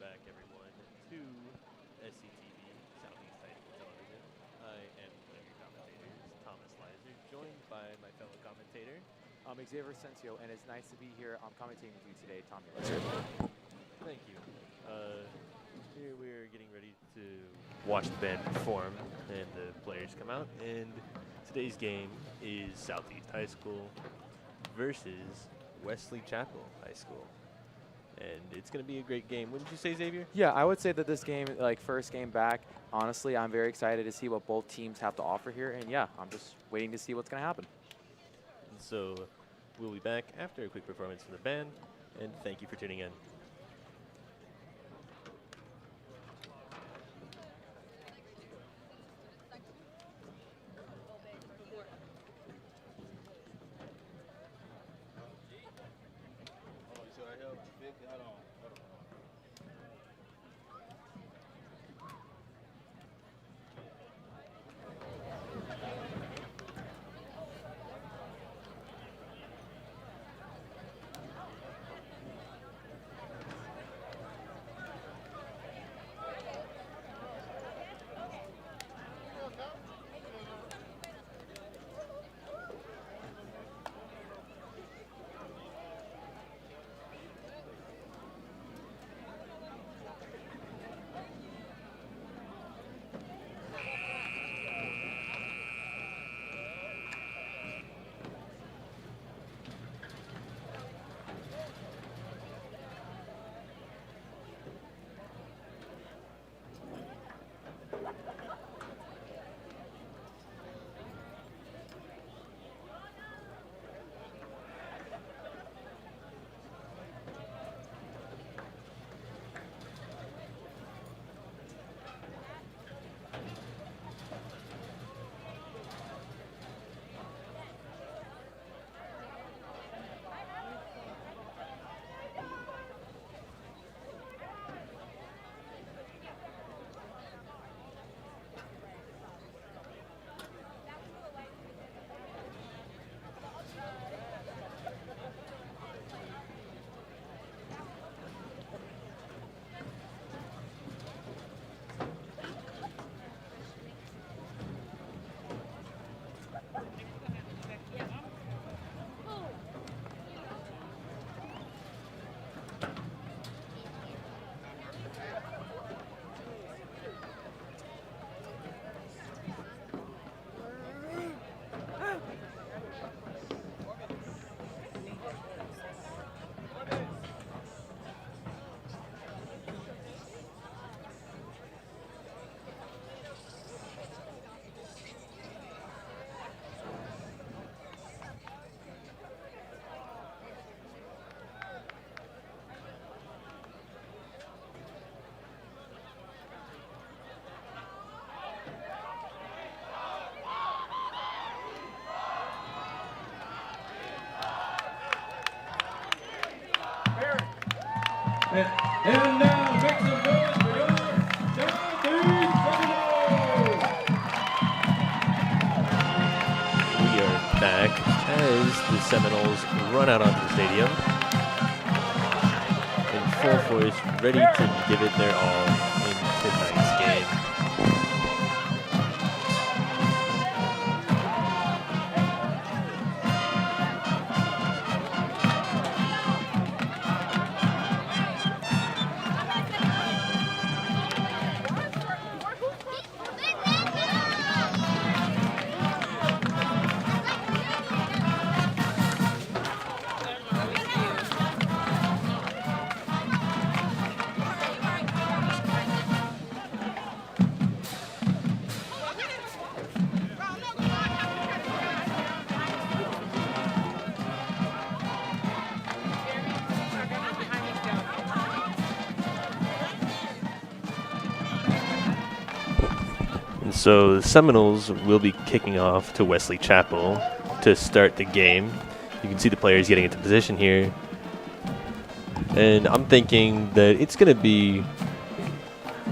back, everyone, to SETV, Southeast High School Television. I am one of your commentators, Thomas Leiser, joined by my fellow commentator. I'm Xavier Sensio, and it's nice to be here. I'm commentating with you today, Tommy Leiser. Thank you. Here we're getting ready to watch the band perform and the players come out. And today's game is Southeast High School versus Wesley Chapel High School. And it's going to be a great game. Wouldn't you say, Xavier? Yeah, I would say that this game, first game back, honestly, I'm very excited to see what both teams have to offer here. And yeah, I'm just waiting to see what's going to happen. So we'll be back after a quick performance from the band. And thank you for tuning in. And now, make some noise for your Southeast Seminoles! We are back as the Seminoles run out onto the stadium in full force, ready to give it their all in tonight's game. So the Seminoles will be kicking off to Wesley Chapel to start the game. You can see the players getting into position here. And I'm thinking that it's going to be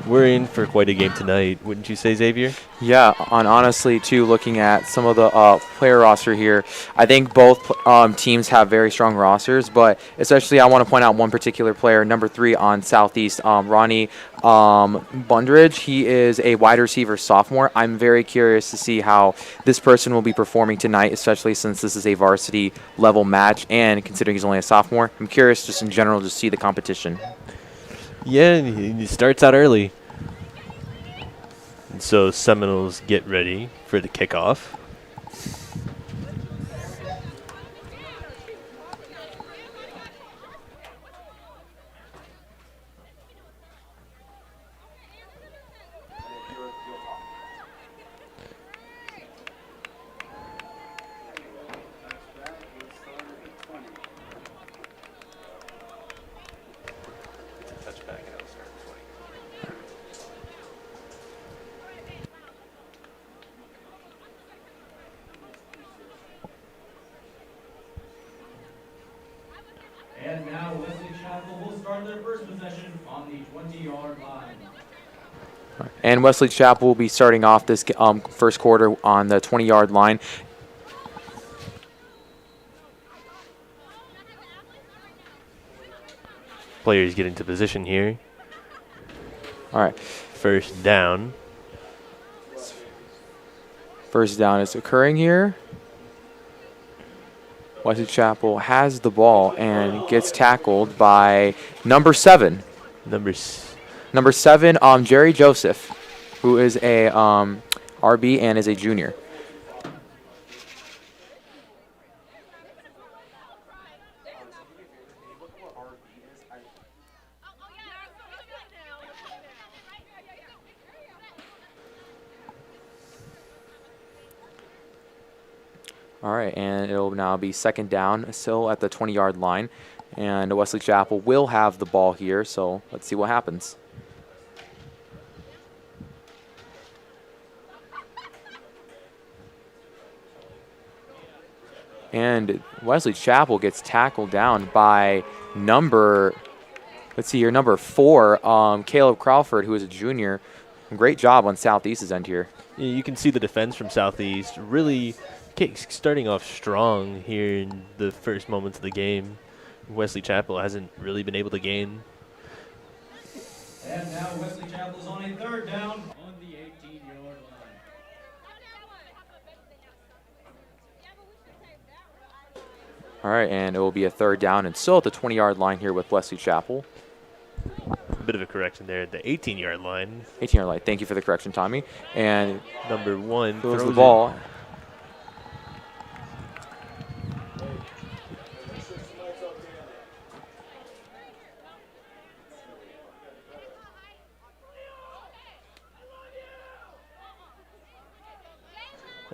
we're in for quite a game tonight, wouldn't you say, Xavier? Yeah, honestly, too, looking at some of the player roster here, I think both teams have very strong rosters, but especially I want to point out one particular player, number 3 on Southeast, Ronnie Bundridge. He is a wide receiver sophomore. I'm very curious to see how this person will be performing tonight, especially since this is a varsity level match, and considering he's only a sophomore, I'm curious just in general to see the competition. Yeah, he starts out early. And so Seminoles get ready for the kickoff. And now Wesley Chapel will start their first possession on the 20-yard line. And Wesley Chapel will be starting off this first quarter on the 20-yard line. Players get into position here. All right. First down. First down is occurring here. Wesley Chapel has the ball and gets tackled by number 7. Number 7, Jerry Joseph, who is a RB and is a junior. All right, and it'll now be second down, still at the 20-yard line. And Wesley Chapel will have the ball here, so let's see what happens. And Wesley Chapel gets tackled down by number 4, Caleb Crawford, who is a junior. Great job on Southeast's end here. Yeah, you can see the defense from Southeast really starting off strong here in the first moments of the game. Wesley Chapel hasn't really been able to gain. And now Wesley Chapel's on a third down on the 18-yard line. All right, and it will be a third down and still at the 20-yard line here with Wesley Chapel. A bit of a correction there at the 18-yard line. 18-yard line. Thank you for the correction, Tommy. And number 1 throws the ball.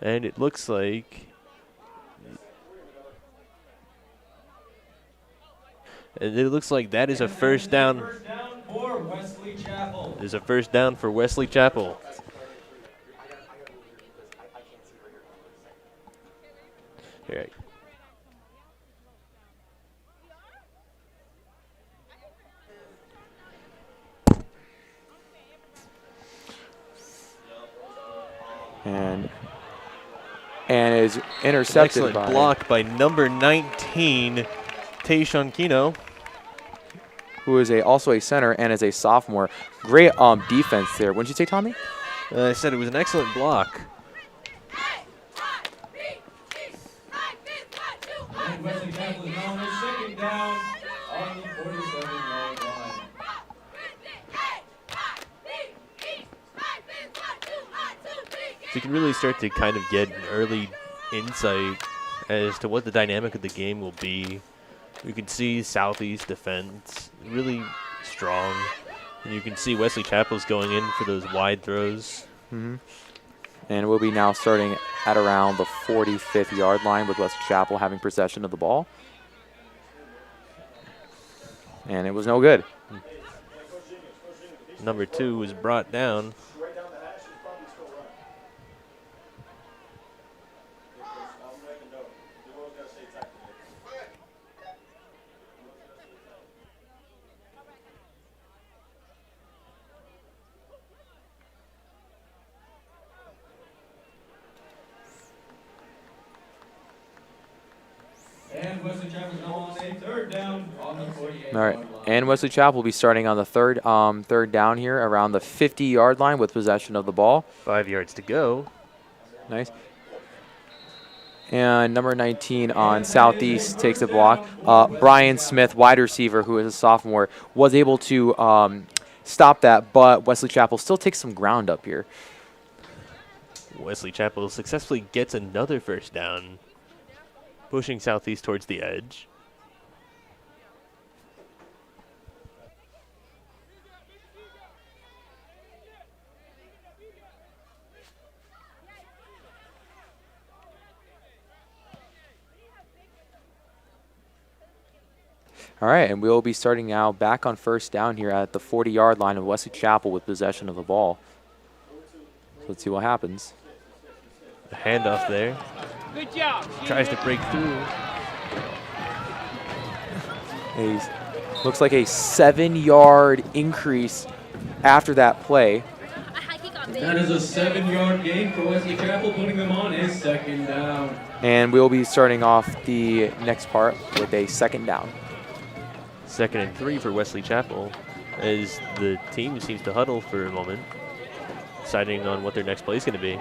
And it looks like that is a first down. First down for Wesley Chapel. There's a first down for Wesley Chapel. All right. And is intercepted. Excellent block by number 19, Tayshawn Kino, who is also a center and is a sophomore. Great defense there. Wouldn't you say, Tommy? I said it was an excellent block. And Wesley Chapel is now on their second down on the 47-yard line. So you can really start to kind of get an early insight as to what the dynamic of the game will be. You can see Southeast defense really strong. And you can see Wesley Chapel's going in for those wide throws. Mm-hmm. And we'll be now starting at around the 45th yard line with Wesley Chapel having possession of the ball. And it was no good. Number 2 was brought down. And Wesley Chapel now on a third down on the 48-yard All right, line. and Wesley Chapel will be starting on the third down here around the 50-yard line with possession of the ball. 5 yards to go. Nice. And number 19 on Southeast takes a block. Brian Smith, wide receiver, who is a sophomore, was able to stop that, but Wesley Chapel still takes some ground up here. Wesley Chapel successfully gets another first down, pushing Southeast towards the edge. All right, and we'll be starting now back on first down here at the 40-yard line of Wesley Chapel with possession of the ball. So let's see what happens. The handoff there. Good job. Tries to break through. Looks like a 7-yard increase after that play. That is a 7-yard gain for Wesley Chapel, putting them on a second down. And we'll be starting off the next part with a second down. 2nd and 3 for Wesley Chapel as the team seems to huddle for a moment, deciding on what their next play is going to be.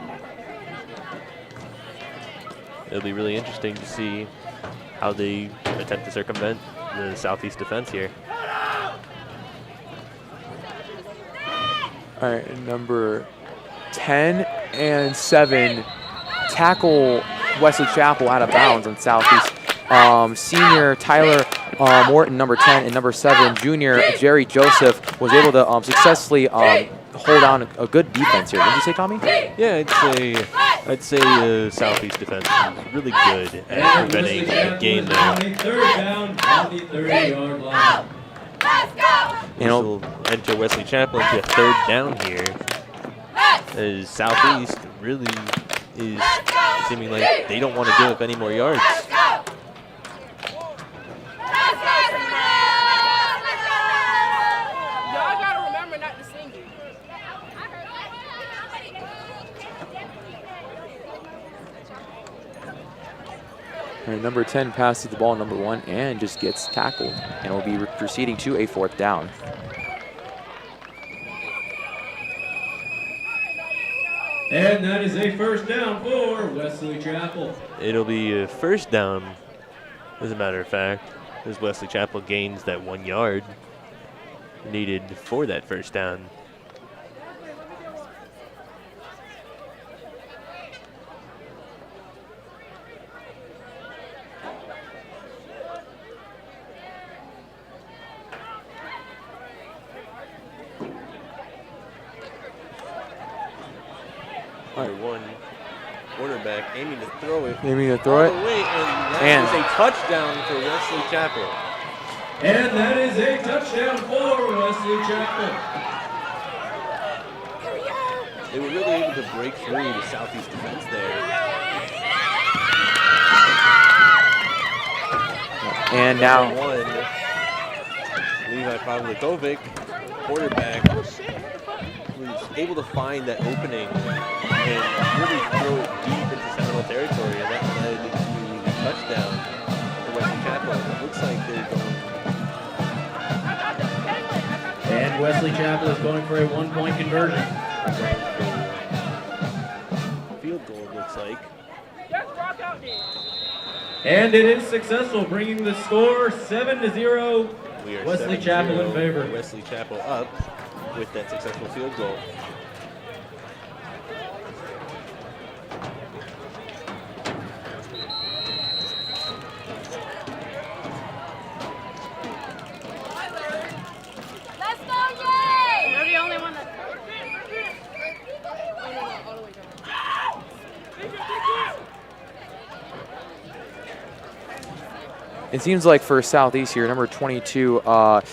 It'll be really interesting to see how they attempt to circumvent the Southeast defense here. All right, number 10 and 7 tackle Wesley Chapel out of bounds on Southeast. Senior Tyler Morton, number 10, and number 7, junior Jerry Joseph, was able to successfully hold on a good defense here. Did you say, Tommy? Yeah, I'd say Southeast defense is really good at preventing a gain there. Third down on the 30-yard line. This will enter Wesley Chapel into a third down here, as Southeast really is seeming like they don't want to give up any more yards. Y'all gotta remember not to sing it. All right, number 10 passes the ball, number 1, and just gets tackled. And will be proceeding to a 4th down. And that is a first down for Wesley Chapel. It'll be a first down, as a matter of fact, as Wesley Chapel gains that 1 yard needed for that first down. Number 1 quarterback aiming to throw it. Aiming to throw all it. the way, and that And- is a touchdown for Wesley Chapel. And that is a touchdown for Wesley Chapel. They were really able to break through the Southeast defense there. And now, Number 1, Levi Pavlikovic, quarterback, was able to find that opening and really throw it deep into Seminole territory, and that led to a touchdown for Wesley Chapel. It looks like they're going And Wesley Chapel is going for a 1-point conversion. field goal, it looks like. Just rock out there. And it is successful, bringing the score 7-0. We are Wesley 7-0, Chapel in favor. Wesley Chapel up with that successful field goal. Let's go, Yay! You're the only one that. All the way down. it seems like for Southeast here, number 22,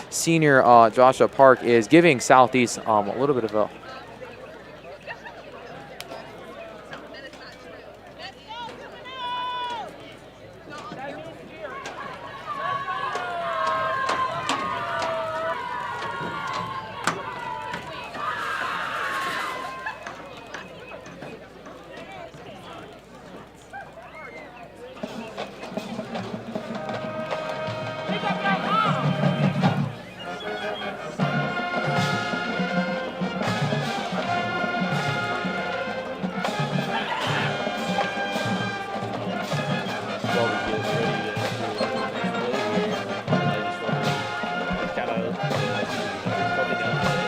senior Joshua Park is giving Southeast a little bit of a while we get ready to do our next play here, I just want to shout out the helping out today.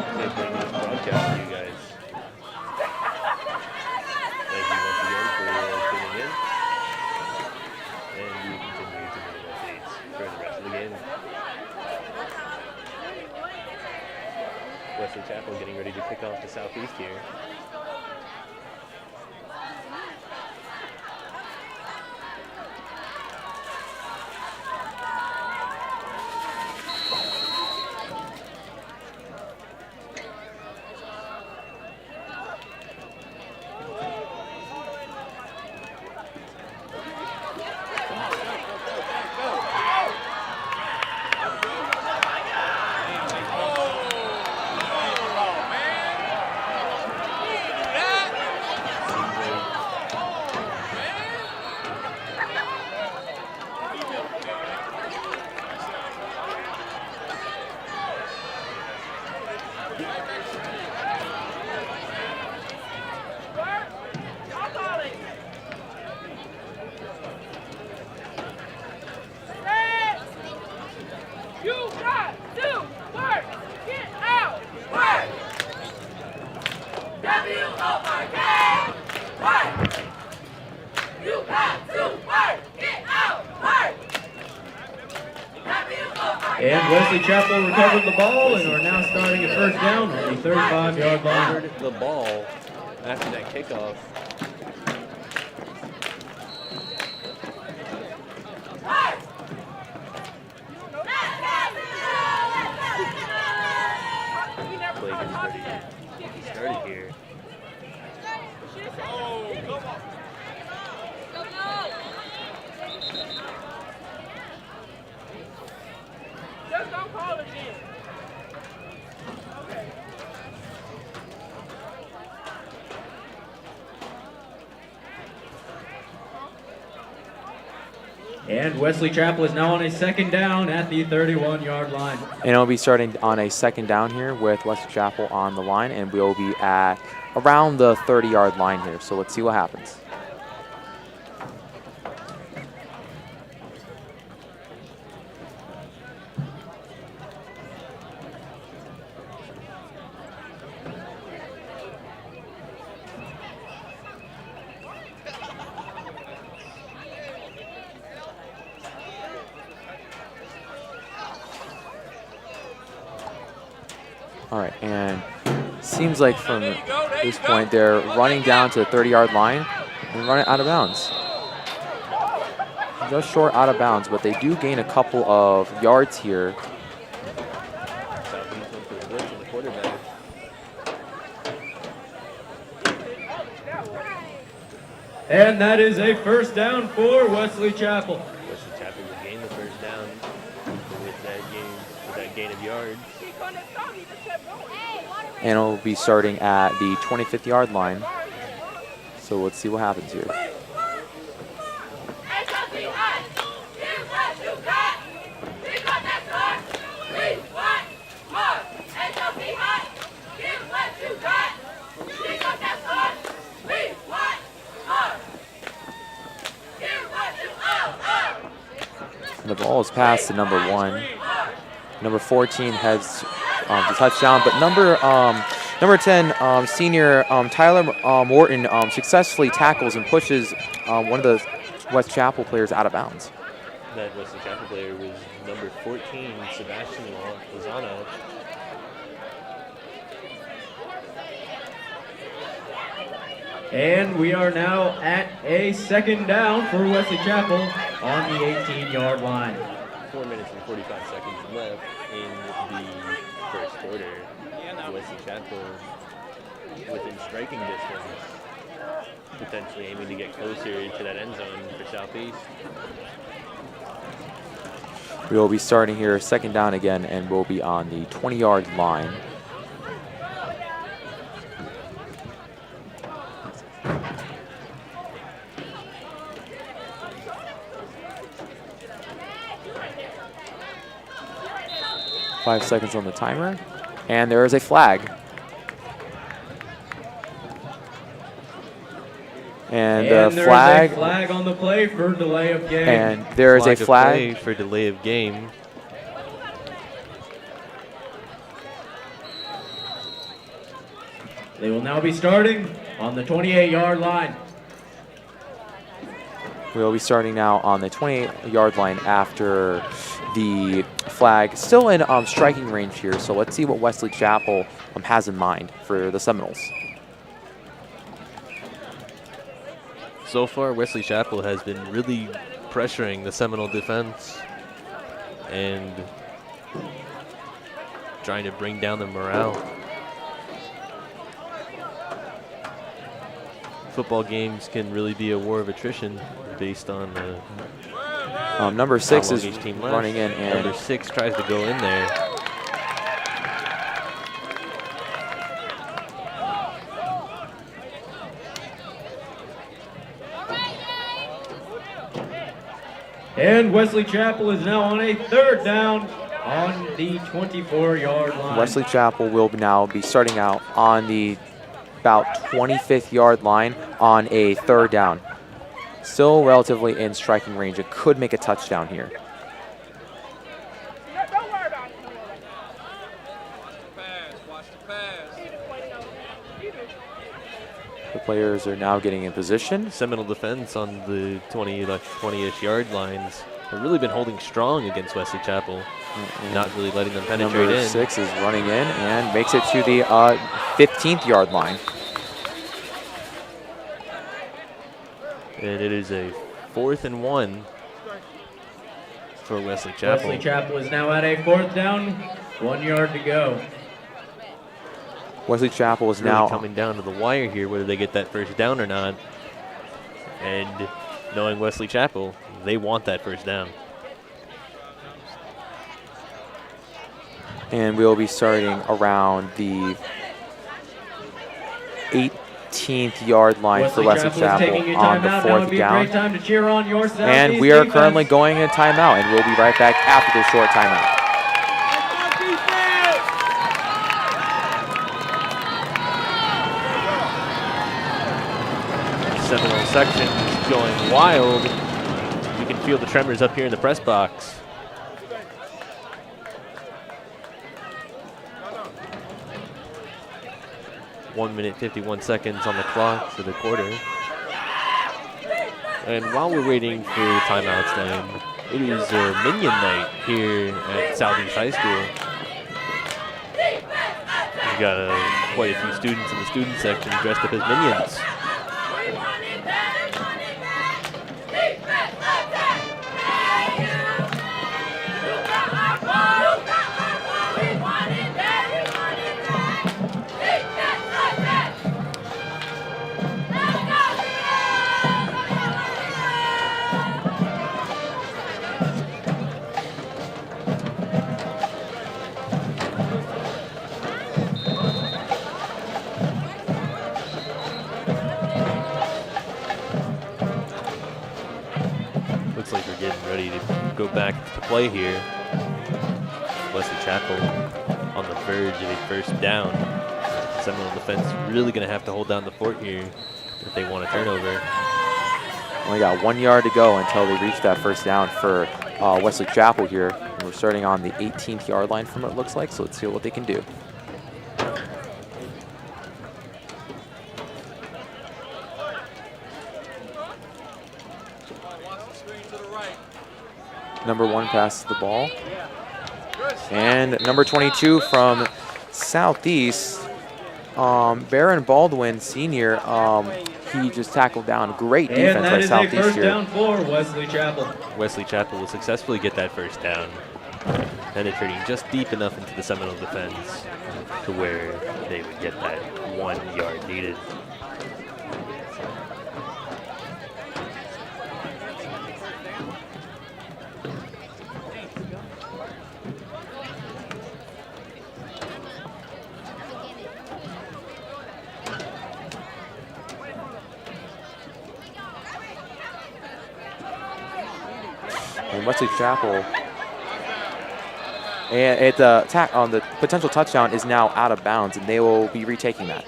To bring this broadcast to you guys. Thank you once again for tuning in. And we continue to bring updates for the rest of the game. Wesley Chapel getting ready to kick off the Southeast here. And Wesley Chapel recovered the ball and are now starting a first down on the 35-yard line. Recovered the ball after that kickoff. Play gets ready to be started here. Just don't call it again. And Wesley Chapel is now on a second down at the 31-yard line. And it'll be starting on a second down here with Wesley Chapel on the line, and we'll be at around the 30-yard line here. So let's see what happens. All right, and seems like from this point they're running down to the 30-yard line and running out of bounds. Just short out of bounds, but they do gain a couple of yards here. Southeast went for the blitz on the quarterback. And that is a first down for Wesley Chapel. Wesley Chapel will gain the first down with that gain of yards. And it'll be starting at the 25th-yard line. So let's see what happens here. The ball is passed to number 1. Number 14 heads the touchdown, but number 10 senior Tyler Morton successfully tackles and pushes one of the West Chapel players out of bounds. That Wesley Chapel player was number 14, Sebastian Lozano. And we are now at a second down for Wesley Chapel on the 18-yard line. 4 minutes and 45 seconds left in the first quarter. Wesley Chapel within striking distance, potentially aiming to get closer to that end zone for Southeast. We will be starting here second down again, and we'll be on the 20-yard line. Five seconds on the timer, and there is a flag. And And the there is flag. a flag on the play for delay of game. And there is a of flag. play for delay of game. They will now be starting on the 28-yard line. We'll be starting now on the 28-yard line after the flag. Still in striking range here, so let's see what Wesley Chapel has in mind for the Seminoles. So far, Wesley Chapel has been really pressuring the Seminole defense and trying to bring down the morale. Football games can really be a war of attrition based on Number 6 how long is each team running in, lasts. and Number 6 tries to go in there. And Wesley Chapel is now on a 3rd down on the 24-yard line. Wesley Chapel will now be starting out on the about 25th yard line on a 3rd down. Still relatively in striking range. It could make a touchdown here. Don't worry about it. The players are now getting in position. Seminole defense on the 20-ish yard lines have really been holding strong against Wesley Chapel, not really letting them penetrate Number in. 6 is running in and makes it to the 15th yard line. And it is a 4th and 1 for Wesley Chapel. Wesley Chapel is now at a 4th down, 1 yard to go. Wesley Chapel is Really now coming down to the wire here, whether they get that first down or not. And knowing Wesley Chapel, they want that first down. and we'll be starting around the 18th yard line for Wesley Chapel on the 4th down. And we are currently going in timeout, and we'll be right back after this short timeout. Seminole section is going wild. You can feel the tremors up here in the press box. One minute, 51 seconds on the clock for the quarter. And while we're waiting for the timeouts then, it is Minion Night here at Southeast High School. We've got quite a few students in the student section dressed up as minions. Looks like we're getting ready to go back to play here. Wesley Chapel on the verge of a first down. Seminole defense really going to have to hold down the fort here if they want a turnover. Only got 1 yard to go until they reach that first down for Wesley Chapel here. And we're starting on the 18th yard line from what it looks like, so let's see what they can do. Number 1 passes the ball. And number 22 from Southeast, Baron Baldwin, senior, he just tackled down. Great defense by Southeast here. And that is a first down for Wesley Chapel. Wesley Chapel will successfully get that first down, penetrating just deep enough into the Seminole defense to where they would get that 1 yard needed. And Wesley Chapel, and the potential touchdown is now out of bounds, and they will be retaking that.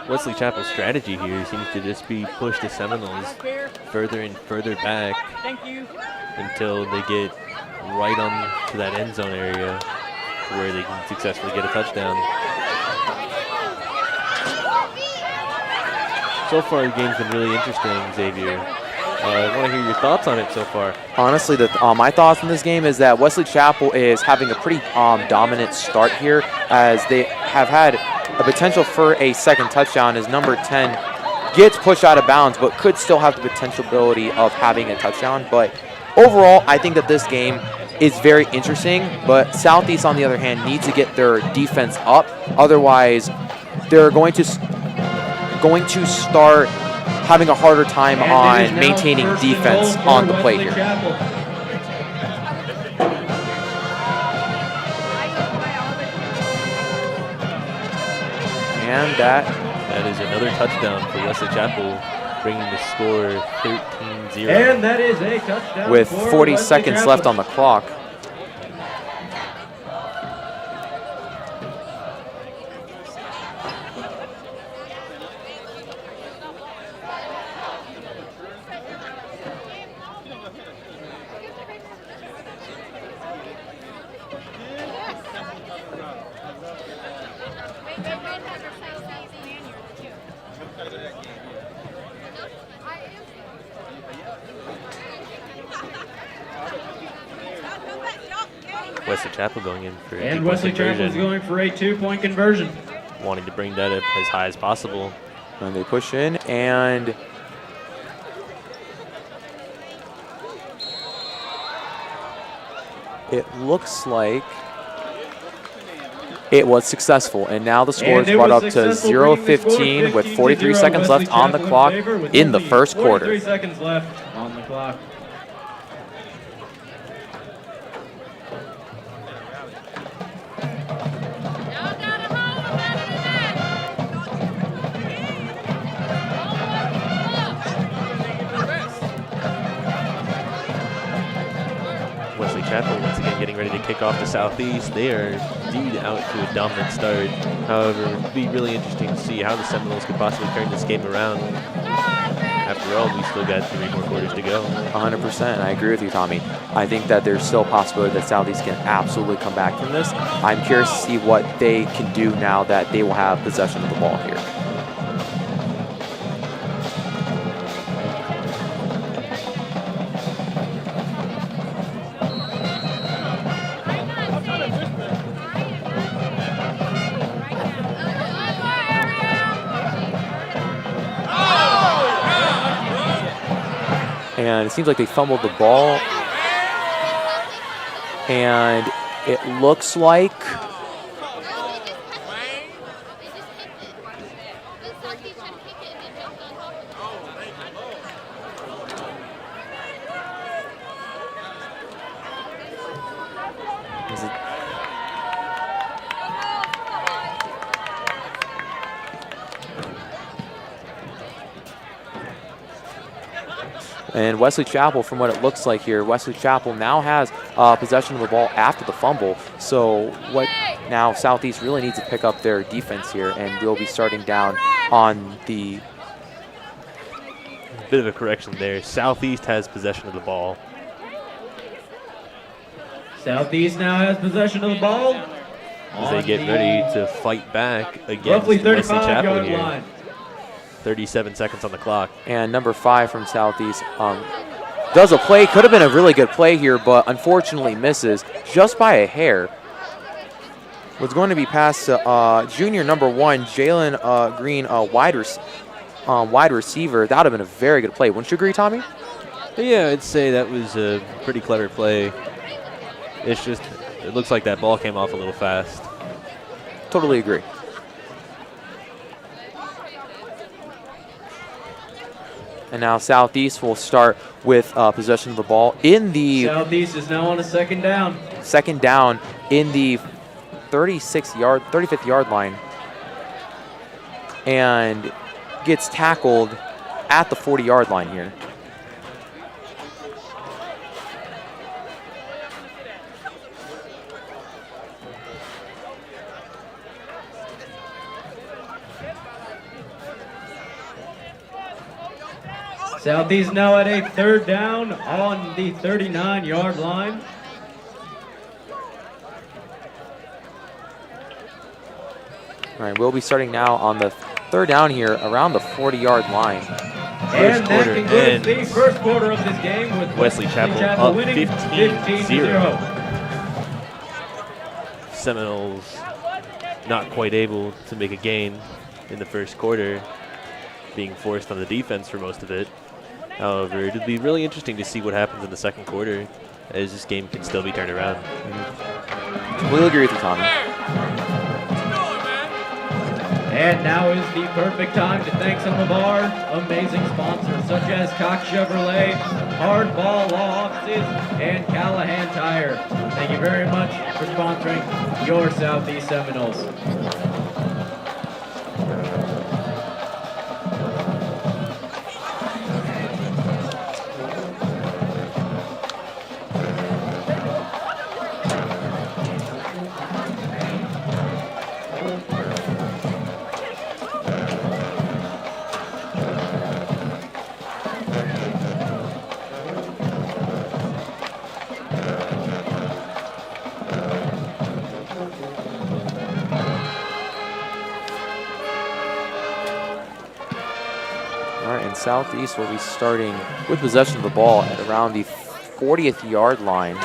Wesley Chapel's strategy here seems to just be push the Seminoles further and further back until they get right on to that end zone area where they can successfully get a touchdown. So far, the game's been really interesting, Xavier. I want to hear your thoughts on it so far. Honestly, my thoughts on this game is that Wesley Chapel is having a pretty dominant start here, as they have had a potential for a second touchdown as number 10 gets pushed out of bounds, but could still have the potential ability of having a touchdown. But overall, I think that this game is very interesting, but Southeast, on the other hand, needs to get their defense up. Otherwise, they're going to start having a harder time on maintaining defense on the play here. And that is another touchdown for Wesley Chapel, bringing the score 13-0. And that is a touchdown with for 40 Wesley seconds Chapel. left on the clock. Wesley Chapel going in for a And two-point Wesley Chapel is conversion, going for a 2-point conversion. wanting to bring that up as high as possible. And they push in, and it looks like it was successful. And now the score is brought up to 0-15 with 43 seconds left on the clock in the first quarter. 43 seconds left on the clock. Wesley Chapel once again getting ready to kick off the Southeast. They are indeed out to a dominant start. However, it would be really interesting to see how the Seminoles could possibly turn this game around. After all, we still got 3 more quarters to go. 100%. I agree with you, Tommy. I think that there's still a possibility that Southeast can absolutely come back from this. I'm curious to see what they can do now that they will have possession of the ball here. And it seems like they fumbled the ball. And it looks like and Wesley Chapel, from what it looks like here, Wesley Chapel now has possession of the ball after the fumble. So what now Southeast really needs to pick up their defense here, and we'll be starting down on the... Bit of a correction there. Southeast has possession of the ball. Southeast now has possession of the ball. As they get ready to fight back against Roughly Wesley 35 Chapel yard here. line. 37 seconds on the clock. And number 5 from Southeast does a play. Could have been a really good play here, but unfortunately misses just by a hair. Was going to be passed to junior number 1, Jalen Green, wide receiver. That would have been a very good play. Wouldn't you agree, Tommy? Yeah, I'd say that was a pretty clever play. It's just, it looks like that ball came off a little fast. Totally agree. And now Southeast will start with possession of the ball in the... Southeast is now on a second down. Second down in the 35th yard line. And gets tackled at the 40-yard line here. Southeast now at a third down on the 39-yard line. All right, we'll be starting now on the third down here around the 40-yard line. And that quarter concludes the ends. first quarter of this game with Wesley Chapel up winning 15-0. Seminoles not quite able to make a gain in the first quarter, being forced on the defense for most of it. However, it'll be really interesting to see what happens in the second quarter, as this game can still be turned around. We'll agree with you, Tommy. And now is the perfect time to thank some of our amazing sponsors, such as Cox Chevrolet, Hardball Law Offices, and Callahan Tire. Thank you very much for sponsoring your Southeast Seminoles. Southeast will be starting with possession of the ball at around the 40th yard line.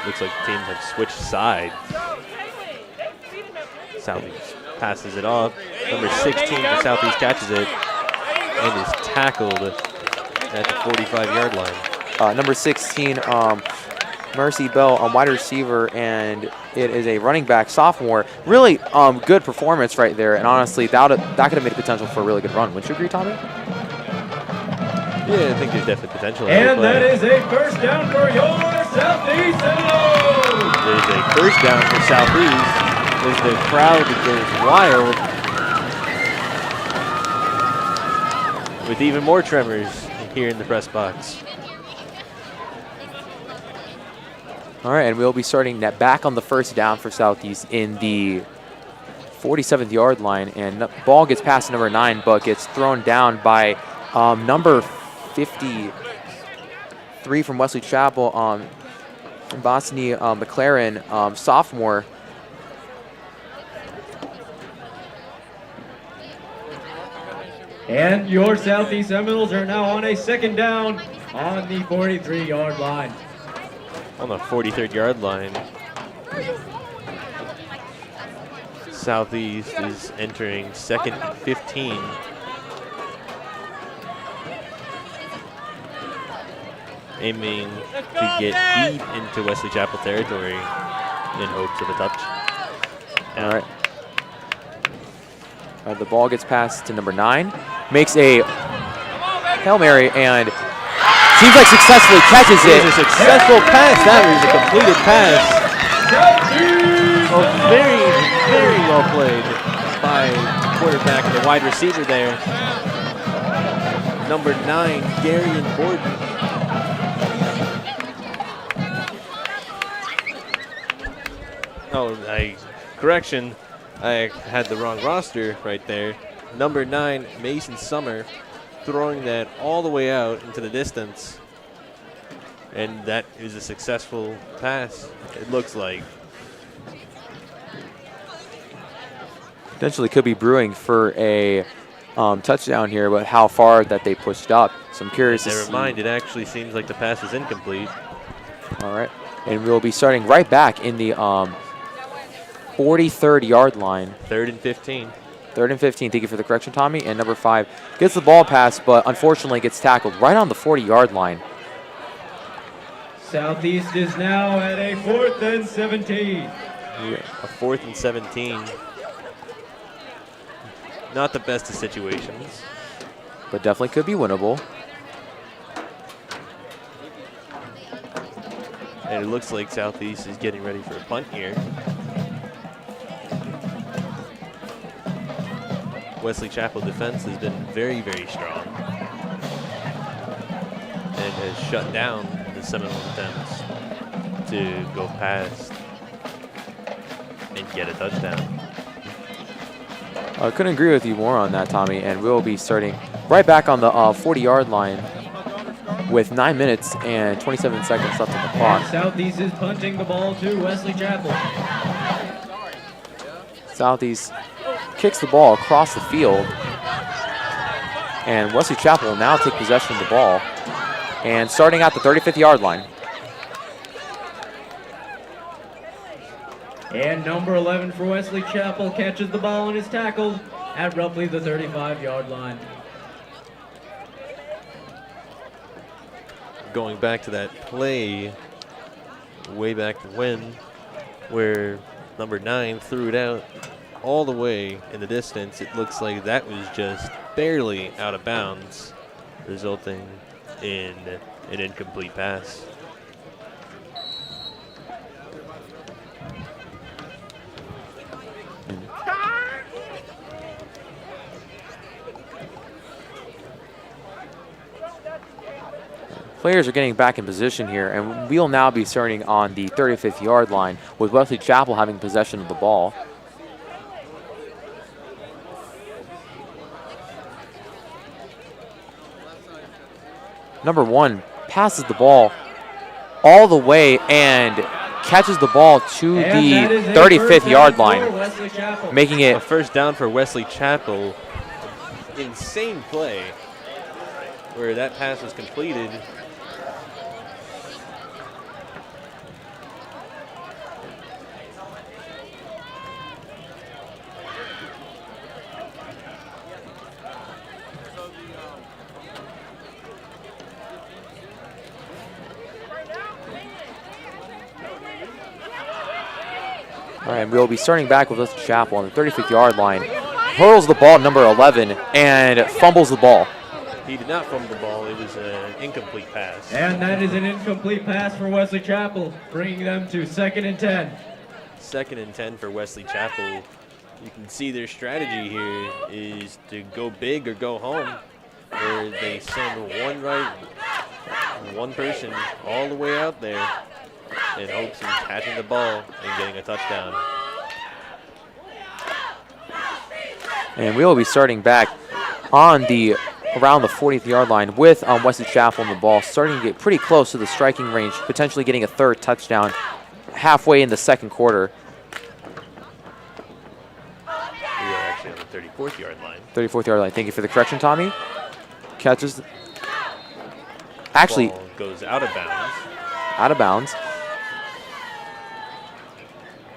Looks like teams have switched sides. Southeast passes it off. Number 16 for Southeast catches it and is tackled at the 45-yard line. Number 16, Mercy Bell, a wide receiver, and it is a running back sophomore. Really good performance right there, and honestly, that could have made a potential for a really good run. Wouldn't you agree, Tommy? Yeah, I think there's definitely potential. And that is a first down for your Southeast Seminoles. There's a first down for Southeast as the crowd goes wild with even more tremors here in the press box. All right, and we'll be starting that back on the first down for Southeast in the 47th yard line, and the ball gets past number 9, but gets thrown down by number 53 from Wesley Chapel, Varsity McLaren, sophomore. And your Southeast Seminoles are now on a second down on the 43-yard line. On the 43rd yard line, Southeast is entering second and 15. Aiming to get deep into Wesley Chapel territory in hopes of a touch. All right. The ball gets passed to number 9, makes a Hail Mary, and seems like successfully catches it. It's a successful pass. That was a completed pass. Oh, very, very well played by the quarterback and the wide receiver there. Number 9, Darian Borden. Oh, correction. I had the wrong roster right there. Number 9, Mason Summer, throwing that all the way out into the distance. And that is a successful pass, it looks like. Potentially could be brewing for a touchdown here, but how far that they pushed up. So I'm curious to see. Never mind, it actually seems like the pass is incomplete. All right, and we'll be starting right back in the 43rd yard line. 3rd and 15. 3rd and 15. Thank you for the correction, Tommy. And number 5 gets the ball passed, but unfortunately gets tackled right on the 40-yard line. Southeast is now at a 4th and 17. A 4th and 17. Not the best of situations, but definitely could be winnable. And it looks like Southeast is getting ready for a punt here. Wesley Chapel defense has been very, very strong and has shut down the Seminole attempts to go past and get a touchdown. I couldn't agree with you more on that, Tommy, and we'll be starting right back on the 40-yard line with 9 minutes and 27 seconds left on the clock. Southeast is punting the ball to Wesley Chapel. Southeast kicks the ball across the field. And Wesley Chapel will now take possession of the ball. And starting at the 35th yard line. And number 11 for Wesley Chapel catches the ball and is tackled at roughly the 35-yard line. Going back to that play way back when, where number 9 threw it out all the way in the distance, it looks like that was just barely out of bounds, resulting in an incomplete pass. Players are getting back in position here, and we'll now be starting on the 35th yard line with Wesley Chapel having possession of the ball. Number 1 passes the ball all the way and catches the ball to the 35th yard line, making it a first down for Wesley Chapel. Insane play where that pass was completed. All right, we'll be starting back with Wesley Chapel on the 35th yard line. Hurls the ball, number 11, and fumbles the ball. He did not fumble the ball. It was an incomplete pass. And that is an incomplete pass for Wesley Chapel, bringing them to 2nd and 10. 2nd and 10 for Wesley Chapel. You can see their strategy here is to go big or go home, where they send one person all the way out there in hopes of catching the ball and getting a touchdown. And we will be starting back on the around the 40th yard line with Wesley Chapel on the ball, starting to get pretty close to the striking range, potentially getting a 3rd touchdown halfway in the 2nd quarter. We are actually on the 34th yard line. 34th yard line. Thank you for the correction, Tommy. Catches. Actually, ball goes out of bounds. Out of bounds.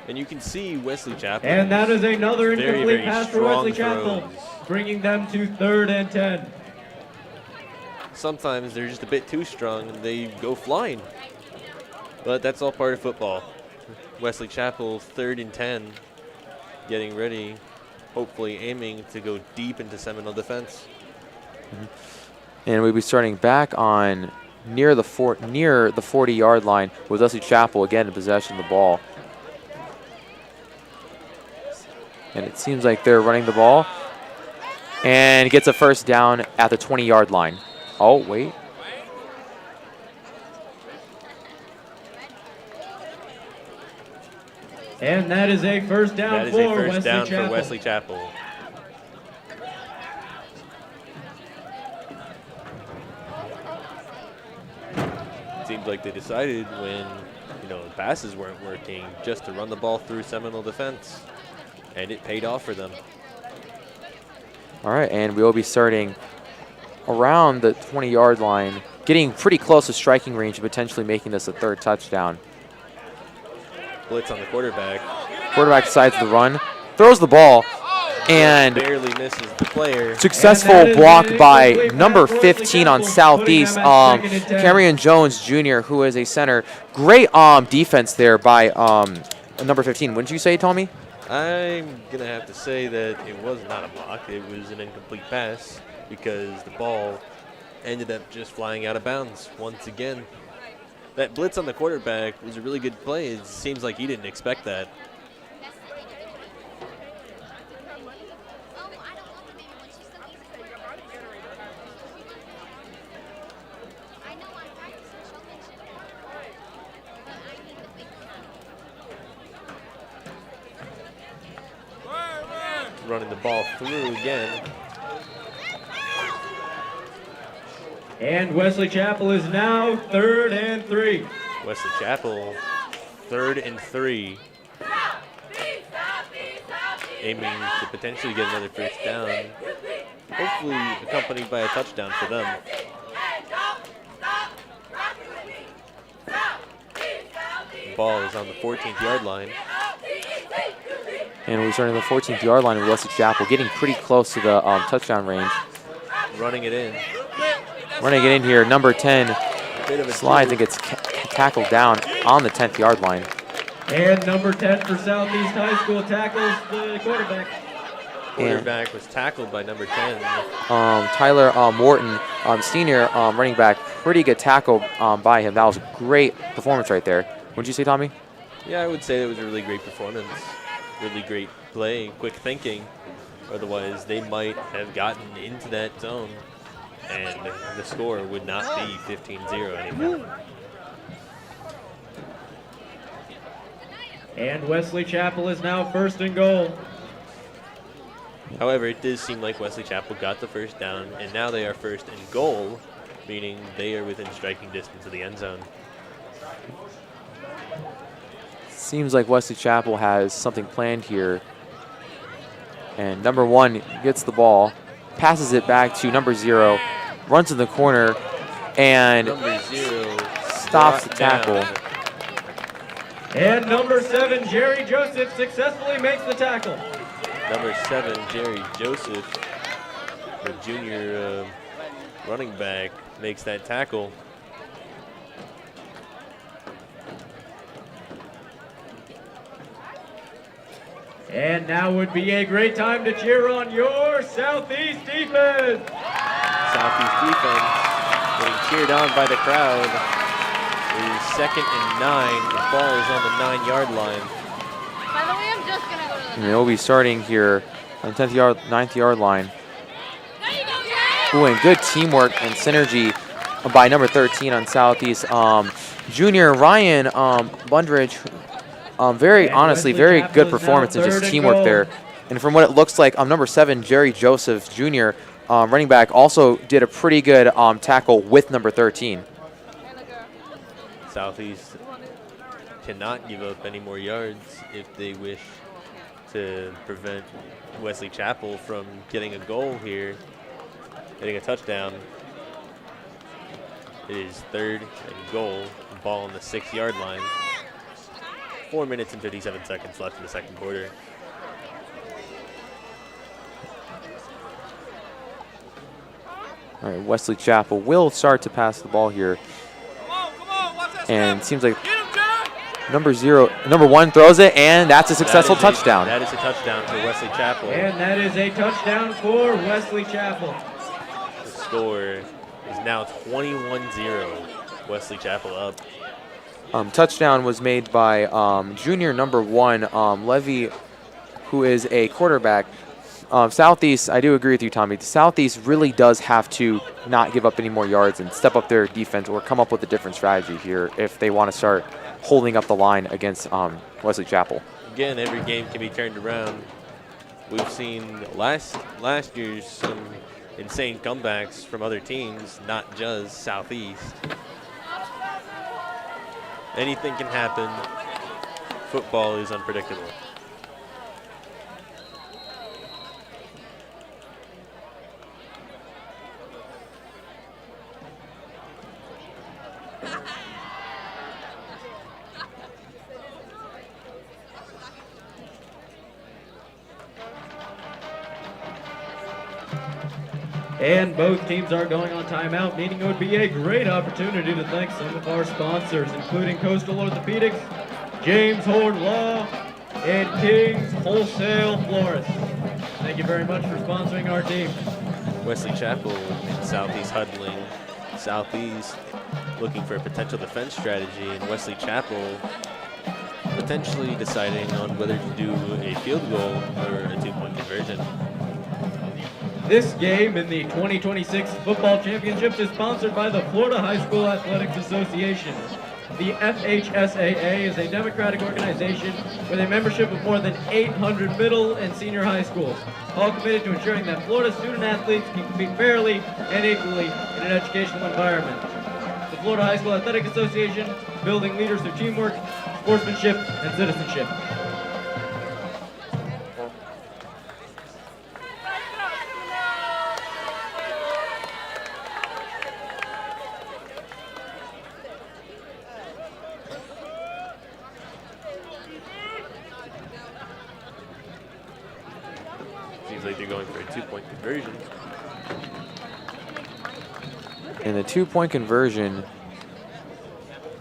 And you can see Wesley Chapel. And that is another incomplete very pass for Wesley strong Chapel, throws. bringing them to 3rd and 10. Sometimes they're just a bit too strong and they go flying. But that's all part of football. Wesley Chapel, 3rd and 10, getting ready, hopefully aiming to go deep into Seminole defense. And we'll be starting back on near the 40 yard line with Wesley Chapel again in possession of the ball. And it seems like they're running the ball. And gets a first down at the 20 yard line. Oh, wait. And that is a first down That is for a first Wesley down Chapel. for Wesley Chapel. Seems like they decided when, the passes weren't working just to run the ball through Seminole defense. And it paid off for them. All right, and we will be starting around the 20 yard line, getting pretty close to striking range and potentially making this a 3rd touchdown. Blitz on the quarterback. Quarterback decides to run, throws the ball, and barely misses the player. successful block by number 15 on Southeast, Cameron Jones Jr., who is a center. Great defense there by number 15. Wouldn't you say, Tommy? I'm going to have to say that it was not a block. It was an incomplete pass because the ball ended up just flying out of bounds once again. That blitz on the quarterback was a really good play. It seems like he didn't expect that. Running the ball through again. And Wesley Chapel is now 3rd and 3. Wesley Chapel, 3rd and 3. Aiming to potentially get another first down. Hopefully accompanied by a touchdown for them. The ball is on the 14th-yard line. And we're starting the 14th-yard line of Wesley Chapel, getting pretty close to the touchdown range. Running it in. Running it in here, number 10 Bit of a slides and gets tackled down on the 10th-yard line. And number 10 for Southeast High School tackles the quarterback. Quarterback was tackled by number 10. Tyler Morton, senior running back, pretty good tackle by him. That was a great performance right there. What'd you say, Tommy? Yeah, I would say it was a really great performance. Really great play, quick thinking. Otherwise, they might have gotten into that zone, and the score would not be 15-0 anymore. And Wesley Chapel is now 1st and goal. However, it does seem like Wesley Chapel got the first down, and now they are 1st and goal, meaning they are within striking distance of the end zone. Seems like Wesley Chapel has something planned here. And number 1 gets the ball, passes it back to number 0, runs in the corner, and Number 0 stops the tackle. down. And number 7, Jerry Joseph, successfully makes the tackle. Number 7, Jerry Joseph, the junior running back, makes that tackle. And now would be a great time to cheer on your Southeast defense. Southeast defense getting cheered on by the crowd. It is 2nd and 9. The ball is on the 9-yard line. By the way, I'm just going to go to the And they'll be starting here on the 9th-yard line. There you go, Jay! Ooh, and good teamwork and synergy by number 13 on Southeast. Junior Ryan Bundridge, very honestly, very good performance and just teamwork there. And from what it looks like, number 7, Jerry Joseph Jr., running back, also did a pretty good tackle with number 13. Southeast cannot give up any more yards if they wish to prevent Wesley Chapel from getting a goal here, getting a touchdown. It is 3rd and goal, ball on the 6-yard line. 4 minutes and 57 seconds left in the 2nd quarter. All right, Wesley Chapel will start to pass the ball here. And it seems like number 1 throws it, and that's a successful touchdown. That is a touchdown for Wesley Chapel. And that is a touchdown for Wesley Chapel. The score is now 21-0. Wesley Chapel up. Touchdown was made by junior number 1, Levy, who is a quarterback. Southeast, I do agree with you, Tommy. The Southeast really does have to not give up any more yards and step up their defense or come up with a different strategy here if they want to start holding up the line against Wesley Chapel. Again, every game can be turned around. We've seen last year's some insane comebacks from other teams, not just Southeast. Anything can happen. Football is unpredictable. And both teams are going on timeout, meaning it would be a great opportunity to thank some of our sponsors, including Coastal Orthopedics, James Horn Law, and King's Wholesale Florists. Thank you very much for sponsoring our team. Wesley Chapel and Southeast huddling. Southeast looking for a potential defense strategy, and Wesley Chapel potentially deciding on whether to do a field goal or a 2-point conversion. This game in the 2026 Football Championships is sponsored by the Florida High School Athletics Association. The FHSAA is a democratic organization with a membership of more than 800 middle and senior high schools, all committed to ensuring that Florida student athletes can compete fairly and equally in an educational environment. The Florida High School Athletic Association, building leaders through teamwork, sportsmanship, and citizenship. Seems like they're going for a 2-point conversion. And the 2-point conversion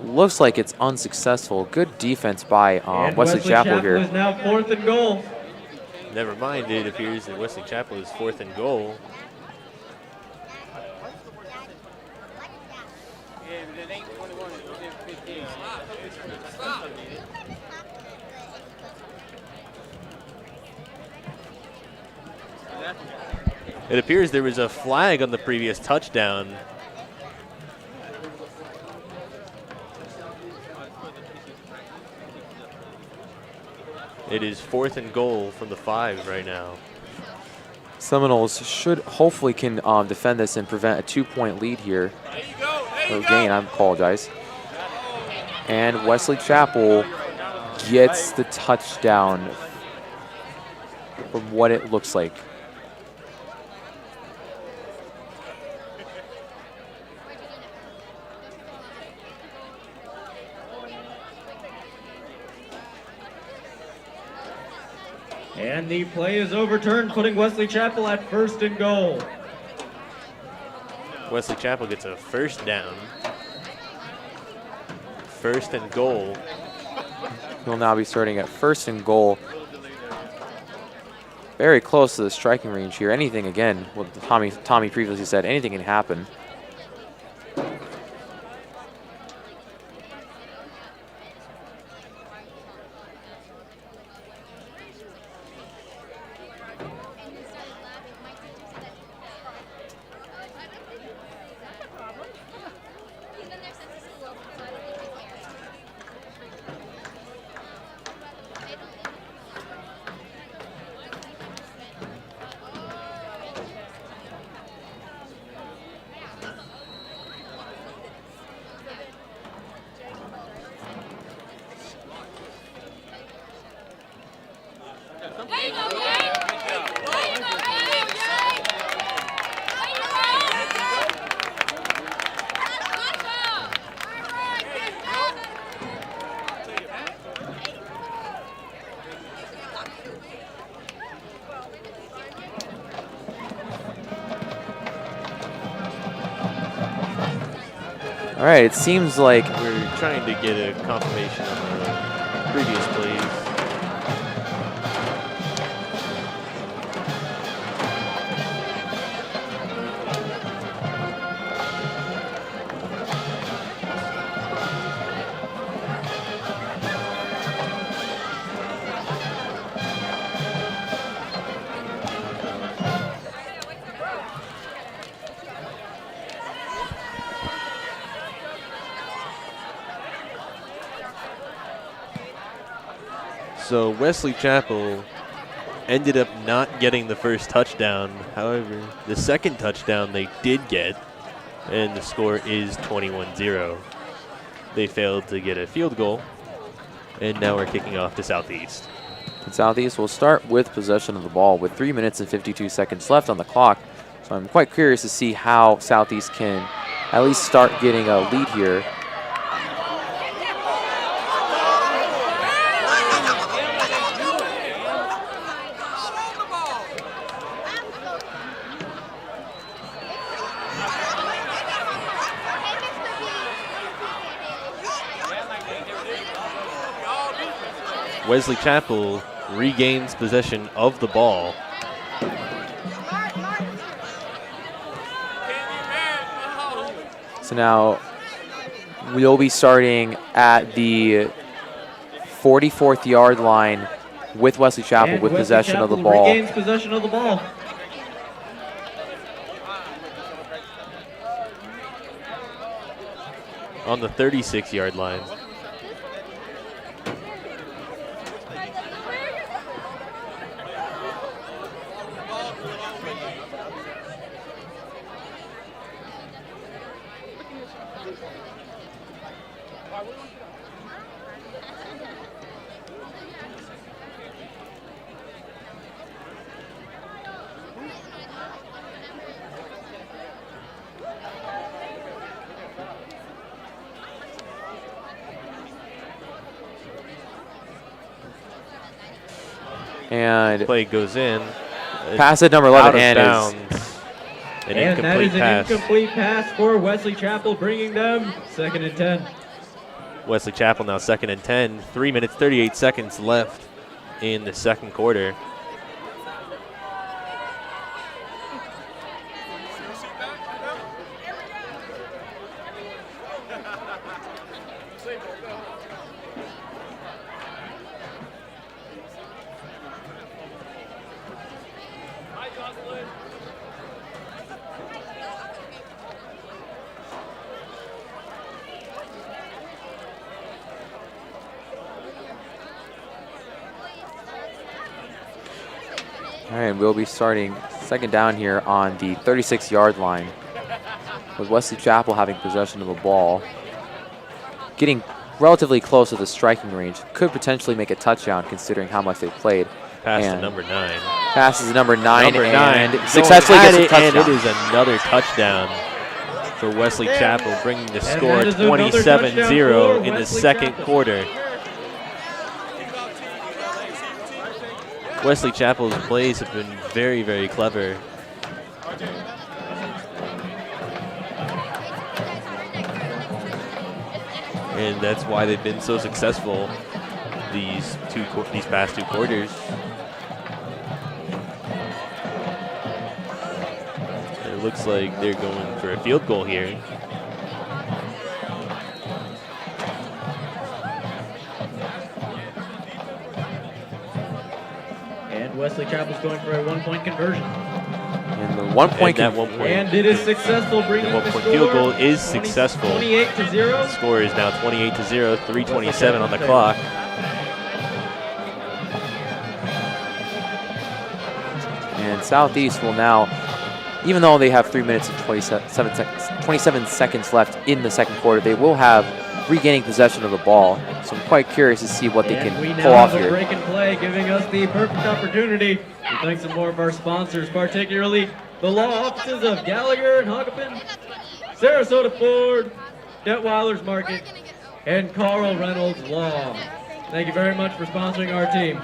looks like it's unsuccessful. Good defense by Wesley Chapel here. Is now 4th and goal. Never mind, it appears that Wesley Chapel is 4th and goal. It appears there was a flag on the previous touchdown. It is 4th and goal from the 5 right now. Seminoles should hopefully can defend this and prevent a 2-point lead here. Or gain, I apologize. And Wesley Chapel gets the touchdown from what it looks like. And the play is overturned, putting Wesley Chapel at 1st and goal. Wesley Chapel gets a first down. 1st and goal. He'll now be starting at 1st and goal. Very close to the striking range here. Anything, again, what Tommy previously said, anything can happen. All right, it seems like we're trying to get a confirmation on the previous plays. So Wesley Chapel ended up not getting the first touchdown. However, the second touchdown they did get, and the score is 21-0. They failed to get a field goal, and now we're kicking off to Southeast. And Southeast will start with possession of the ball with 3 minutes and 52 seconds left on the clock. So I'm quite curious to see how Southeast can at least start getting a lead here. Wesley Chapel regains possession of the ball. So now we'll be starting at the 44th yard line with Wesley Chapel And with Wesley possession Chapel of the ball. regains possession of the ball. on the 36-yard line. And Play goes in. pass at number Out 11 of and bounds. An And that incomplete is an pass. incomplete pass for Wesley Chapel, bringing them 2nd and 10. Wesley Chapel now 2nd and 10. 3 minutes, 38 seconds left in the second quarter. all right, we'll be starting second down here on the 36-yard line with Wesley Chapel having possession of the ball. Getting relatively close to the striking range. Could potentially make a touchdown considering how much they played. Pass to And number 9. passes number 9 Number 9 and successfully going gets at a it, and touchdown. it is another touchdown for Wesley Chapel, bringing the score that is another touchdown 27-0 for in the Wesley second Chapel. quarter. Wesley Chapel's plays have been very, very clever. And that's why they've been so successful these past two quarters. It looks like they're going for a field goal here. And Wesley Chapel's going for a 1-point conversion. And the 1 point And that 1 point. And it is successful, bringing The the 1-point score field goal is successful. 28-0. Score is now 28-0, 3:27 on the clock. And Southeast will now, even though they have 3 minutes and 27 seconds left in the second quarter, they will have regaining possession of the ball. So I'm quite curious to see what they And we can now pull off have a here. break and play, giving us the perfect opportunity to thank some more of our sponsors, particularly the law offices of Gallagher and Hogapin, Sarasota Ford, Detweiler's Market, and Carl Reynolds Law. Thank you very much for sponsoring our team.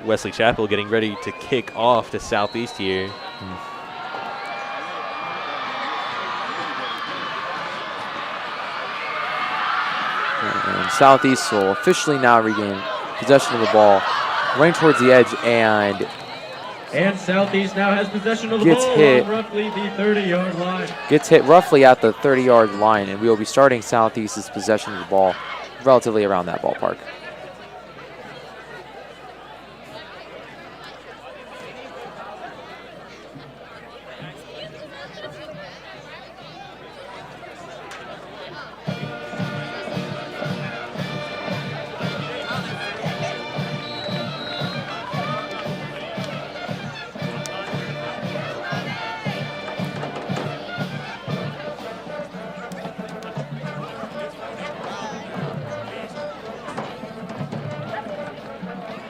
Wesley Chapel getting ready to kick off to Southeast here. And Southeast will officially now regain possession of the ball, running towards the edge, and And Southeast now has possession of the Gets ball hit. on roughly the 30-yard line. gets hit roughly at the 30-yard line, and we will be starting Southeast's possession of the ball relatively around that ballpark.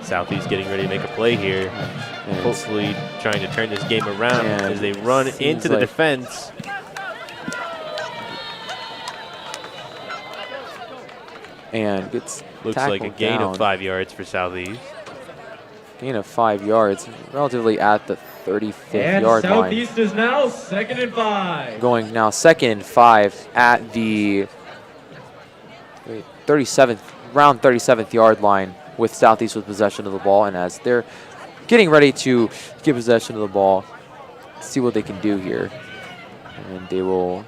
Southeast getting ready to make a play here. And Hopefully trying to turn this game around And as they run seems into the like- defense. and gets Looks like a tackled gain down. of 5 yards for Southeast. Gain of 5 yards, relatively at the 35th And yard line. Southeast is now 2nd and 5. Going now 2nd and 5 at the 37th yard line with Southeast with possession of the ball. And as they're getting ready to get possession of the ball, see what they can do here. And they will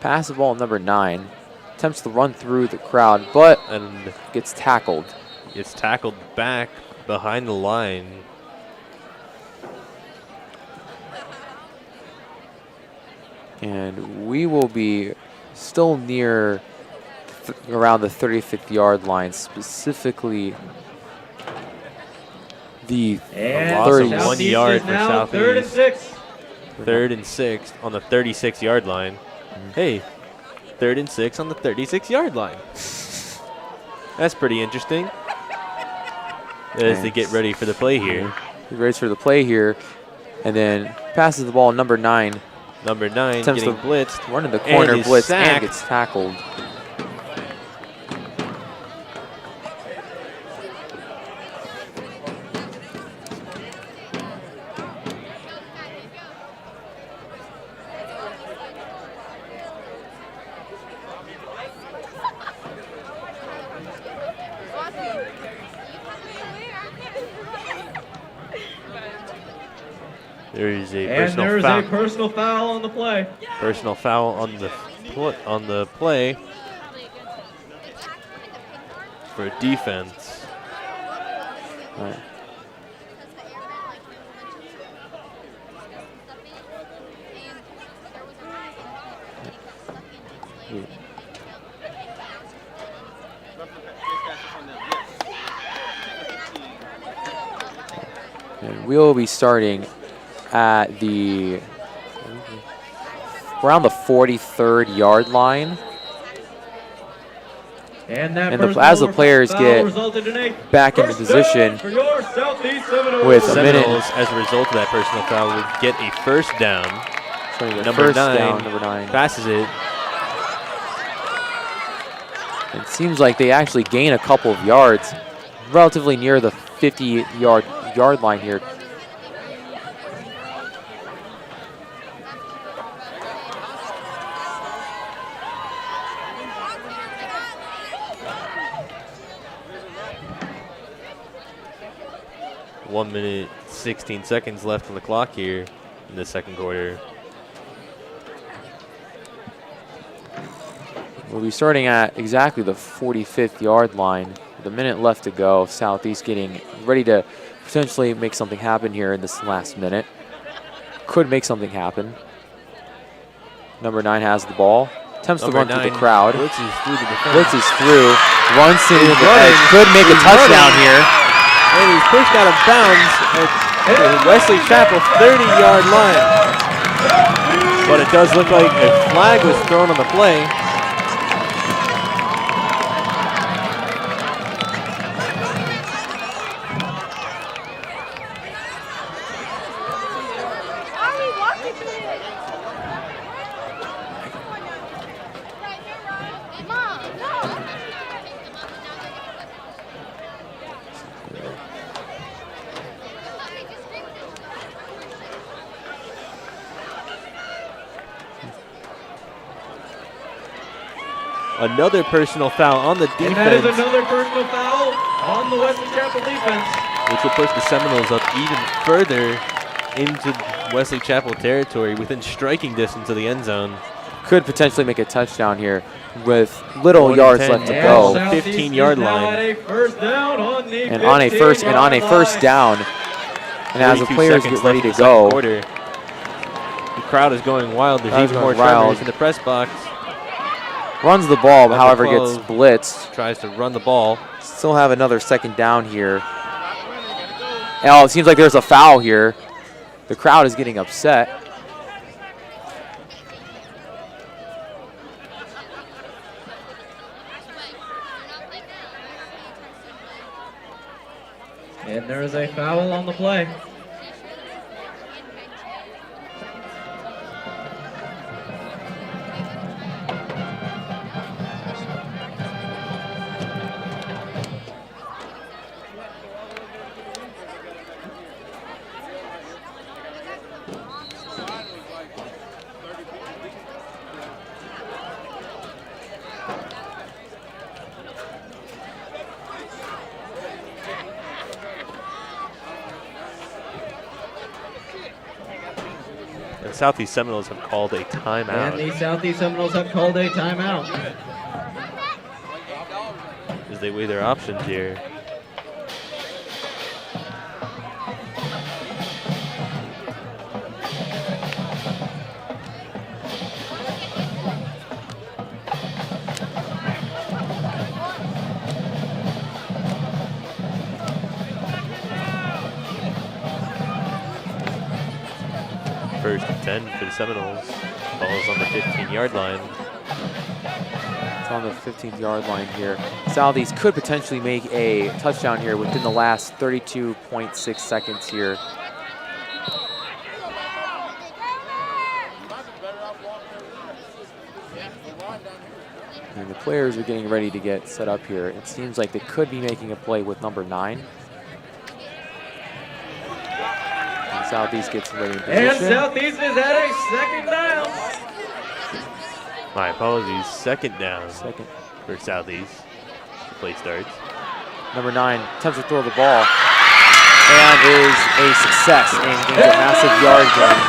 pass the ball, number 9. Attempts to run through the crowd, but gets tackled. Gets tackled back behind the line. And we will be still near around the 35th yard line, specifically the And loss of 30. 1 yard for now Southeast. 3rd and 6. 3rd and 6 on the 36-yard line. Hey, 3rd and 6 on the 36-yard line. That's pretty interesting. As they get ready for the play here. He ready for the play here, and then passes the ball, number 9. Number 9 Attempts getting to blitzed. run in the corner, is blitz, sacked. and gets tackled. There is a And personal there is foul. a personal foul on the play. Personal foul on the play for defense. All right. And we'll be starting at the around the 43rd yard line. And that And personal as the players foul get resulted in a back into first position down for your Southeast Seminoles. with a minute. Seminoles, as a result of that personal foul, would get a first down. Trying to get Number first 9 down, number 9. passes it. It seems like they actually gain a couple of yards, relatively near the 50-yard line here. One minute, 16 seconds left on the clock here in the second quarter. We'll be starting at exactly the 45th yard line with a minute left to go. Southeast getting ready to potentially make something happen here in this last minute. Could make something happen. Number 9 has the ball. Attempts to run through the crowd. Blitzes through the defense. Blitzes through. Runs to the running. edge. Could make a He's touchdown running. here. And he's pushed out of bounds at the Wesley Chapel 30-yard line. But it does look like a flag was thrown on the play. Another personal foul on the defense, And that is another personal foul on the Wesley Chapel defense. which will push the Seminoles up even further into Wesley Chapel territory within striking distance of the end zone. Could potentially make a touchdown here with little 1 and yards 10. left to And go. Southeast 15-yard is now line. at a first down on the And on a first 15-yard line. down, and as the 42 players seconds get ready left in to the second go, quarter. The crowd is going wild. There's Crowd's even more going wild. tremors in the press box. runs the ball, but Number however 12 gets blitzed. Tries to run the ball. Still have another second down here. Oh, it seems like there's a foul here. The crowd is getting upset. And there is a foul on the play. The Southeast Seminoles have called a timeout. And the Southeast Seminoles have called a timeout. As they weigh their options here. First and 10 for the Seminoles. Ball's on the 15-yard line. It's on the 15th-yard line here. Southeast could potentially make a touchdown here within the last 32.6 seconds here. And the players are getting ready to get set up here. It seems like they could be making a play with number 9. And Southeast gets ready in position. And Southeast is at a second down. My apologies, second down Second. for Southeast. The play starts. Number 9 attempts to throw the ball and is a success and gains a massive yard gain.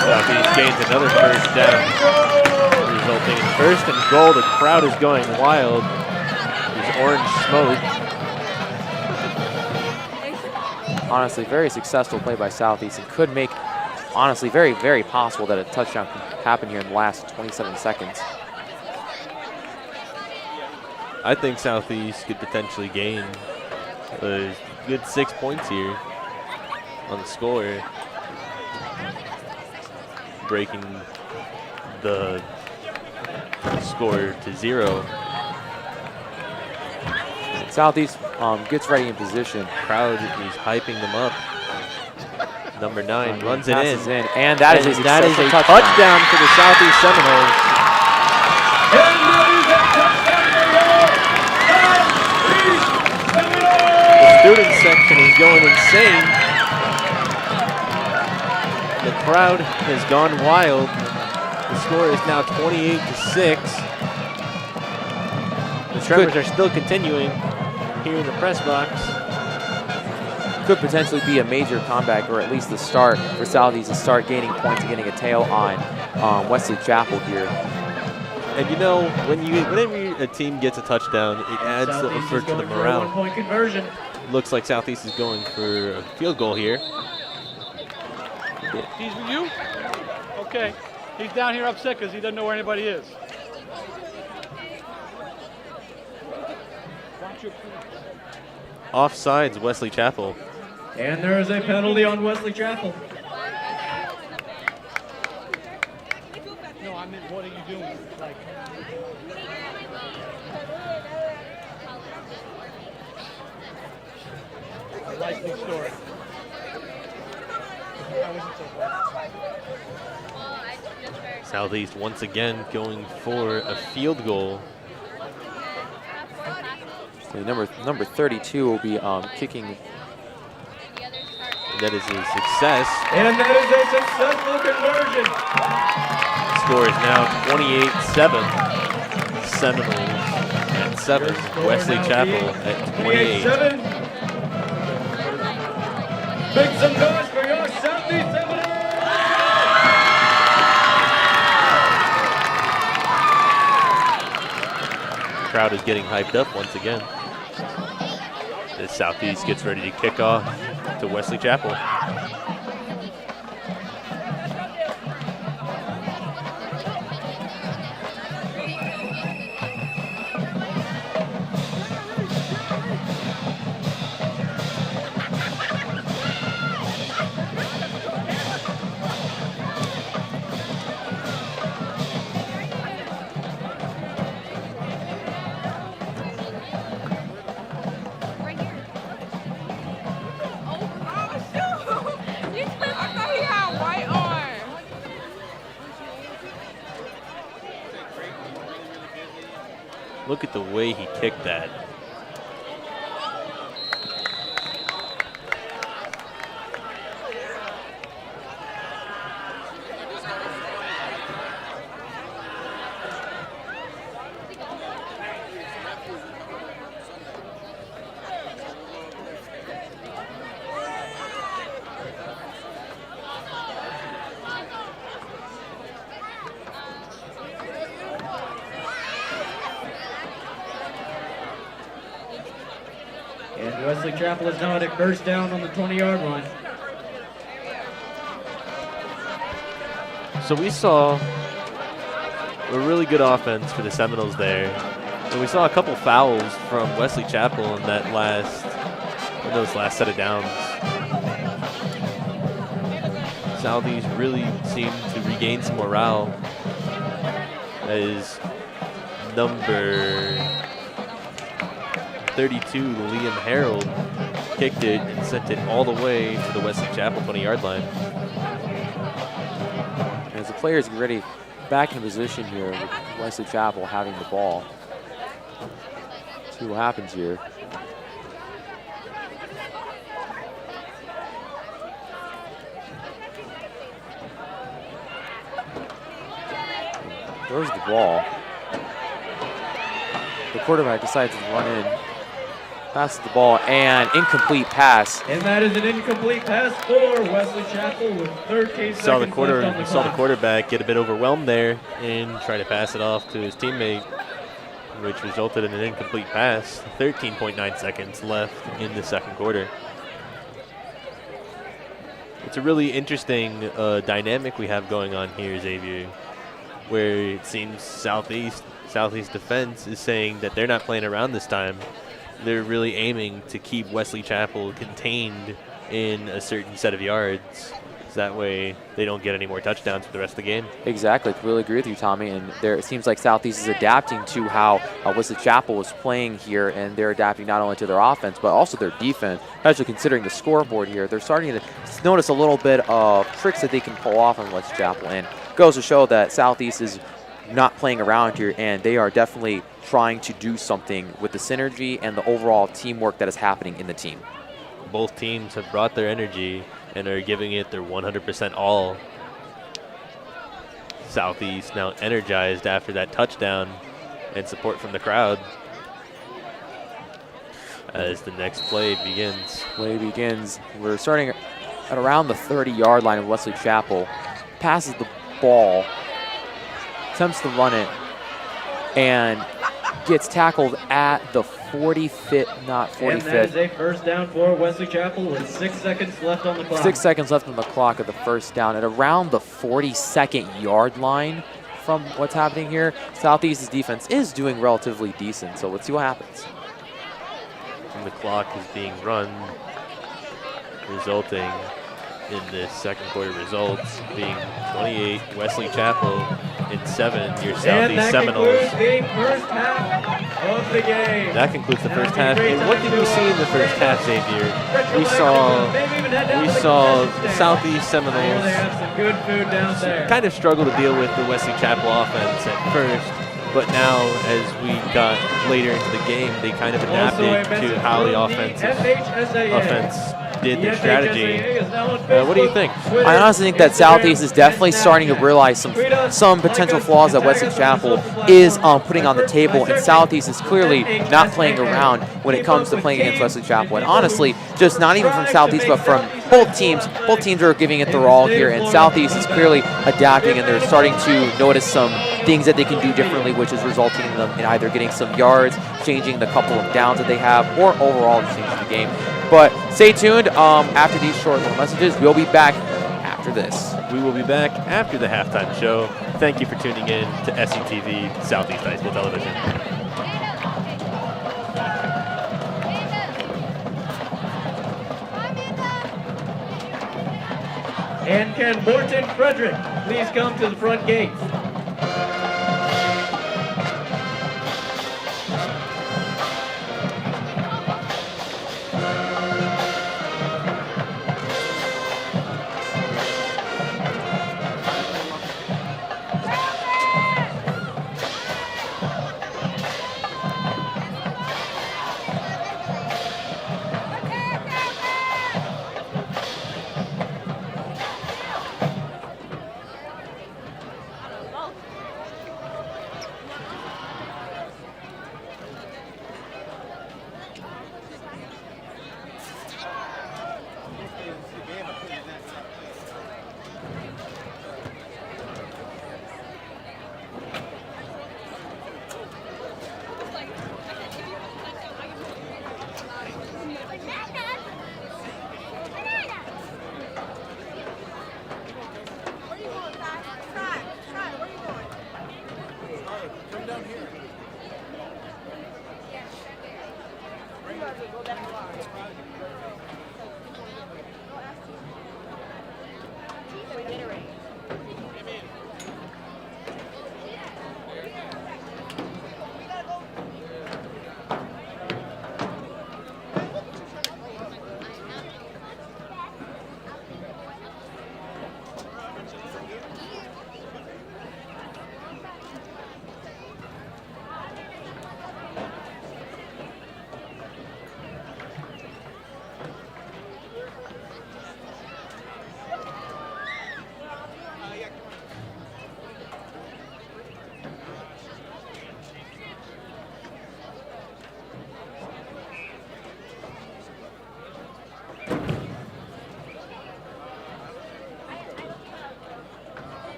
Southeast gains another first down, resulting in 1st and goal. The crowd is going wild. There's orange smoke. Honestly, very successful play by Southeast and could make, honestly, very, very possible that a touchdown could happen here in the last 27 seconds. I think Southeast could potentially gain a good 6 points here on the score, breaking the score to 0. Southeast gets ready in position. Crowd is hyping them up. Number 9 runs it Passes in. and that is a successful touchdown. For the Southeast Seminoles. The student section is going insane. The crowd has gone wild. The score is now 28-6. The Tremors are still continuing here in the press box. Could potentially be a major comeback, or at least the start for Southeast to start gaining points and getting a tail on Wesley Chapel here. And you know, whenever a team gets a touchdown, it adds to the morale. 1-point conversion. Looks like Southeast is going for a field goal here. He's with you? Okay. He's down here upset because he doesn't know where anybody is. Offsides, Wesley Chapel. And there is a penalty on Wesley Chapel. No, I meant what are you doing? Like, a likely story. That wasn't so bad. Southeast once again going for a field goal. So number 32 will be kicking. That is a success. And that is a successful conversion. Score is now 28-7. Seminoles at 7. Wesley Chapel at 28. 28-7. Make some noise for your Southeast Seminoles. The crowd is getting hyped up once again. The Southeast gets ready to kick off to Wesley Chapel. Look at the way he kicked that. Wesley Chapel is now at a first down on the 20-yard line. So we saw a really good offense for the Seminoles there. And we saw a couple fouls from Wesley Chapel in those last set of downs. Southeast really seemed to regain some morale as number 32, Liam Harold, kicked it and sent it all the way to the Wesley Chapel 20-yard line. As the players get ready back in position here with Wesley Chapel having the ball. See what happens here. Throws the ball. The quarterback decides to run in, passes the ball, and incomplete pass. And that is an incomplete pass for Wesley Chapel with 13 seconds left on the clock. Saw the quarterback get a bit overwhelmed there and try to pass it off to his teammate, which resulted in an incomplete pass. 13.9 seconds left in the second quarter. It's a really interesting dynamic we have going on here, Xavier, where it seems Southeast defense is saying that they're not playing around this time. They're really aiming to keep Wesley Chapel contained in a certain set of yards. So that way they don't get any more touchdowns for the rest of the game. Exactly. I really agree with you, Tommy. And it seems like Southeast is adapting to how Wesley Chapel is playing here, and they're adapting not only to their offense, but also their defense. Especially considering the scoreboard here, they're starting to notice a little bit of tricks that they can pull off on Wesley Chapel. And it goes to show that Southeast is not playing around here, and they are definitely trying to do something with the synergy and the overall teamwork that is happening in the team. Both teams have brought their energy and are giving it their 100% all. Southeast now energized after that touchdown and support from the crowd as the next play begins. We're starting at around the 30-yard line of Wesley Chapel. Passes the ball, attempts to run it, and gets tackled at the 45th, not 45th. And that is a first down for Wesley Chapel with 6 seconds left on the clock. 6 seconds left on the clock of the first down at around the 42nd yard line from what's happening here. Southeast's defense is doing relatively decent, so let's see what happens. And the clock is being run, resulting in the second quarter results being 28 Wesley Chapel and 7 your Southeast Seminoles. And that concludes the first half of the game. That concludes the first half. And what did we see in the first half, Xavier? We saw Southeast Seminoles They have some good food down there. kind of struggle to deal with the Wesley Chapel offense at first, but now as we got later into the game, they kind of adapted to how the offense did their strategy. What do you think? I honestly think that Southeast is definitely starting to realize some potential flaws that Wesley Chapel is putting on the table, and Southeast is clearly not playing around when it comes to playing against Wesley Chapel. And honestly, just not even from Southeast, but from both teams. Both teams are giving it their all here, and Southeast is clearly adapting, and they're starting to notice some things that they can do differently, which is resulting in them in either getting some yards, changing the couple of downs that they have, or overall just changing the game. But stay tuned. After these short little messages, we'll be back after this. We will be back after the halftime show. Thank you for tuning in to SETV Southeast High School Television. And can Morton Frederick please come to the front gate?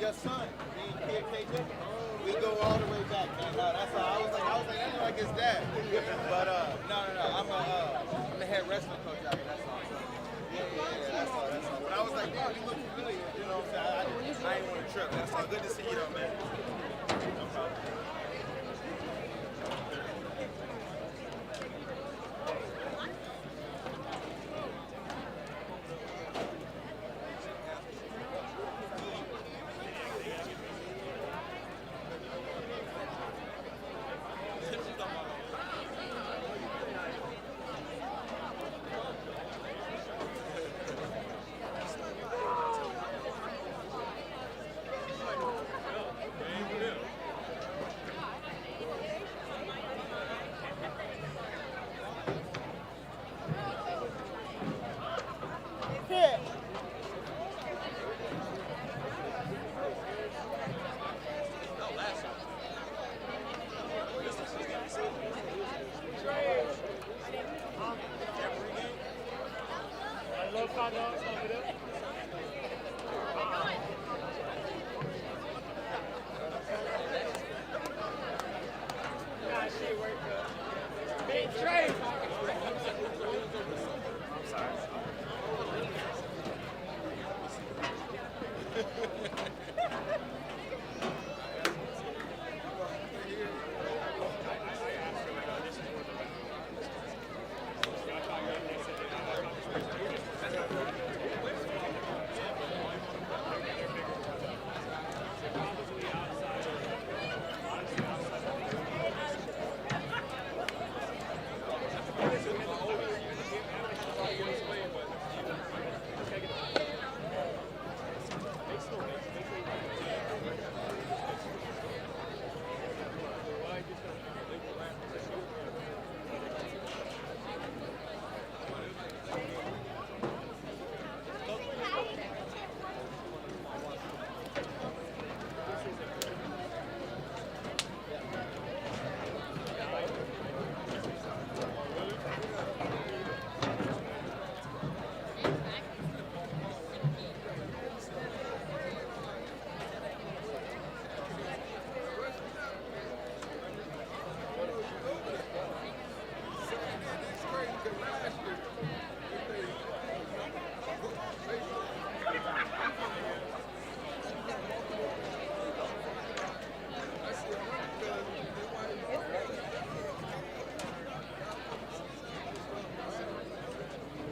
Your son, me and Kid KJ, we go all the way back. Man. No, that's all. I was like, I know like his dad. But no. I'm the head wrestling coach out here. That's all. Yeah, that's all. But I was like, damn, you look familiar. You know what I'm saying? I ain't want to trip. That's all. Good to see you though, man. No problem.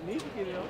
Need to get it on.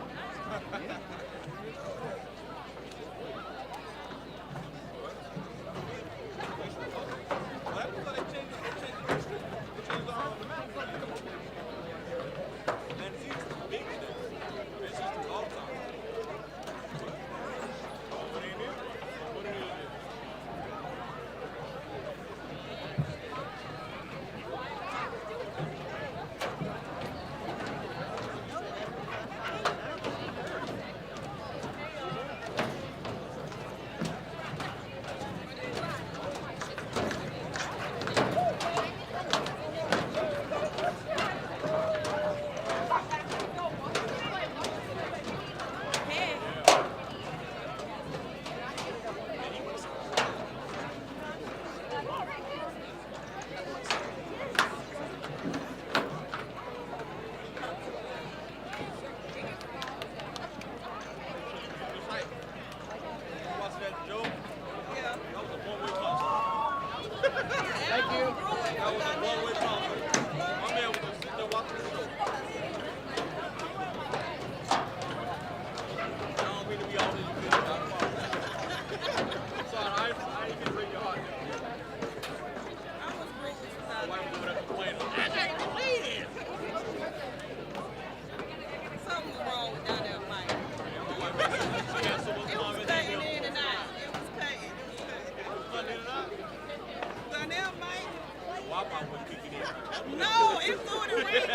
No, it's doing it right.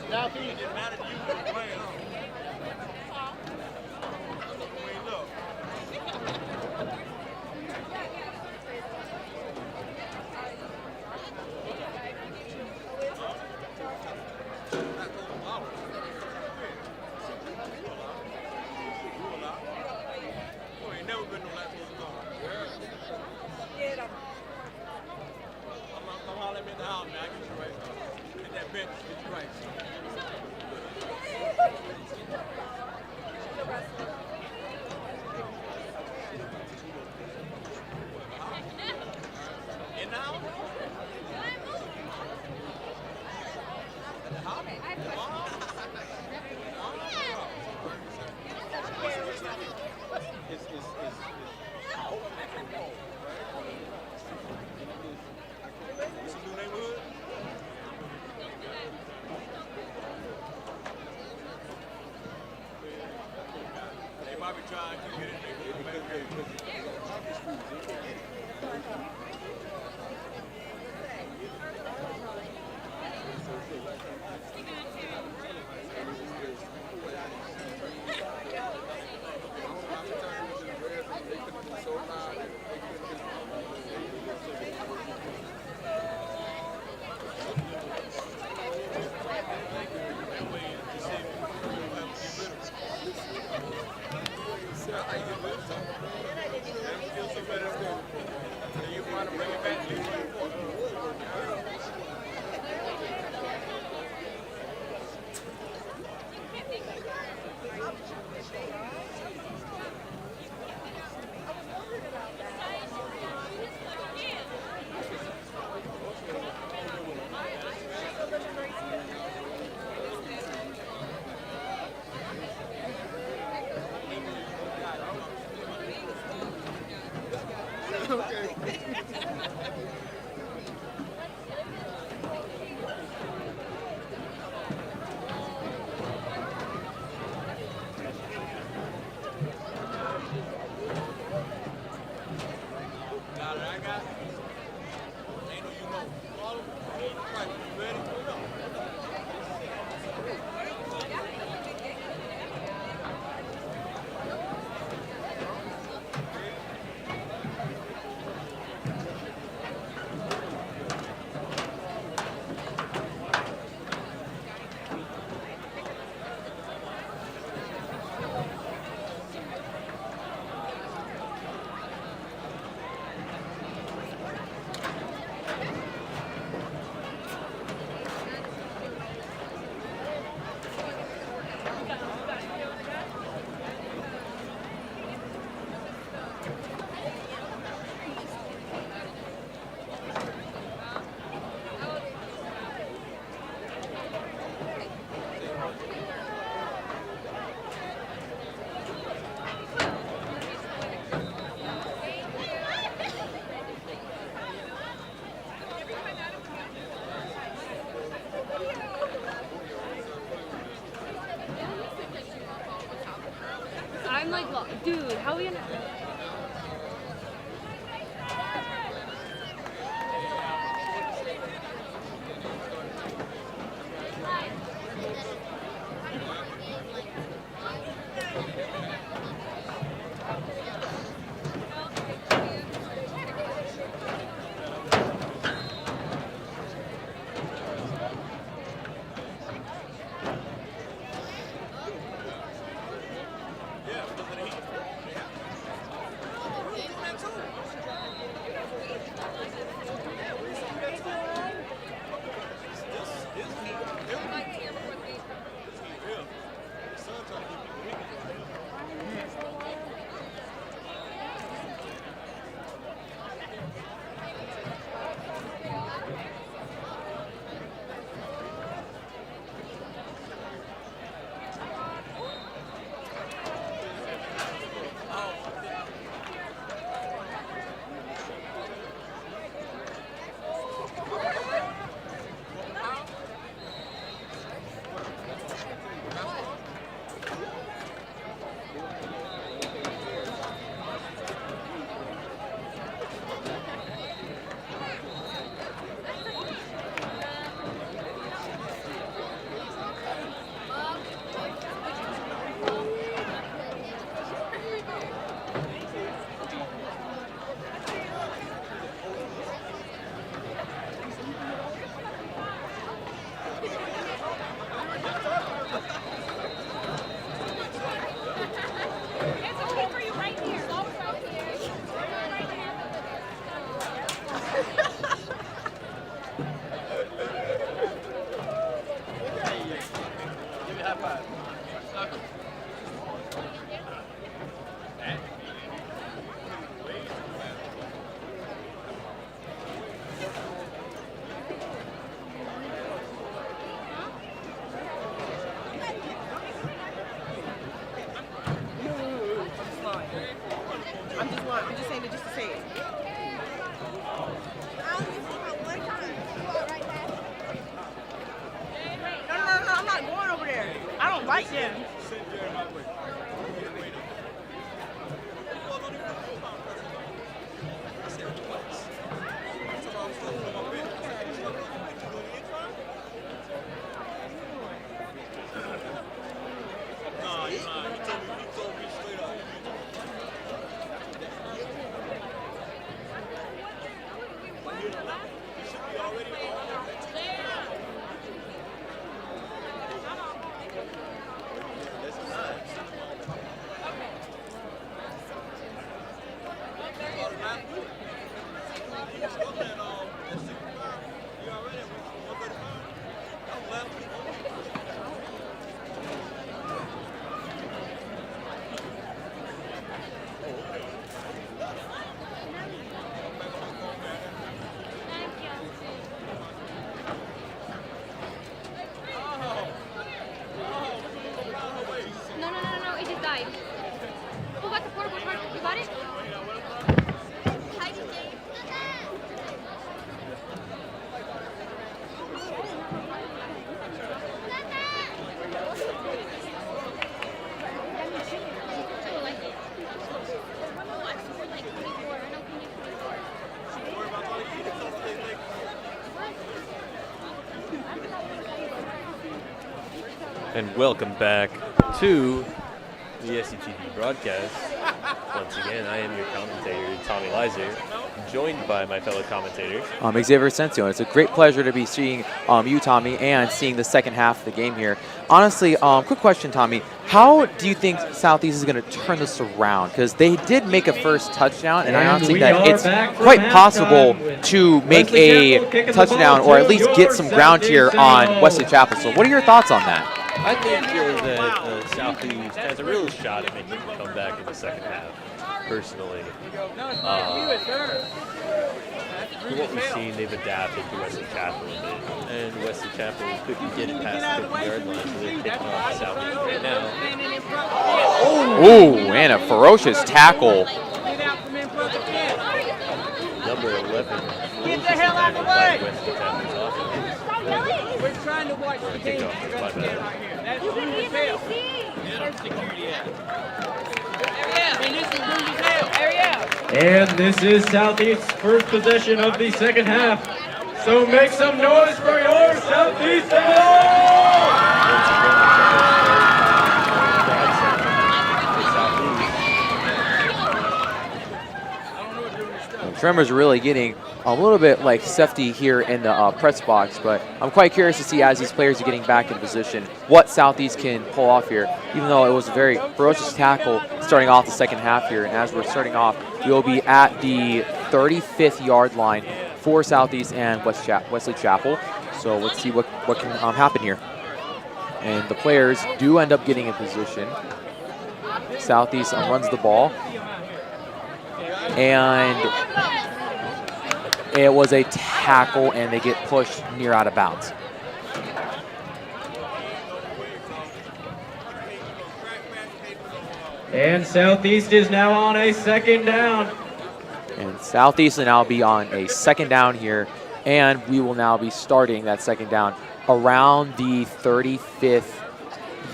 Now, if it didn't matter to you, you're playing, huh? I'm like, dude, how are we gonna? I'm just saying it just to say it. No, I'm not going over there. I don't like them. No, it just died. Who got the portable charger? You got it? And welcome back to the SETV broadcast. Once again, I am your commentator, Tommy Leiser, joined by my fellow commentators. Xavier Asensio. It's a great pleasure to be seeing you, Tommy, and seeing the second half of the game here. Honestly, quick question, Tommy. How do you think Southeast is going to turn this around? Because they did make a first touchdown, and I honestly think that it's quite possible to make a touchdown or at least get some ground here on Wesley Chapel. So what are your thoughts on that? I think that Southeast has a real shot at making a comeback in the second half, personally. From what we've seen, they've adapted to Wesley Chapel a bit, and Wesley Chapel couldn't get it past the 50-yard line, so they're kicking off Southeast right now. Oh, and a ferocious tackle. Number 11. Get the hell out of the way! Wesley Chapel's offense. We're trying to watch the game. Kickoff, my bad. That's who we fail. And this is Southeast's first possession of the second half. So make some noise for your Southeast Seminoles! Tremors are really getting a little bit like safety here in the press box, but I'm quite curious to see as these players are getting back in position what Southeast can pull off here, even though it was a very ferocious tackle starting off the second half here. And as we're starting off, we will be at the 35th yard line for Southeast and Wesley Chapel. So let's see what can happen here. And the players do end up getting in position. Southeast runs the ball. And it was a tackle, and they get pushed near out of bounds. And Southeast is now on a second down. And Southeast will now be on a second down here, and we will now be starting that second down around the 35th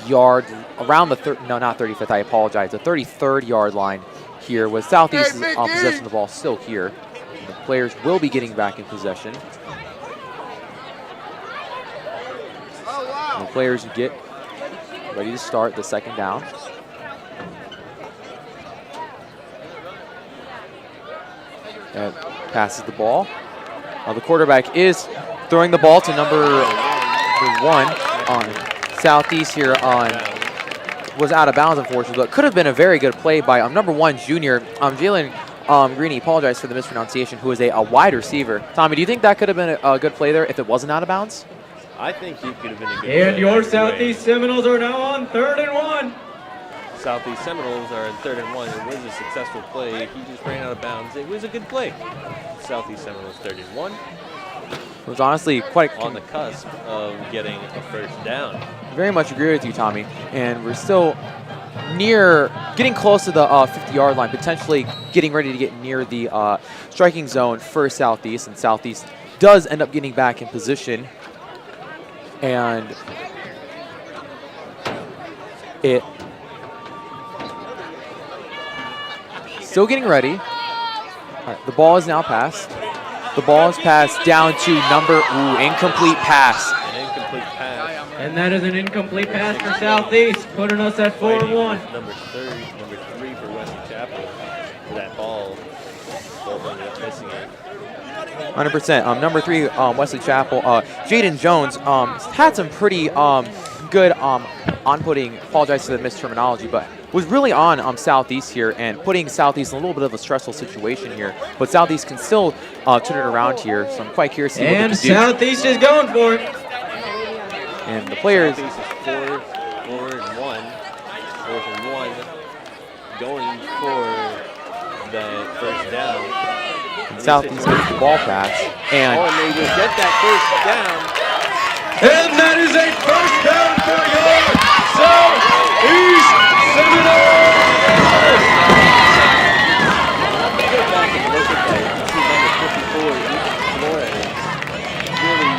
yard, around the no, not 35th, I apologize, the 33rd yard line here with Southeast possession of the ball still here. And the players will be getting back in possession. And the players get ready to start the second down. And passes the ball. The quarterback is throwing the ball to number 1 on Southeast here on was out of bounds, unfortunately, but could have been a very good play by number 1 junior Jalen Greeny. Apologize for the mispronunciation. Who is a wide receiver. Tommy, do you think that could have been a good play there if it wasn't out of bounds? I think he could have been a good play. And your Southeast Seminoles are now on 3rd and 1. Southeast Seminoles are in 3rd and 1. It was a successful play. He just ran out of bounds. It was a good play. Southeast Seminoles 3rd and 1. It was honestly quite on the cusp of getting a first down. Very much agree with you, Tommy. And we're still near, getting close to the 50-yard line, potentially getting ready to get near the striking zone for Southeast. And Southeast does end up getting back in position. And it still getting ready. All right, the ball is now passed. The ball is passed down to incomplete pass. An incomplete pass. And that is an incomplete pass for Southeast, putting us at 4-1. Number 3 for Wesley Chapel for that ball. Both ended up missing it. 100%. Number 3, Wesley Chapel. Jaden Jones had some pretty good on-putting. Apologize for the misterminology, but was really on Southeast here and putting Southeast in a little bit of a stressful situation here. But Southeast can still turn it around here, so I'm quite curious to see what they can do. And Southeast is going for it. And the players. Southeast is 4 and 1. 4th and 1. Going for that first down. And Southeast gets the ball pass. And they will get that first down. And that is a first down for your Southeast Seminoles! Go back and look at that. You see number 54, Ethan Flores, really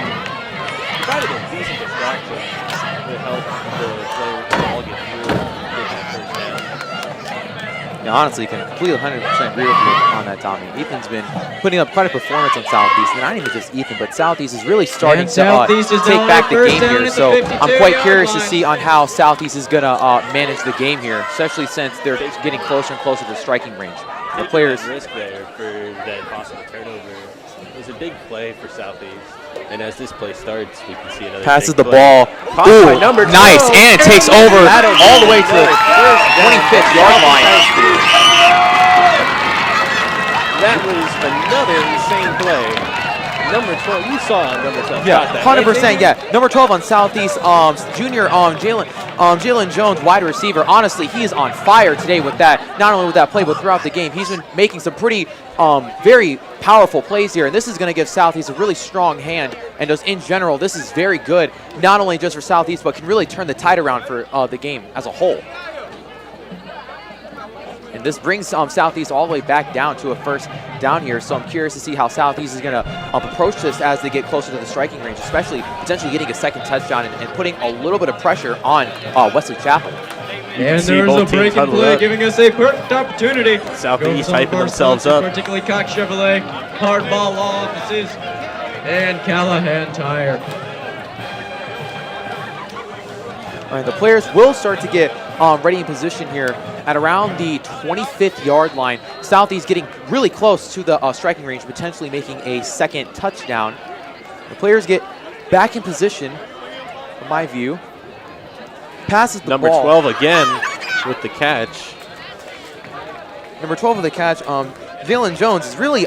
provided a decent distraction to help the players all get through and get that first down. yeah, honestly, can completely 100% agree with you on that, Tommy. Ethan's been putting up quite a performance on Southeast, and not even just Ethan, but Southeast is really starting to take back the game here. So I'm quite curious to see on how Southeast is going to manage the game here, especially since they're getting closer and closer to striking range. The players risk there for that possible turnover. It was a big play for Southeast. And as this play starts, we can see another passes the play. ball. Ooh, number nice, 12. and it takes over all the way to the 25th yard line. That was another insane play. Number 12, you saw number 12. Yeah, 100%. Yeah, number 12 on Southeast, junior Jalen Jones, wide receiver. Honestly, he is on fire today with that. Not only with that play, but throughout the game, he's been making some pretty, very powerful plays here. And this is going to give Southeast a really strong hand. And just in general, this is very good, not only just for Southeast, but can really turn the tide around for the game as a whole. And this brings Southeast all the way back down to a first down here. So I'm curious to see how Southeast is going to approach this as they get closer to the striking range, especially potentially getting a second touchdown and putting a little bit of pressure on Wesley Chapel. And see there's a both teams break and huddled play, up. giving us a perfect opportunity. Southeast Go hyping for themselves sponsors, up. Particularly Cox Chevrolet, Hardball Law Offices, and Callahan Tire. All right, the players will start to get ready in position here at around the 25th yard line. Southeast getting really close to the striking range, potentially making a second touchdown. The players get back in position, from my view. Passes the Number ball. 12 again with the catch. Number 12 with the catch. Jalen Jones is really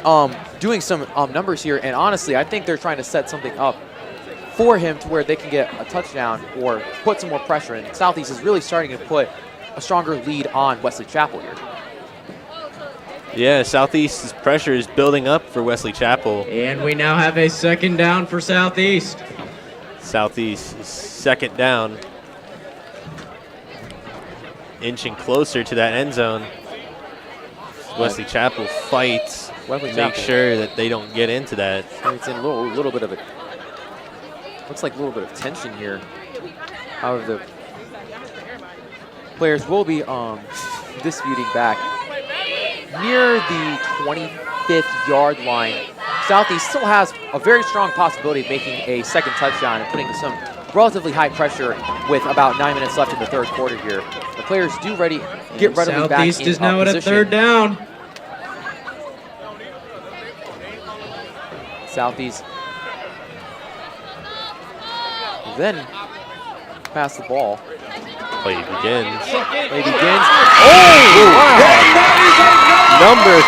doing some numbers here, and honestly, I think they're trying to set something up for him to where they can get a touchdown or put some more pressure in. Southeast is really starting to put a stronger lead on Wesley Chapel here. Yeah, Southeast's pressure is building up for Wesley Chapel. And we now have a second down for Southeast. Southeast is second down. Inching closer to that end zone. Wesley Chapel fights, Wesley make Chapel. sure that they don't get into that. It's in a little bit of it. Looks like a little bit of tension here. However, the players will be disputing back near the 25th yard line. Southeast still has a very strong possibility of making a second touchdown and putting some relatively high pressure with about 9 minutes left in the third quarter here. The players do get ready back Southeast in is now at a position. third down. Southeast then pass the ball. Play begins. Play begins. Number 3,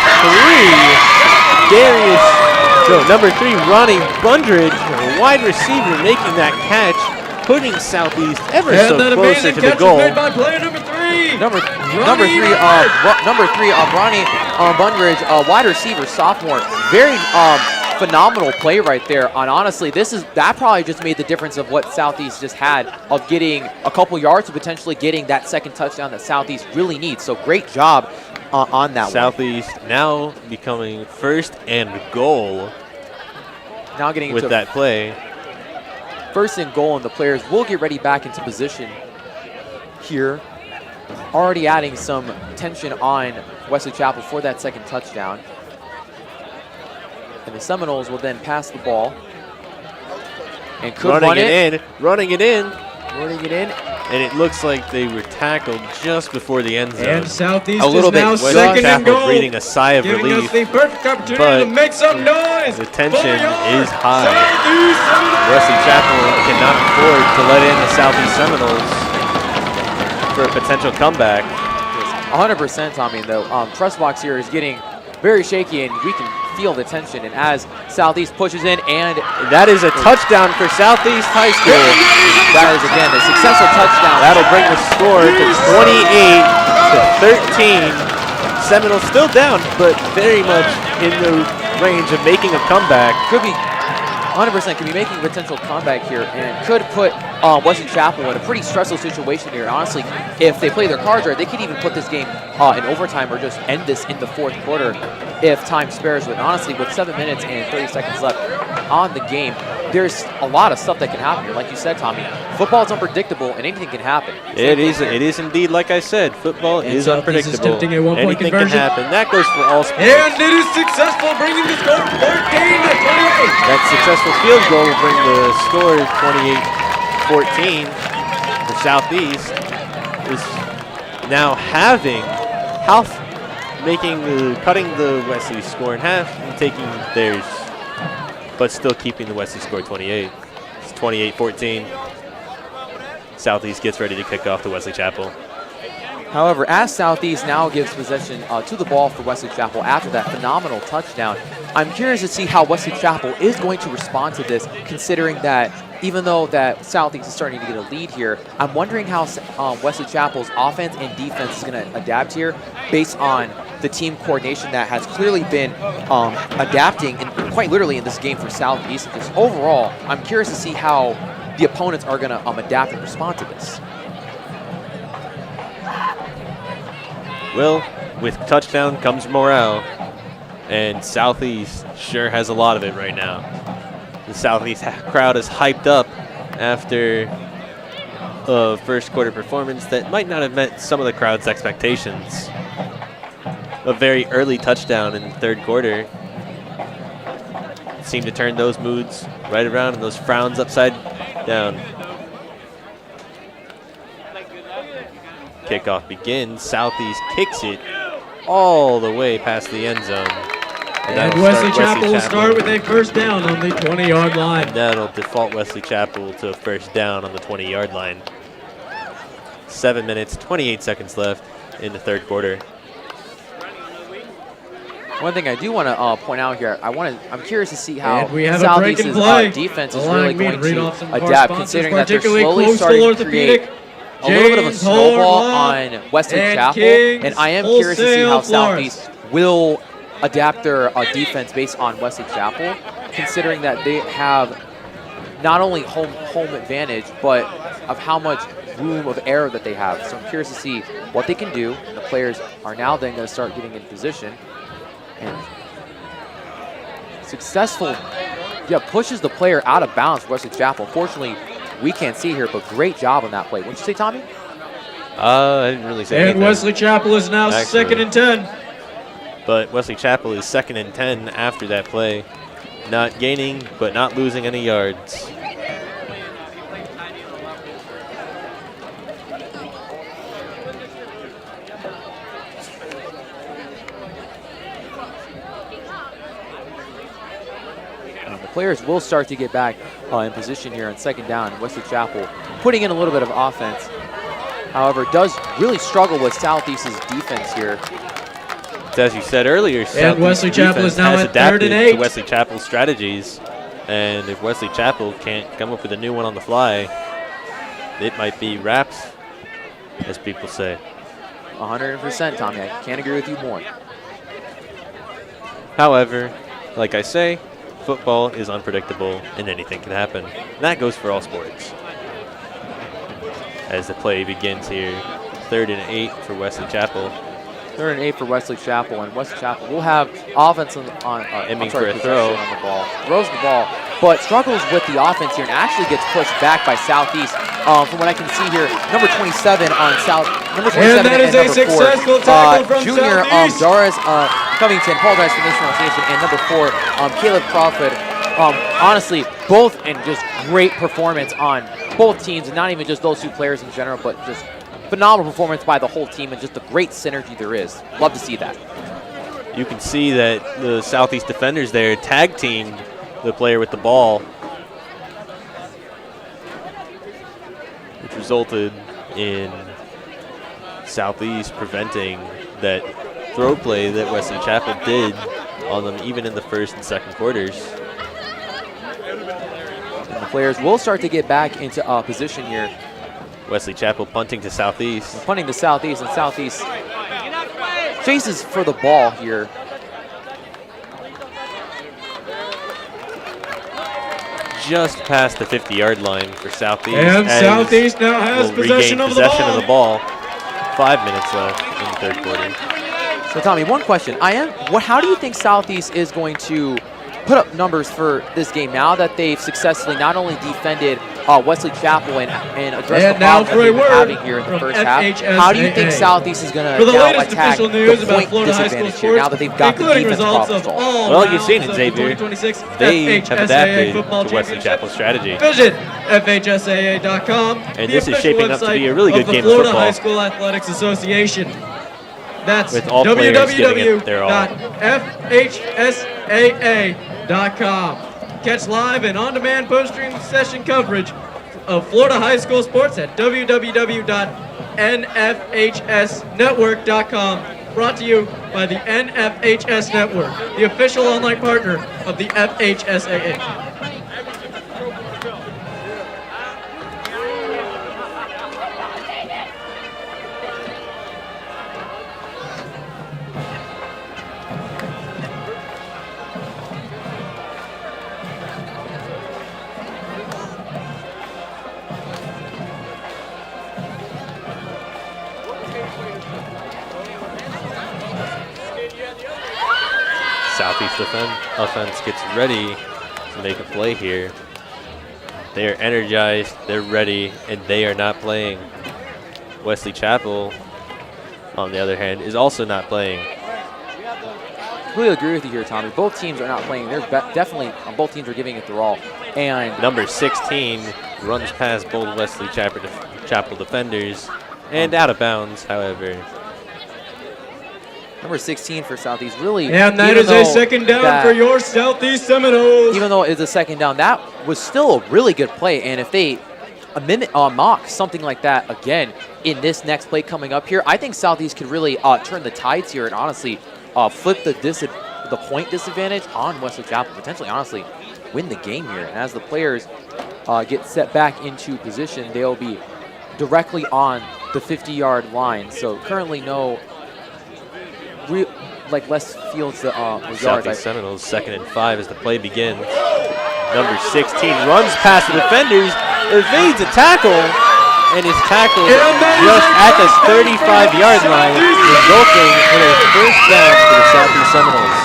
number 3, Ronnie Bundridge, a wide receiver, making that catch, putting Southeast ever And so that closer amazing to the catch goal. was made by player number 3. Number Ronnie three, Ronnie Bundridge, wide receiver, sophomore. Very phenomenal play right there. And honestly, that probably just made the difference of what Southeast just had of getting a couple yards to potentially getting that second touchdown that Southeast really needs. So great job on that one. Southeast now becoming first and goal Now getting with into that play. first and goal, and the players will get ready back into position here. Already adding some tension on Wesley Chapel for that second touchdown. And the Seminoles will then pass the ball and could run it. Running it in, And and it looks like they were tackled just before the end zone. And Southeast a little is bit. now Wesley second and Chapel goal, breathing a sigh of giving relief. us the perfect opportunity but to make some noise. the tension 4 yards, is high. Southeast Seminoles. Wesley Chapel cannot afford to let in the Southeast Seminoles for a potential comeback. 100%, Tommy. The press box here is getting very shaky, and we can feel the tension. And as Southeast pushes in, and That is a touchdown for Southeast High School. that is, again, a successful touchdown. That'll bring the score to 28-13. Seminoles still down, but very much in the range of making a comeback. Could be 100% could be making a potential comeback here, and could put Wesley Chapel in a pretty stressful situation here. Honestly, if they play their cards right, they could even put this game in overtime or just end this in the fourth quarter if time spares. But honestly, with 7 minutes and 30 seconds left on the game, there's a lot of stuff that can happen here. Like you said, Tommy, football is unpredictable and anything can happen. It is indeed, like I said, football is Southeast is unpredictable. attempting a one-point Anything can conversion. happen. That goes for all sports. And it is successful, bringing the score 14-28. That successful field goal will bring the score 28-14 for Southeast. Is now cutting the Wesley score in half and taking theirs, but still keeping the Wesley score 28. It's 28-14. Southeast gets ready to kick off the Wesley Chapel. However, as Southeast now gives possession to the ball for Wesley Chapel after that phenomenal touchdown, I'm curious to see how Wesley Chapel is going to respond to this, considering that even though that Southeast is starting to get a lead here, I'm wondering how Wesley Chapel's offense and defense is going to adapt here based on the team coordination that has clearly been adapting, and quite literally in this game for Southeast. Just overall, I'm curious to see how the opponents are going to adapt and respond to this. Well, with touchdown comes morale, and Southeast sure has a lot of it right now. The Southeast crowd is hyped up after first quarter performance that might not have met some of the crowd's expectations. A very early touchdown in the third quarter seemed to turn those moods right around and those frowns upside down. Kickoff begins. Southeast kicks it all the way past the end zone. And Wesley Chapel will start with a first down on the 20-yard line. And that'll default Wesley Chapel to a first down on the 20-yard line. 7 minutes, 28 seconds left in the third quarter. One thing I do want to point out here, I'm curious to see how Southeast's defense is really going to adapt, considering that they're slowly starting to create a little bit of a snowball on Wesley Chapel, and I am curious to see how Southeast will adapt their defense based on Wesley Chapel, considering that they have not only home advantage, but of how much room of error that they have. So I'm curious to see what they can do. The players are now then going to start getting in position. And successful, pushes the player out of bounds for Wesley Chapel. Unfortunately, we can't see here, but great job on that play. What'd you say, Tommy? I didn't really say anything. And Wesley Chapel is now second and 10. But Wesley Chapel is second and 10 after that play. Not gaining, but not losing any yards. Players will start to get back in position here on second down. Wesley Chapel putting in a little bit of offense. However, does really struggle with Southeast's defense here. As you said earlier, and Wesley Chapel is now at third and 8. To Wesley Chapel's strategies, and if Wesley Chapel can't come up with a new one on the fly, it might be wraps, as people say. 100%, Tommy. I can't agree with you more. However, like I say, football is unpredictable and anything can happen. And that goes for all sports. As the play begins here, 3rd and 8 for Wesley Chapel. 3rd and 8 for Wesley Chapel, and Wesley Chapel will have offense aiming for a throw on the ball. Throws the ball, but struggles with the offense here and actually gets pushed back by Southeast. From what I can see here, number 27 on South. Number 27 and that is a successful tackle from junior Southeast. Doris Covington, apologize for this pronunciation, and number 4, Caleb Crawford. Honestly, both and just great performance on both teams, and not even just those two players in general, but just phenomenal performance by the whole team and just the great synergy there is. Love to see that. You can see that the Southeast defenders there tag teamed the player with the ball, which resulted in Southeast preventing that throw play that Wesley Chapel did on them even in the first and second quarters. And the players will start to get back into position here. Wesley Chapel punting to Southeast. Punting to Southeast, and Southeast chases for the ball here. Just past the 50-yard line for Southeast. And Southeast now has possession of the ball. 5 minutes left in the third quarter. So Tommy, one question. How do you think Southeast is going to put up numbers for this game now that they've successfully not only defended Wesley Chapel and addressed the problem that they've been having here in the first half? How do you think Southeast is going to now attack the point disadvantage here now that they've got the defense problem solved? Well, you've seen it, Xavier. They have adapted to Wesley Chapel's strategy. Visit FHSAA.com. And this is shaping up to be a really good game of football. High School Athletics Association. That's with all players giving it their all. www.fhsaa.com. Catch live and on-demand post-stream session coverage of Florida high school sports at www.nfhsnetwork.com. Brought to you by the NFHS Network, the official online partner of the FHSAA. Southeast offense gets ready to make a play here. They are energized, they're ready, and they are not playing. Wesley Chapel, on the other hand, is also not playing. I completely agree with you here, Tommy. Both teams are not playing. They're definitely, both teams are giving it their all. And number 16 runs past both Wesley Chapel defenders and out of bounds, however. Number 16 for Southeast, really. And that is a second down for your Southeast Seminoles. Even though it's a second down, that was still a really good play. And if they mock something like that again in this next play coming up here, I think Southeast could really turn the tides here and honestly flip the point disadvantage on Wesley Chapel, potentially honestly win the game here. And as the players get set back into position, they'll be directly on the 50-yard line. So currently no less fields the yards. Southeast Seminoles 2nd and 5 as the play begins. Number 16 runs past the defenders, evades a tackle, and is tackled just at the 35-yard line, resulting in a first down for the Southeast Seminoles.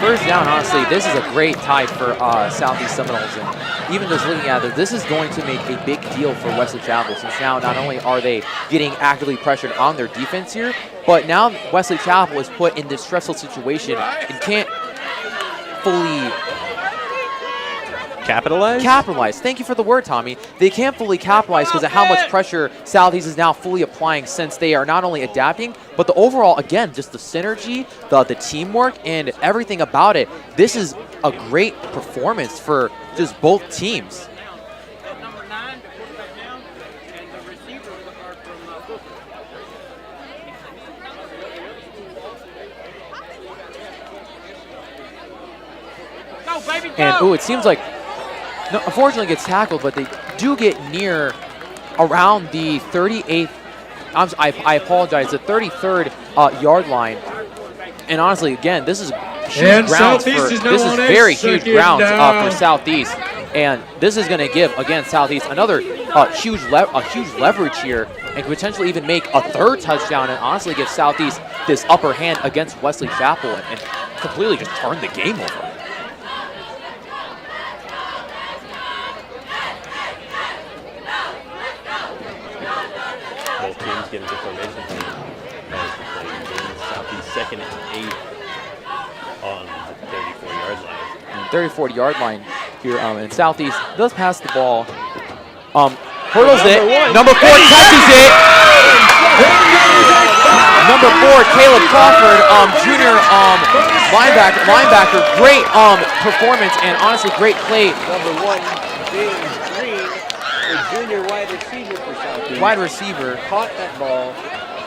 First down, honestly, this is a great tie for Southeast Seminoles. And even just looking at it, this is going to make a big deal for Wesley Chapel, since now not only are they getting actively pressured on their defense here, but now Wesley Chapel is put in this stressful situation and can't fully capitalize. Thank you for the word, Tommy. They can't fully capitalize because of how much pressure Southeast is now fully applying, since they are not only adapting, but the overall, again, just the synergy, the teamwork, and everything about it. This is a great performance for just both teams. And, it seems like, no, unfortunately gets tackled, but they do get near around the 38th, I apologize, the 33rd yard line. And honestly, again, this is huge grounds very huge grounds for Southeast. And this is going to give, again, Southeast another huge leverage here and could potentially even make a third touchdown and honestly give Southeast this upper hand against Wesley Chapel and completely just turn the game over. Both teams get into formation as the play begins. Southeast 2nd and 8 on the 34-yard line. 34-yard line here, and Southeast does pass the ball. Hurdles it. Number 4 catches it. Number 4, Caleb Crawford, junior linebacker. Great performance and honestly great play. Number 1, James Green, a junior wide receiver for Southeast. Wide receiver. Caught that ball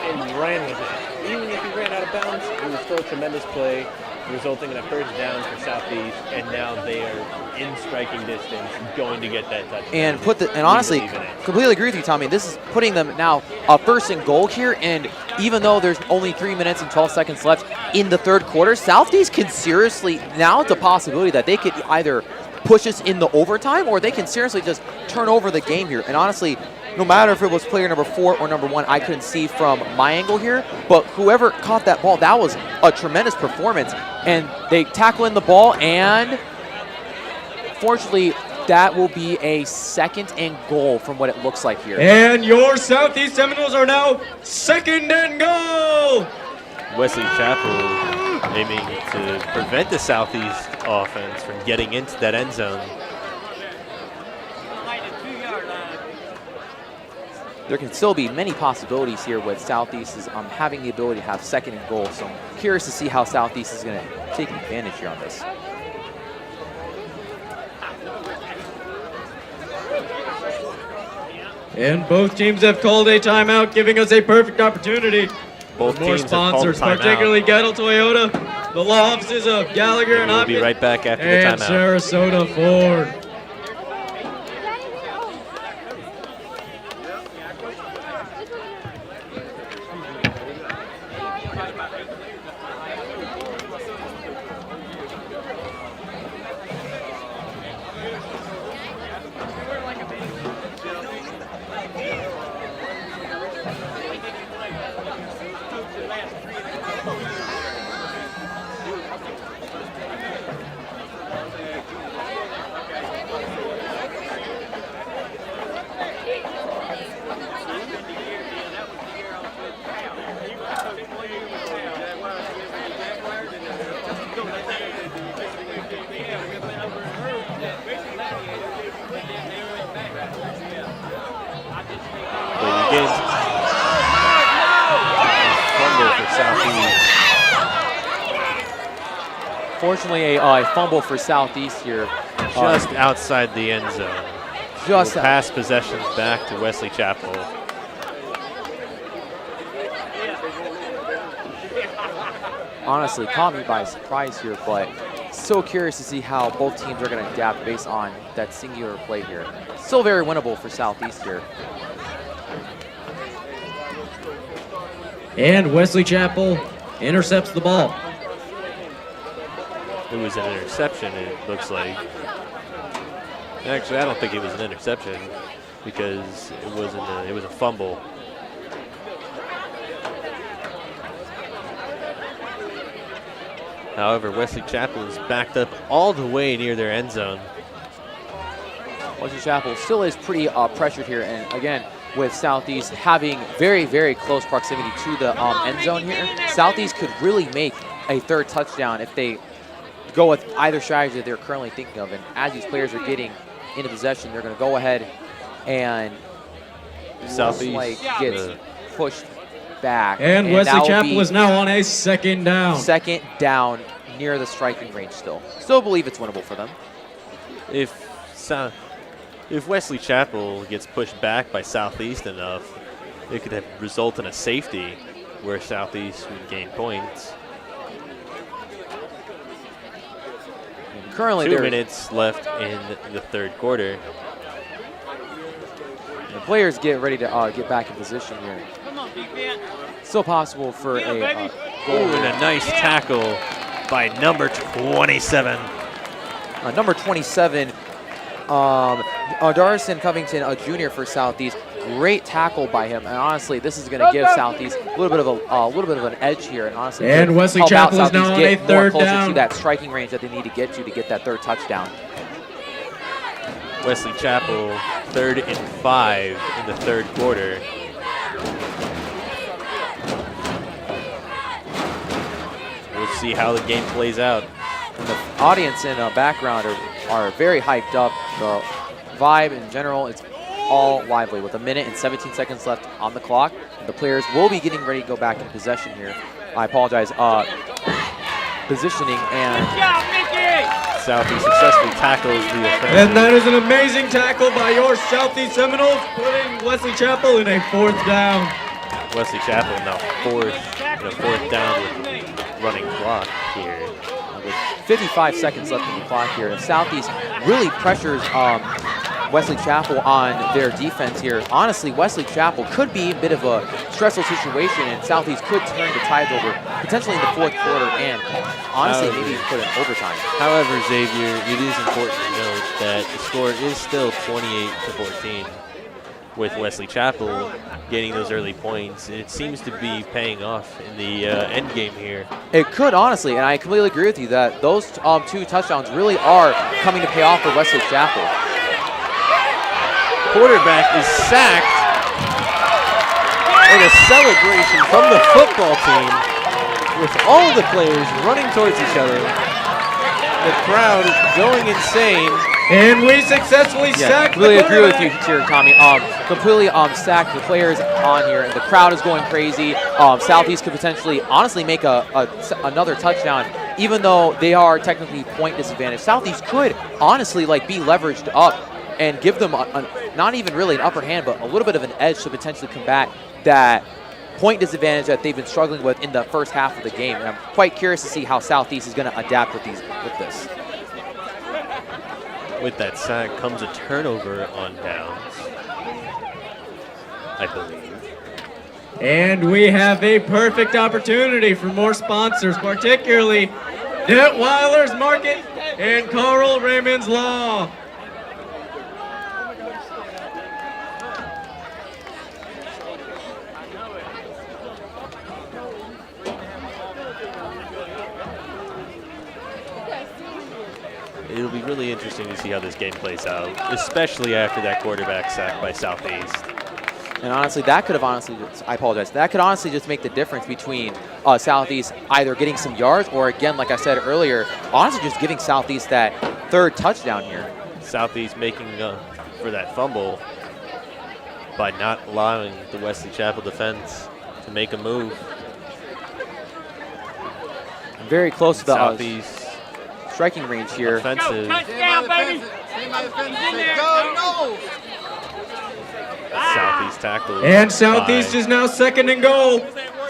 and ran with it. Even if he ran out of bounds, it was still a tremendous play, resulting in a first down for Southeast, and now they are in striking distance, going to get that touchdown. And honestly, completely agree with you, Tommy. This is putting them now first and goal here, and even though there's only 3 minutes and 12 seconds left in the third quarter, Southeast can seriously, now it's a possibility that they could either push us in the overtime or they can seriously just turn over the game here. And honestly, no matter if it was player number 4 or number 1, I couldn't see from my angle here, but whoever caught that ball, that was a tremendous performance. And they tackle in the ball, and fortunately, that will be a 2nd and goal from what it looks like here. And your Southeast Seminoles are now 2nd and goal. Wesley Chapel aiming to prevent the Southeast offense from getting into that end zone. There can still be many possibilities here with Southeast is having the ability to have 2nd and goal. So I'm curious to see how Southeast is going to take advantage here on this. And both teams have called a timeout, giving us a perfect opportunity. Both more teams have called sponsors, a timeout. particularly Gettle Toyota, the law offices of Gallagher and We'll Hopkins, be right back after the and timeout. Sarasota Ford. Unfortunately, a fumble for Southeast here. Just outside the end zone. Just We'll pass possession back to Wesley Chapel. Honestly, caught me by surprise here, but so curious to see how both teams are going to adapt based on that singular play here. Still very winnable for Southeast here. And Wesley Chapel intercepts the ball. It was an interception, it looks like. Actually, I don't think it was an interception because it was a fumble. However, Wesley Chapel is backed up all the way near their end zone. Wesley Chapel still is pretty pressured here, and again, with Southeast having very, very close proximity to the end zone here, Southeast could really make a third touchdown if they go with either strategy that they're currently thinking of. And as these players are getting into possession, they're going to go ahead and Southeast gets pushed back. And Wesley Chapel is now on a second down. Second down near the striking range still. Still believe it's winnable for them. If Wesley Chapel gets pushed back by Southeast enough, it could result in a safety where Southeast would gain points. Currently, 2 minutes left in the third quarter. The players get ready to get back in position here. Still possible for a goal. And a nice tackle by number 27. Number 27, Darson Covington, a junior for Southeast. Great tackle by him, and honestly, this is going to give Southeast a little bit of an edge here. And honestly, and Wesley Chapel is now on a third closer down to that striking range that they need to get that third touchdown. Wesley Chapel, 3rd and 5 in the third quarter. We'll see how the game plays out. And the audience in the background are very hyped up. The vibe in general, it's all lively. With 1 minute and 17 seconds left on the clock, the players will be getting ready to go back in possession here. I apologize. Positioning and Southeast successfully tackles the offense. And that is an amazing tackle by your Southeast Seminoles, putting Wesley Chapel in a 4th down. Wesley Chapel now fourth down with running clock here. With 55 seconds left in the clock here, and Southeast really pressures Wesley Chapel on their defense here. Honestly, Wesley Chapel could be a bit of a stressful situation, and Southeast could turn the tides over potentially in the fourth quarter, and honestly, maybe even put in overtime. However, Xavier, it is important to note that the score is still 28-14 with Wesley Chapel getting those early points. It seems to be paying off in the end game here. It could, honestly, and I completely agree with you that those 2 touchdowns really are coming to pay off for Wesley Chapel. Quarterback is sacked, and a celebration from the football team with all the players running towards each other. The crowd going insane. And we successfully sacked the completely agree with you quarterback. here, Tommy. Completely sacked the players on here, and the crowd is going crazy. Southeast could potentially, honestly, make another touchdown, even though they are technically point disadvantaged. Southeast could, honestly, be leveraged up and give them not even really an upper hand, but a little bit of an edge to potentially combat that point disadvantage that they've been struggling with in the first half of the game. And I'm quite curious to see how Southeast is going to adapt with this. With that sack comes a turnover on downs, I believe. And we have a perfect opportunity for more sponsors, particularly Detweiler's Market and Carl Raymond's Law. It'll be really interesting to see how this game plays out, especially after that quarterback sack by Southeast. And honestly, that could honestly just make the difference between Southeast either getting some yards or, again, like I said earlier, honestly just giving Southeast that third touchdown here. Southeast making for that fumble by not allowing the Wesley Chapel defense to make a move. Very close to the Southeast striking range here. Offensive. Touchdown, baby! Go, no! Southeast tackle. And Southeast by is now 2nd and goal.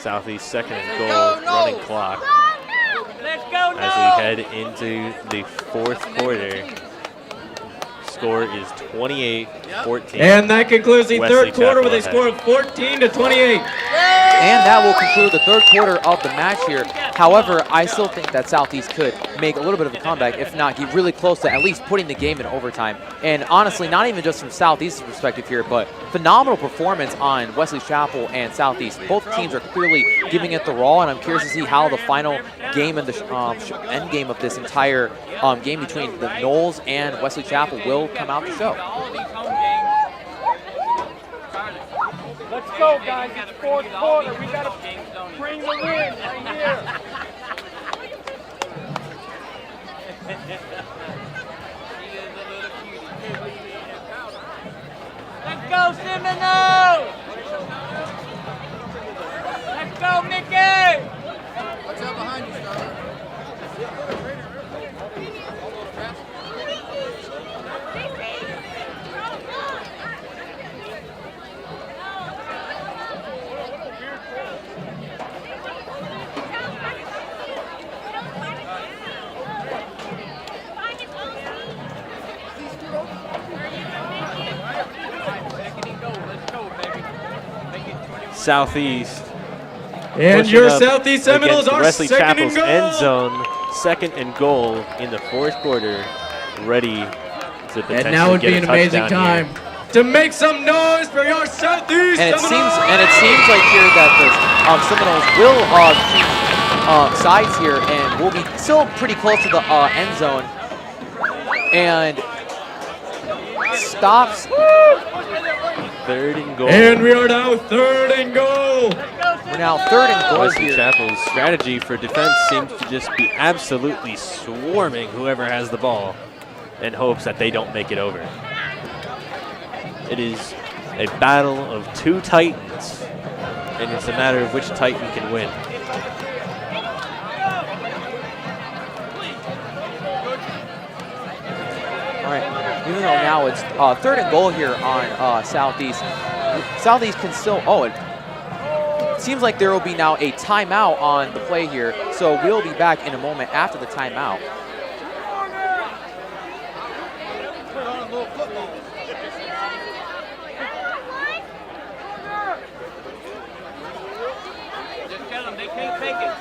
Southeast 2nd and goal, running clock Let's go, as we head into the 4th quarter. Score is 28-14. And that concludes the Wesley 3rd quarter with a Chapel score of 14-28. And that will conclude the 3rd quarter of the match here. However, I still think that Southeast could make a little bit of a comeback, if not get really close to at least putting the game in overtime. And honestly, not even just from Southeast's perspective here, but phenomenal performance on Wesley Chapel and Southeast. Both teams are clearly giving it the raw, and I'm curious to see how the final game and the end game of this entire game between the Knowles and Wesley Chapel will come out to show. Let's go, guys. It's 4th quarter. We got to bring the win right here. Let's go, Seminoles! Let's go, Mickey! What's up behind you, Star? Southeast. And pushing your up Southeast Seminoles against are Wesley 2nd Chapel's and goal. end zone, 2nd and goal in the 4th quarter, ready to potentially And now would get be a an amazing touchdown time here. to make some noise for your Southeast And it Seminoles. seems like here that the Seminoles will change sides here and will be still pretty close to the end zone. And stops. 3rd and goal. And we are now 3rd and goal. We're now 3rd and goal Wesley here. Chapel's strategy for defense seems to just be absolutely swarming whoever has the ball in hopes that they don't make it over. It is a battle of 2 Titans, and it's a matter of which Titan can win. All right, even though now it's 3rd and goal here on Southeast. Southeast can still, it seems like there will be now a timeout on the play here. So we'll be back in a moment after the timeout. Just tell them they can't take it.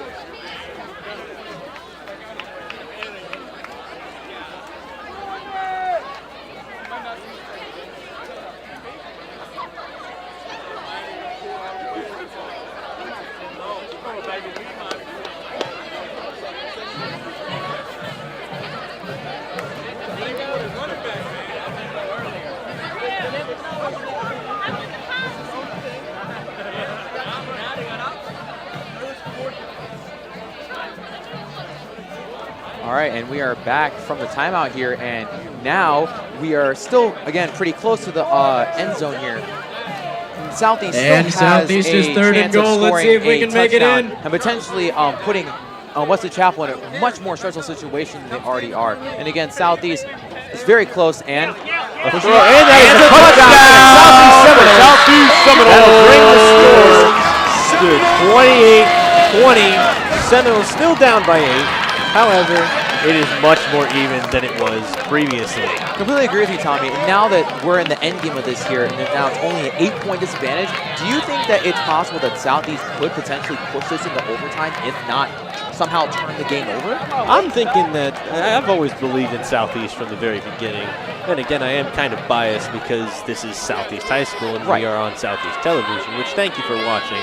All right, and we are back from the timeout here, and now we are still, again, pretty close to the end zone here. Southeast And still has Southeast a is 3rd chance and goal. of Let's scoring see if we a can make it touchdown in. and potentially putting Wesley Chapel in a much more stressful situation than they already are. And again, Southeast is very close, and And that is a touchdown! Southeast Seminoles bring the score to 28-20. Seminoles still down by 8. However, it is much more even than it was previously. completely agree with you, Tommy. And now that we're in the end game of this here, and now it's only an 8-point disadvantage, do you think that it's possible that Southeast could potentially push this into overtime, if not somehow turn the game over? I'm thinking that I've always believed in Southeast from the very beginning. And again, I am kind of biased because this is Southeast High School and Right. we are on Southeast Television, which thank you for watching.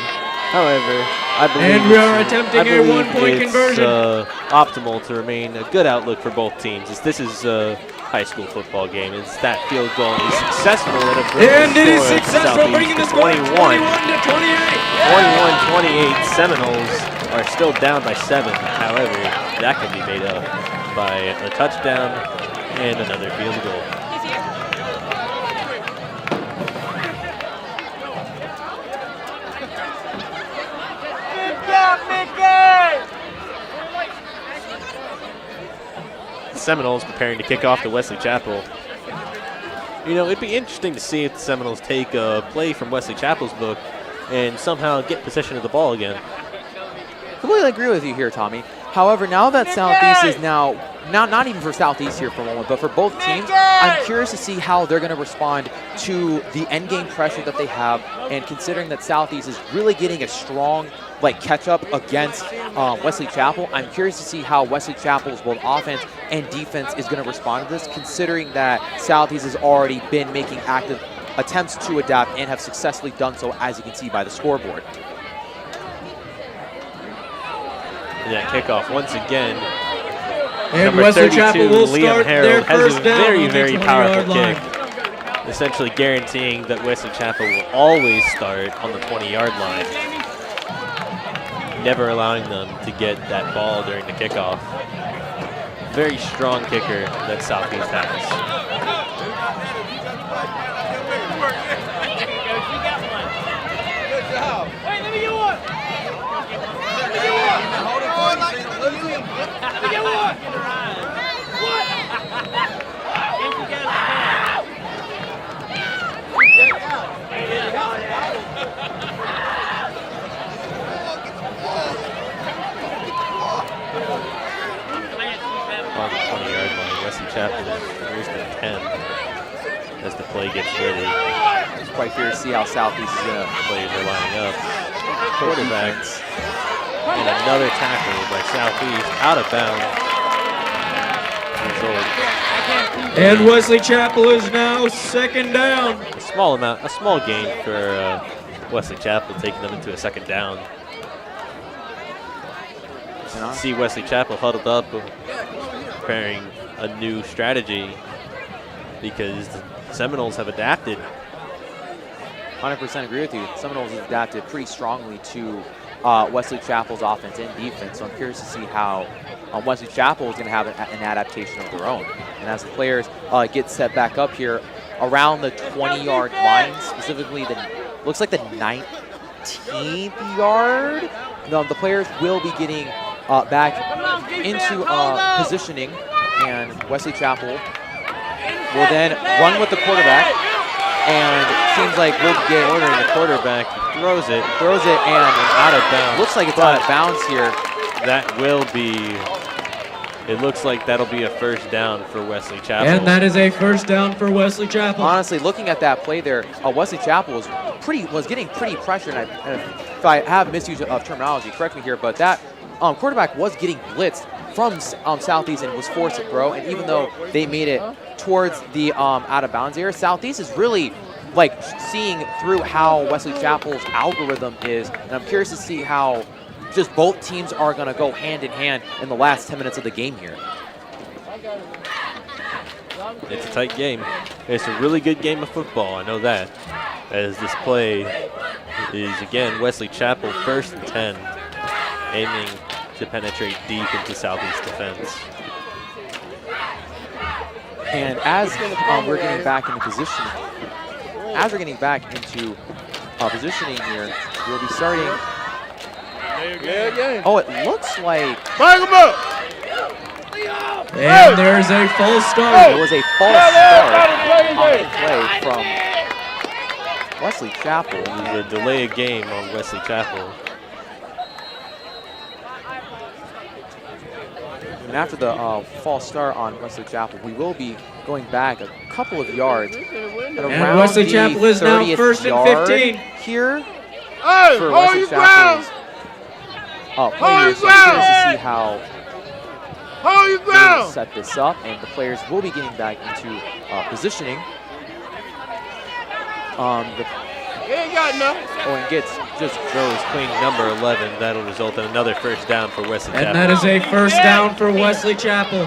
However, I believe And we are attempting a one-point it's, conversion. Optimal to remain a good outlook for both teams. As this is a high school football game. As that field goal is successful and And it is successful, bringing the score 21 to 28. 21-28. Seminoles are still down by 7. However, that can be made up by a touchdown and another field goal. Seminoles preparing to kick off to Wesley Chapel. You know, it'd be interesting to see if the Seminoles take a play from Wesley Chapel's book and somehow get possession of the ball again. Completely agree with you here, Tommy. However, now that Southeast is now, not even for Southeast here for a moment, but for both teams, I'm curious to see how they're going to respond to the end game pressure that they have, and considering that Southeast is really getting a strong catch up against Wesley Chapel, I'm curious to see how Wesley Chapel's both offense and defense is going to respond to this, considering that Southeast has already been making active attempts to adapt and have successfully done so, as you can see by the scoreboard. And that kickoff once again. And Number Wesley 32, Chapel will Liam start Harrell, their has first a down very, on the very 20-yard powerful line. kick, essentially guaranteeing that Wesley Chapel will always start on the 20-yard line, never allowing them to get that ball during the kickoff. Very strong kicker that Southeast has. Good job. Hey, let me get one. Let me get one. Hold it for like it. Let me get one. What? On the 20-yard line, Wesley Chapel is 10 as the play gets ready. It's quite clear to see how Southeast is going to Players are lining up. Quarterbacks. And another tackle by Southeast out of bounds. Result. And Wesley Chapel is now second down. A small gain for Wesley Chapel, taking them into a second down. See Wesley Chapel huddled up, preparing a new strategy because the Seminoles have adapted. 100% agree with you. Seminoles has adapted pretty strongly to Wesley Chapel's offense and defense, so I'm curious to see how Wesley Chapel is going to have an adaptation of their own. And as the players get set back up here around the 20-yard line, specifically looks like the 19th yard, the players will be getting back into positioning, and Wesley Chapel will then run with the quarterback, and it seems like we'll get Ordering the quarterback, throws it, and out of bounds. looks like it's out of bounds here. That will be, it looks like that'll be a first down for Wesley Chapel. And that is a first down for Wesley Chapel. Honestly, looking at that play there, Wesley Chapel was getting pretty pressured. And if I have misuse of terminology, correct me here, but that quarterback was getting blitzed from Southeast and was forced to throw. And even though they made it towards the out of bounds area, Southeast is really seeing through how Wesley Chapel's algorithm is. And I'm curious to see how just both teams are going to go hand in hand in the last 10 minutes of the game here. It's a tight game. It's a really good game of football, I know that. As this play is, again, Wesley Chapel 1st and 10, aiming to penetrate deep into Southeast defense. And as we're getting back into position, positioning here, we'll be starting. Oh, it looks like. Bring him up. And there's a false start. There was a false start on the play from Wesley Chapel. It was a delay of game on Wesley Chapel. And after the false start on Wesley Chapel, we will be going back a couple of yards. And Wesley Chapel is now 1st and 15. Here Hey, for hold Wesley your ground. Chapel's Hold players. your So I'm ground. curious to see how Hold your they will ground. set this up, and the players will be getting back into positioning. He ain't got nothing. And gets just Throws clean number 11. That'll result in another first down for Wesley Chapel. And that is a first down for Wesley Chapel.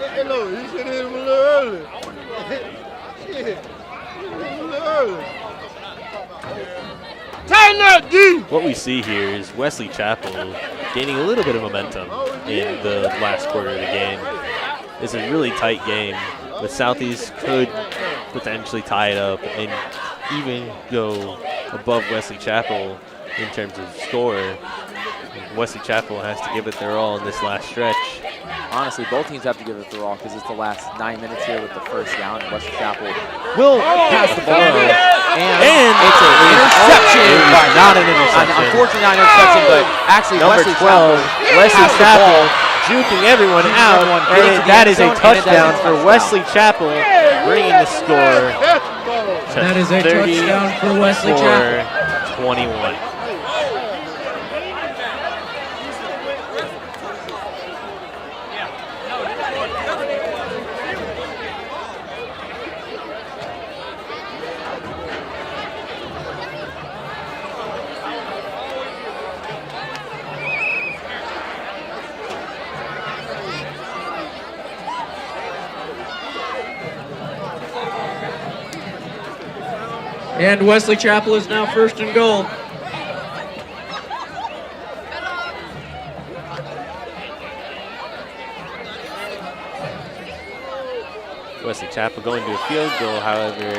Hey, look, you should have hit him a little early. Shit. A little early. Tighten up, D. What we see here is Wesley Chapel gaining a little bit of momentum in the last quarter of the game. It's a really tight game, but Southeast could potentially tie it up and even go above Wesley Chapel in terms of score. Wesley Chapel has to give it their all in this last stretch. Honestly, both teams have to give it their all because it's the last 9 minutes here with the first down. Wesley Chapel will pass the ball, and it's an interception. Not an interception. Unfortunately, not an interception, but actually Number Wesley 12, Wesley Chapel, juking everyone out, and that is a touchdown for Wesley Chapel, bringing the score to That is a touchdown for Wesley Chapel. 21. And Wesley Chapel is now first and goal. Wesley Chapel going to a field goal, however,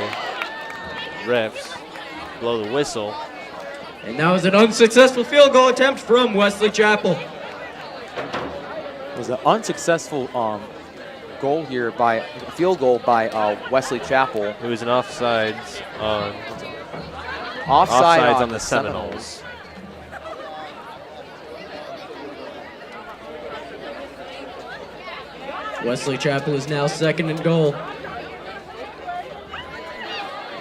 refs blow the whistle. And that was an unsuccessful field goal attempt from Wesley Chapel. It was an unsuccessful goal here by field goal by Wesley Chapel. It was an offsides on Offsides on the Seminoles. Wesley Chapel is now second and goal.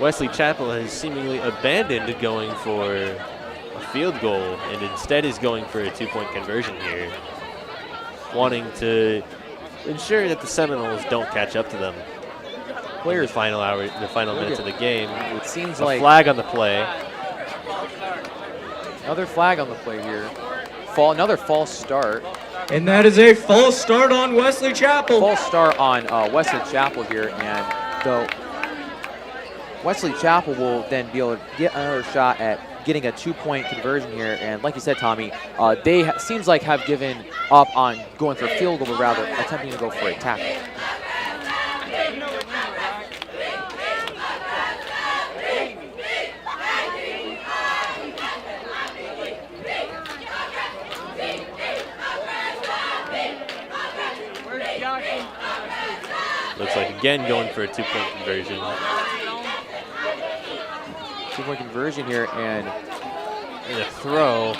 Wesley Chapel has seemingly abandoned going for a field goal and instead is going for a 2-point conversion here, wanting to ensure that the Seminoles don't catch up to them. In the final minutes of the game. It seems a like flag on the play. Another flag on the play here. Another false start. And that is a false start on Wesley Chapel. False start on Wesley Chapel here, and the Wesley Chapel will then be able to get another shot at getting a 2-point conversion here. And like you said, Tommy, they seems like have given up on going for a field goal, but rather attempting to go for a tackle. Looks like again going for a 2-point conversion. 2-point conversion here, and the throw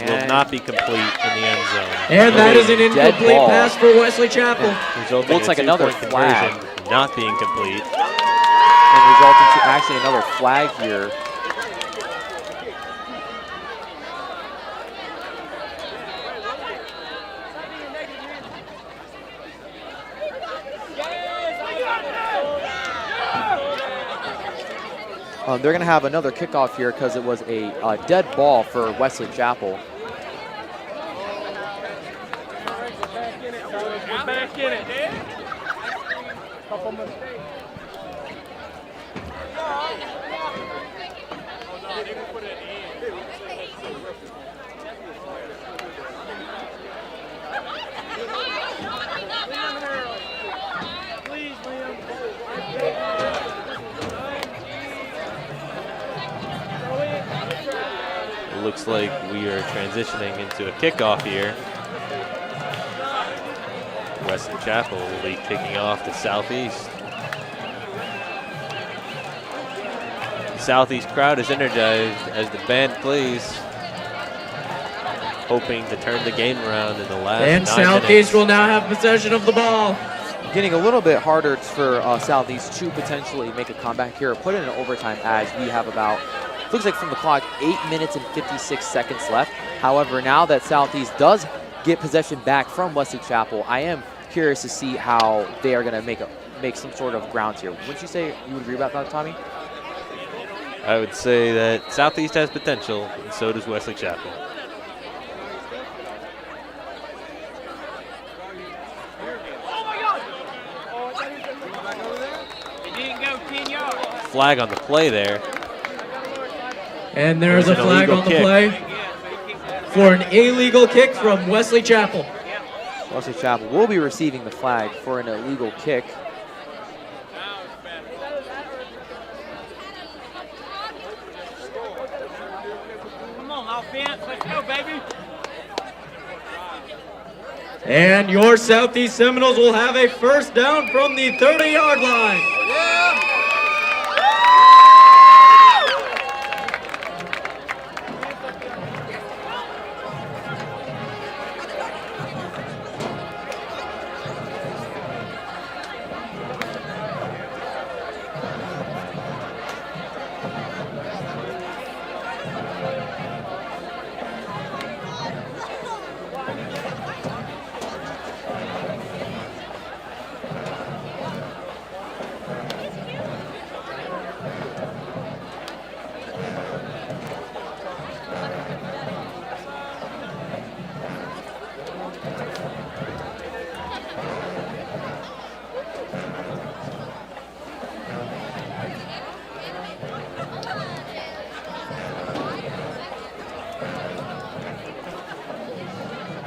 will not be complete in the end zone. And that is an incomplete pass for Wesley Chapel. Looks like another flag. Not being complete. And resulting to actually another flag here. They're going to have another kickoff here because it was a dead ball for Wesley Chapel. We're back in it. Couple mistakes. Looks like we are transitioning into a kickoff here. Wesley Chapel will be kicking off to Southeast. The Southeast crowd is energized as the band plays, hoping to turn the game around in the last 9 minutes. And Southeast will now have possession of the ball. Getting a little bit harder for Southeast to potentially make a comeback here, put it in overtime as we have about, looks like from the clock, 8 minutes and 56 seconds left. However, now that Southeast does get possession back from Wesley Chapel, I am curious to see how they are going to make some sort of grounds here. Wouldn't you say you would agree about that, Tommy? I would say that Southeast has potential, and so does Wesley Chapel. Flag on the play there. And there's a flag on the play for an illegal kick from Wesley Chapel. Wesley Chapel will be receiving the flag for an illegal kick. Come on, offense, let's go, baby. And your Southeast Seminoles will have a first down from the 30-yard line.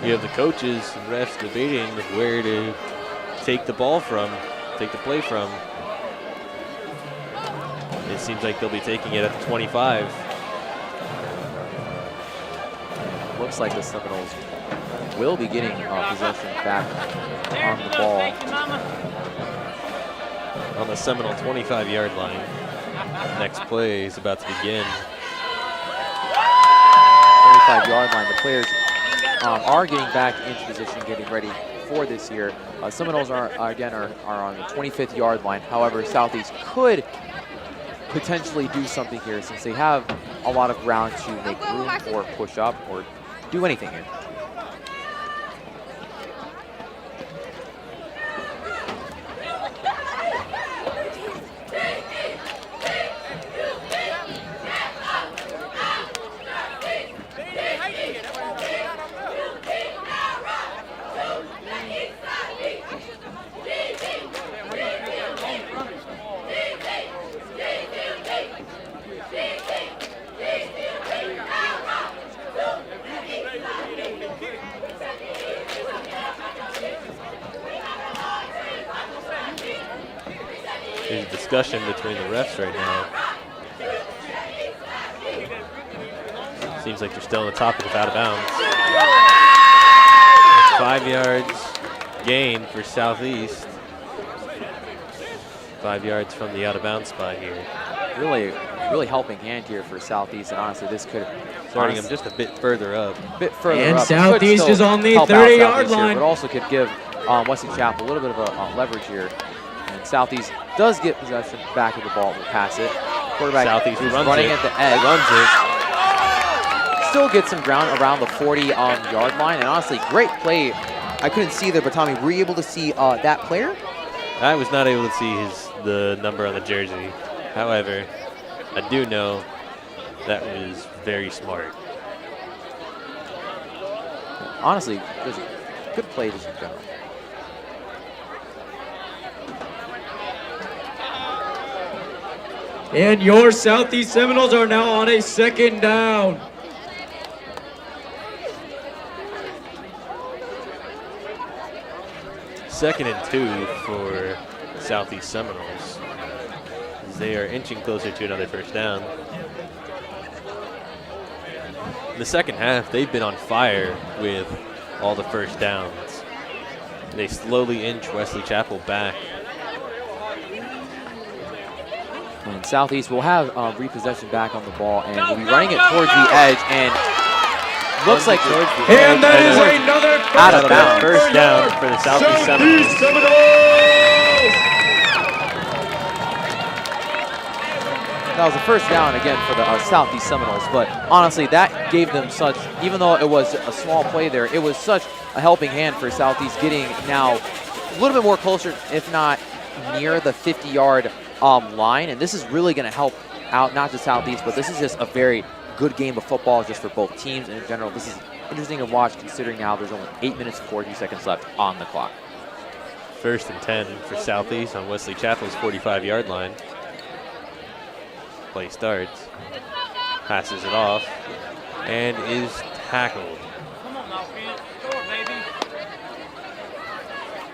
You have the coaches and refs debating where to take the ball from, take the play from. It seems like they'll be taking it at the 25. Looks like the Seminoles will be getting possession back on the ball. On the Seminole 25-yard line. Next play is about to begin. 25-yard line. The players are getting back into position, getting ready for this year. Seminoles are on the 25th-yard line. However, Southeast could potentially do something here since they have a lot of ground to make room or push up or do anything here. There's a discussion between the refs right now. Seems like they're still on the topic of out of bounds. 5 yards gain for Southeast. 5 yards from the out of bounds spot here. Really helping hand here for Southeast, and honestly, this could starting them just a bit further up. And Southeast is on the 30-yard line. But also could give Wesley Chapel a little bit of a leverage here. And Southeast does get possession back of the ball, will pass it. Quarterback Southeast who's runs running it. at the edge. Runs it. Still gets some ground around the 40-yard line, and honestly, great play. I couldn't see there, but Tommy, were you able to see that player? I was not able to see the number on the jersey. However, I do know that was very smart. Honestly, it was a good play just in general. And your Southeast Seminoles are now on a second down. Second and 2 for Southeast Seminoles. They are inching closer to another first down. In the second half, they've been on fire with all the first downs. They slowly inch Wesley Chapel back. And Southeast will have repossession back on the ball, and will be running it towards the edge, and looks like towards the edge. And that is another out of bounds. First down for the Southeast Seminoles. That was a first down again for the Southeast Seminoles, but honestly, that gave them such, even though it was a small play there, it was such a helping hand for Southeast getting now a little bit more closer, if not near the 50-yard line, and this is really going to help out not just Southeast, but this is just a very good game of football just for both teams, and in general, this is interesting to watch considering now there's only 8 minutes and 40 seconds left on the clock. First and 10 for Southeast on Wesley Chapel's 45-yard line. Play starts, passes it off, and is tackled.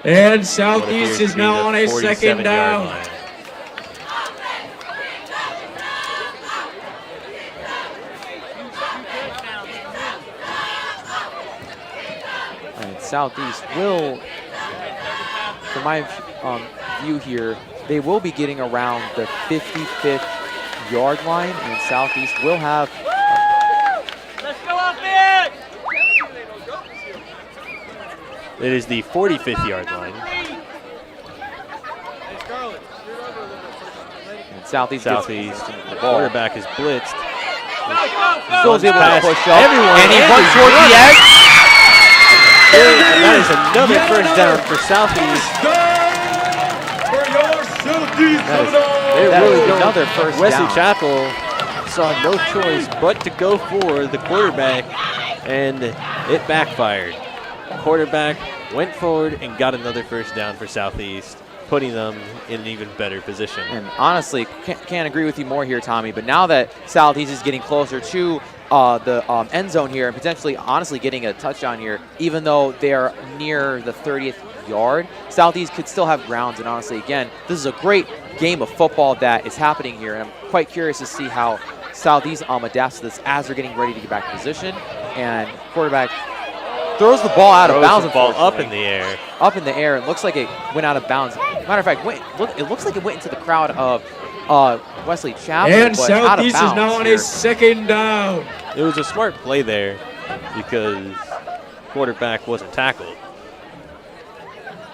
And Southeast is now on a second down. Southeast will, from my view here, they will be getting around the 55th yard line, and Southeast will have. Let's go up it! It is the 45th yard line. And Southeast The ball. quarterback is blitzed. Still is able to Pass push up, everyone, and he and runs he's towards the edge. And that is another first down for Southeast. They That really is don't. another first Wesley down. Chapel saw no choice but to go for the quarterback, and it backfired. Quarterback went forward and got another first down for Southeast, putting them in an even better position. And honestly, can't agree with you more here, Tommy. But now that Southeast is getting closer to the end zone here and potentially, honestly, getting a touchdown here, even though they are near the 30th yard, Southeast could still have grounds. And honestly, again, this is a great game of football that is happening here. And I'm quite curious to see how Southeast adapts to this as they're getting ready to get back in position. And quarterback throws the ball out of bounds. The ball up in the air. Up in the air. It looks like it went out of bounds. Matter of fact, it looks like it went into the crowd of Wesley Chapel. And but out of Southeast is bounds now on here. a second down. It was a smart play there because quarterback wasn't tackled.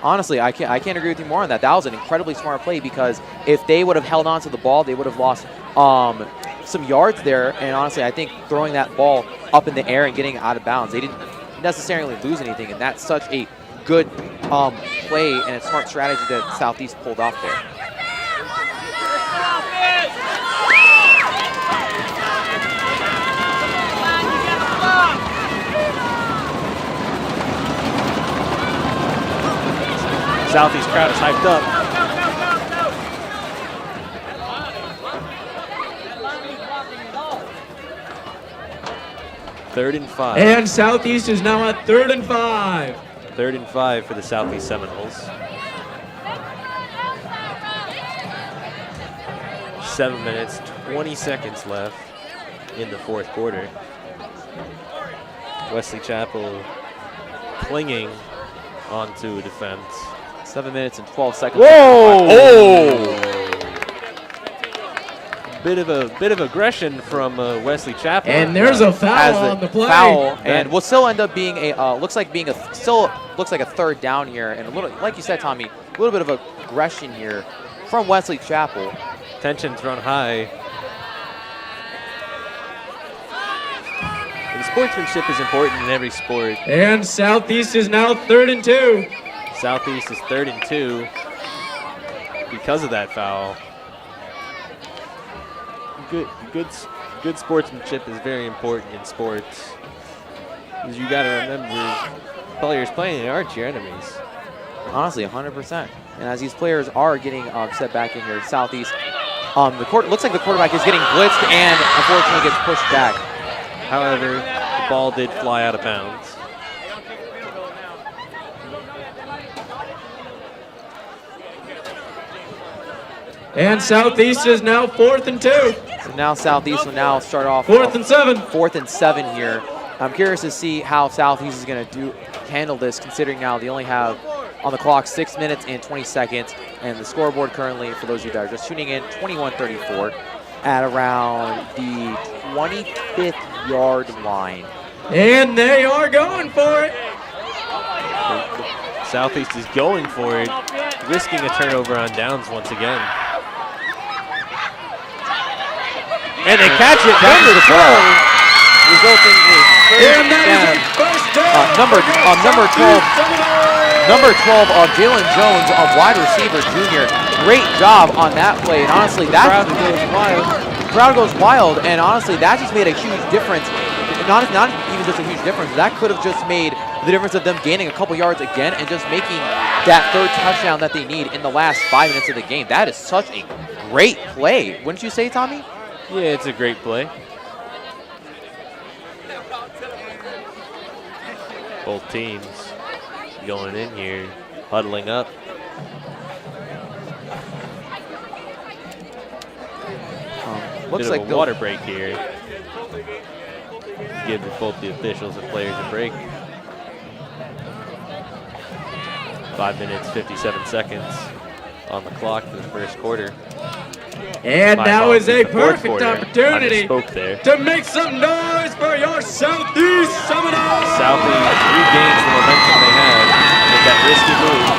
Honestly, I can't agree with you more on that. That was an incredibly smart play because if they would have held on to the ball, they would have lost some yards there. And honestly, I think throwing that ball up in the air and getting it out of bounds, they didn't necessarily lose anything. And that's such a good play and a smart strategy that Southeast pulled off there. Southeast crowd is hyped up. Third and 5. And Southeast is now at 3rd and 5. 3rd and 5 for the Southeast Seminoles. 7 minutes, 20 seconds left in the fourth quarter. Wesley Chapel clinging onto a defense. 7 minutes and 12 seconds. Whoa! Oh! Bit of aggression from Wesley Chapel. And there's a foul on the play. Foul, and will still end up being a looks like a third down here, and a little, like you said, Tommy, a little bit of aggression here from Wesley Chapel. Tensions run high. And sportsmanship is important in every sport. And Southeast is now 3rd and 2. Southeast is 3rd and 2 because of that foul. Good sportsmanship is very important in sports. Because you got to remember, players playing aren't your enemies. Honestly, 100%. And as these players are getting set back in here, Southeast, looks like the quarterback is getting blitzed and unfortunately gets pushed back. However, the ball did fly out of bounds. And Southeast is now 4th and 2. So now Southeast will now start off 4th and 7. 4th and 7 here. I'm curious to see how Southeast is going to handle this, considering now they only have on the clock 6 minutes and 20 seconds, and the scoreboard currently, for those of you that are just tuning in, 21-34 at around the 25th yard line. And they are going for it. Southeast is going for it, risking a turnover on downs once again. And they catch it under the ball, resulting in first down. Number 12 of Jalen Jones, a wide receiver junior. Great job on that play. And honestly, that crowd goes wild. And honestly, that just made a huge difference. Not even just a huge difference. That could have just made the difference of them gaining a couple yards again and just making that third touchdown that they need in the last 5 minutes of the game. That is such a great play. Wouldn't you say, Tommy? Yeah, it's a great play. Both teams going in here, huddling up. Looks Bit like of a water break here. Give both the officials and players a break. 5 minutes, 57 seconds on the clock for the first quarter. And My now is a apologies, the fourth perfect quarter. I opportunity misspoke there. to make some noise for your Southeast Seminoles. Southeast regains the momentum they had with that risky move.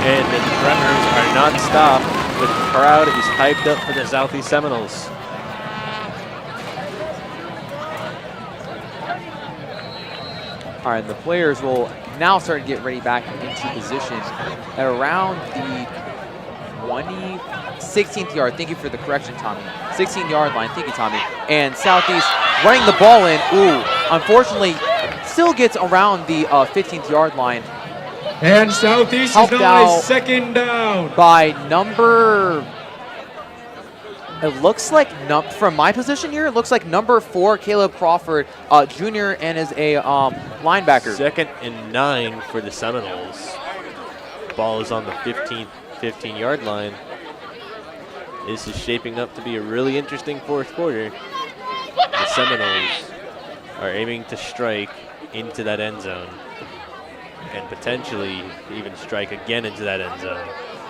And the Tremors are not stopped. The crowd is hyped up for the Southeast Seminoles. All right, the players will now start to get ready back into position at around the 16th yard. Thank you for the correction, Tommy. 16-yard line. Thank you, Tommy. And Southeast running the ball in. Ooh, unfortunately, still gets around the 15th-yard line. And Southeast is now a second down. By number, it looks like, from my position here, it looks like number 4, Caleb Crawford, Jr., and is a linebacker. 2nd and 9 for the Seminoles. Ball is on the 15-yard line. This is shaping up to be a really interesting fourth quarter. The Seminoles are aiming to strike into that end zone and potentially even strike again into that end zone.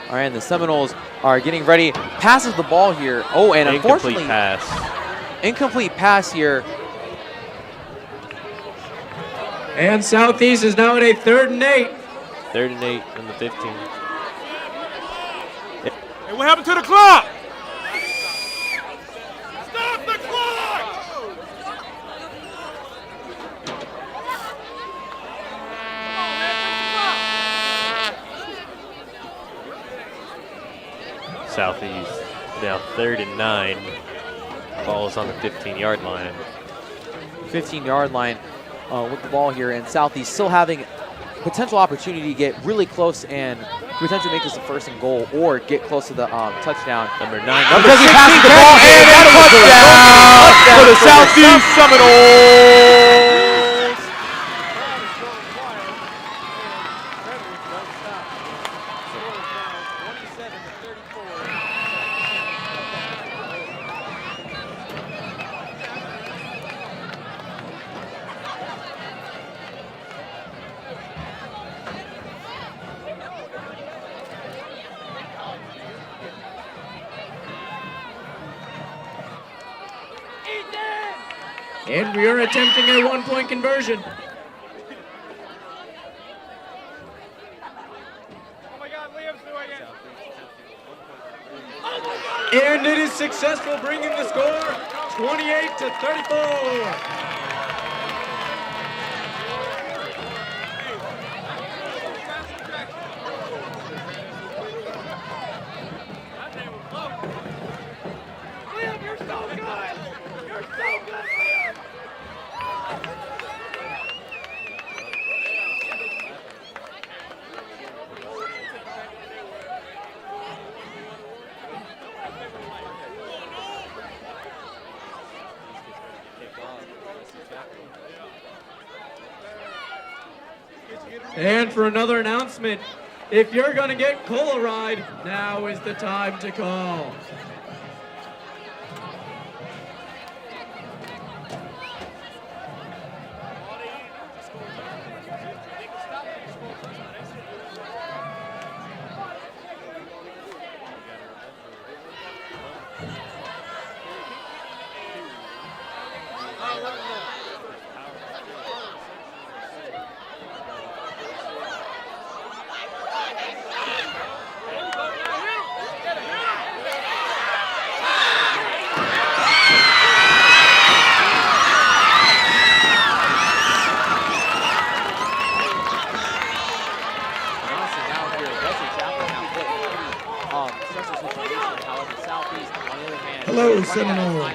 All right, and the Seminoles are getting ready. Passes the ball here. Oh, and unfortunately, incomplete pass here. And Southeast is now at a 3rd and 8. 3rd and 8 on the 15. Hey, what happened to the clock? Stop the clock! Southeast now 3rd and 9. Ball is on the 15-yard line. 15-yard line with the ball here, and Southeast still having potential opportunity to get really close and potentially make this a 1st and goal or get close to the touchdown. Number 9. Because he passes the ball and a touchdown for the Southeast Seminoles. And we are attempting a 1-point conversion. Oh my God, Liam's doing it. And it is successful, bringing the score 28-34. Liam, you're so good. You're so good, Liam. And for another announcement, if you're going to get Polaroid, now is the time to call. Hello, Seminoles.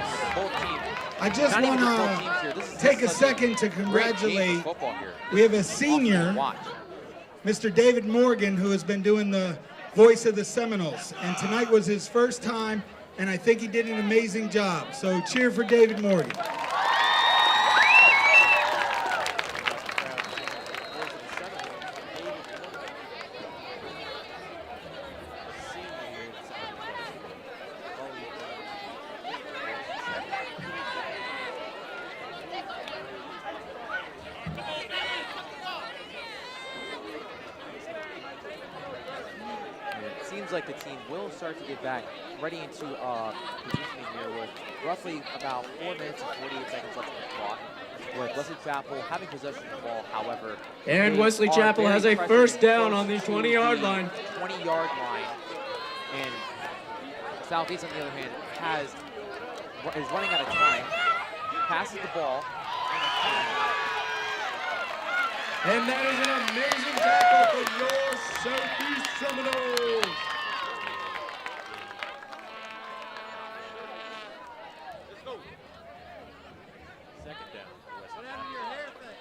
I just want to take a second to congratulate. We have a senior, Mr. David Morgan, who has been doing the voice of the Seminoles. And tonight was his first time, and I think he did an amazing job. So cheer for David Morgan. seems like the team will start to get back ready into positioning here with roughly about 4 minutes and 48 seconds left on the clock. With Wesley Chapel having possession of the ball, however. And they Wesley are Chapel very has a pressured first and down close on the to 20-yard line. 20-yard line. And Southeast, on the other hand, is running out of time. Passes the ball. And that is an amazing tackle for your Southeast Seminoles. Let's go. Second down for Wesley. What happened to your hair thing?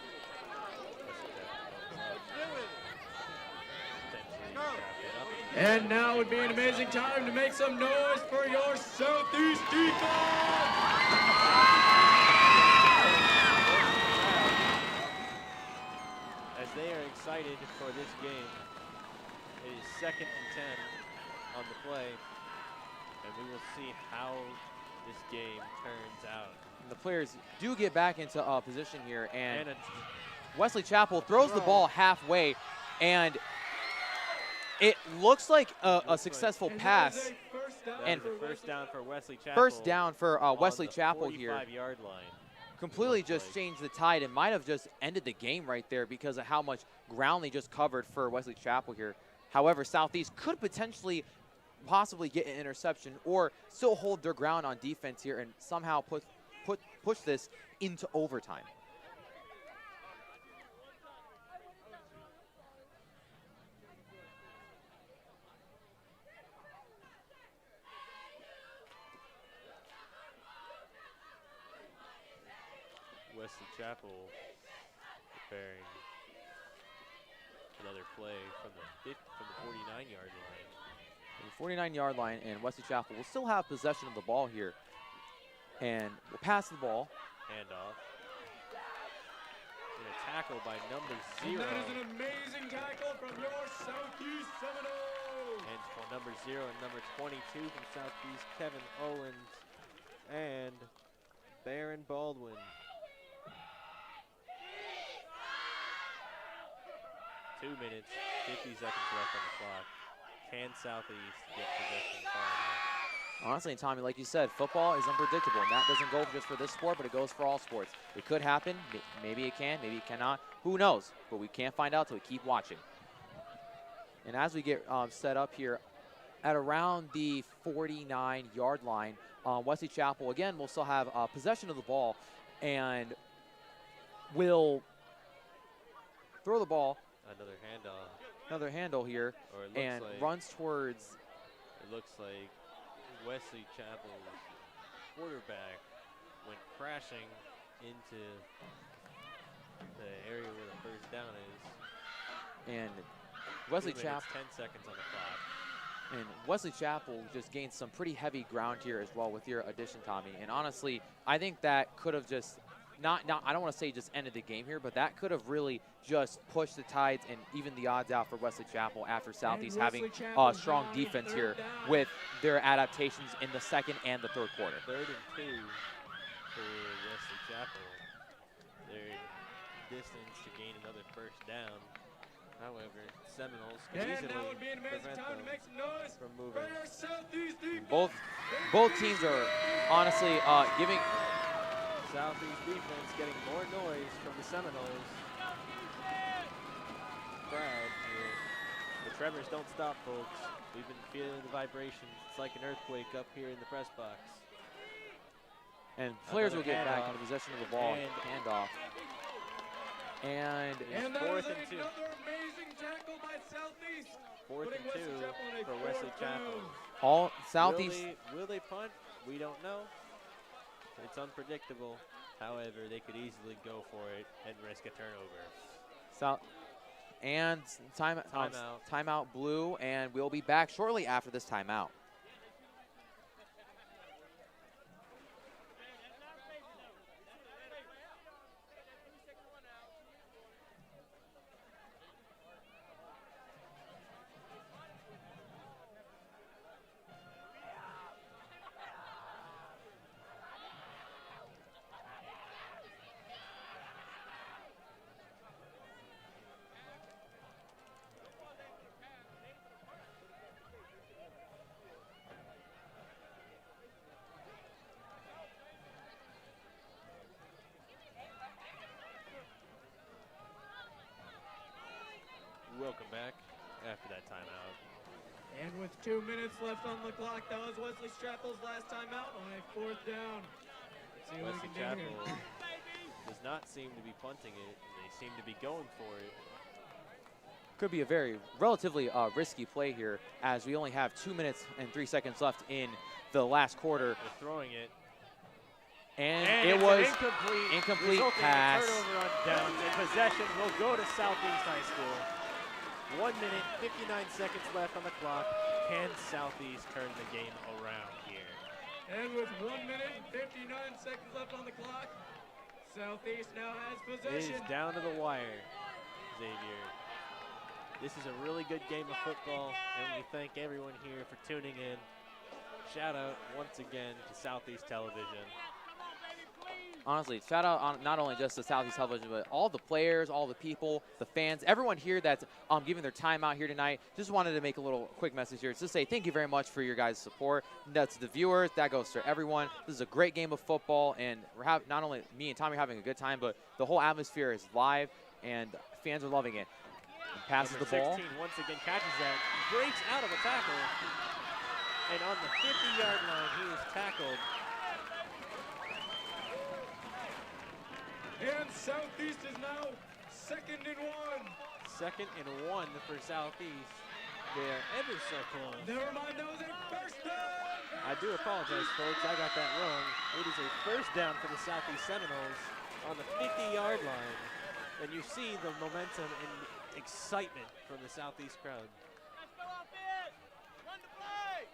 And now would be an amazing time to make some noise for your Southeast defense. As they are excited for this game, it is 2nd and 10 on the play, and we will see how this game turns out. And the players do get back into position here, and Wesley Chapel throws the ball halfway, and it looks like a successful pass. And first down for Wesley Chapel. First down for Wesley Chapel here. 45-yard line. Completely just changed the tide and might have just ended the game right there because of how much ground they just covered for Wesley Chapel here. However, Southeast could potentially possibly get an interception or still hold their ground on defense here and somehow push this into overtime. Wesley Chapel preparing another play from the 49-yard line. The 49-yard line, and Wesley Chapel will still have possession of the ball here. And will pass the ball. Handoff. And a tackle by number 0. And that is an amazing tackle from your Southeast Seminoles. And number 0 and number 22 from Southeast, Kevin Owens and Baron Baldwin. 2 minutes, 50 seconds left on the clock. Can Southeast get possession far enough? Honestly, Tommy, like you said, football is unpredictable, and that doesn't go just for this sport, but it goes for all sports. It could happen. Maybe it can. Maybe it cannot. Who knows? But we can't find out until we keep watching. And as we get set up here at around the 49-yard line, Wesley Chapel, again, will still have possession of the ball and will throw the ball. Another handoff. Another handle here, and runs towards. It looks like Wesley Chapel's quarterback went crashing into the area where the first down is. And Wesley 2 Chapel. minutes, 10 seconds on the clock. And Wesley Chapel just gained some pretty heavy ground here as well with your addition, Tommy. And honestly, I think that could have just I don't want to say just ended the game here, but that could have really just pushed the tides and even the odds out for Wesley Chapel after Southeast having a strong defense here with their adaptations in the second and the third quarter. 3rd and 2 for Wesley Chapel. They're in distance to gain another first down. However, Seminoles can easily prevent them from moving. Both teams are honestly giving Southeast defense getting more noise from the Seminoles. Crowd here. The tremors don't stop, folks. We've been feeling the vibrations. It's like an earthquake up here in the press box. And players will get back into possession of the ball. And handoff. And that is 4th and 2. another amazing tackle by Southeast. 4th and 2 for Wesley Chapel. All Southeast. Will they punt? We don't know. It's unpredictable. However, they could easily go for it and risk a turnover. And timeout blue, and we'll be back shortly after this timeout. 2 minutes left on the clock. That was Wesley Chapel's last time out on a 4th down. Let's see what we Wesley can do Chapel here. does not seem to be punting it. They seem to be going for it. Could be a very relatively risky play here, as we only have 2 minutes and 3 seconds left in the last quarter. They're throwing it. And it was incomplete resulting pass. In a turnover on downs, and possession will go to Southeast High School. 1 minute, 59 seconds left on the clock. Can Southeast turn the game around here? And with 1 minute and 59 seconds left on the clock, Southeast now has It possession. is down to the wire, Xavier. This is a really good game of football, and we thank everyone here for tuning in. Shout out once again to Southeast Television. Honestly, shout out on not only just the Southeast Television, but all the players, all the people, the fans, everyone here that's giving their time out here tonight. Just wanted to make a little quick message here. Just say thank you very much for your guys' support. That's the viewers. That goes to everyone. This is a great game of football, and we're not only me and Tommy are having a good time, but the whole atmosphere is live, and fans are loving it. And passes Number the ball. 16 once again catches that, breaks out of a tackle, and on the 50-yard line, he is tackled. And Southeast is now 2nd and 1. 2nd and 1 for Southeast. They are ever so close. Never mind, that was a 1st down. I do apologize, folks. I got that wrong. It is a 1st down for the Southeast Seminoles on the 50-yard line. And you see the momentum and excitement from the Southeast crowd. Let's go off it. Run the play.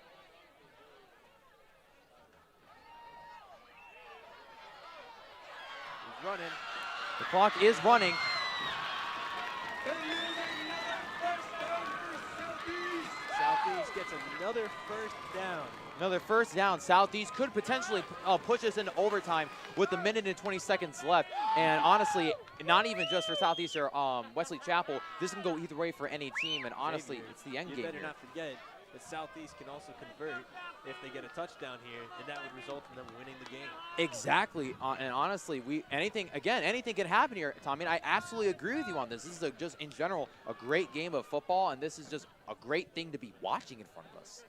He's running. The clock is running. And there's another 1st down for Southeast. Southeast gets another 1st down. Another 1st down. Southeast could potentially push us into overtime with a minute and 20 seconds left. And honestly, not even just for Southeast or Wesley Chapel, this can go either way for any team. And honestly, Xavier, it's the end you game better here. not forget that Southeast can also convert if they get a touchdown here, and that would result in them winning the game. Exactly, and honestly, anything can happen here, Tommy. And I absolutely agree with you on this. This is just in general a great game of football, and this is just a great thing to be watching in front of us.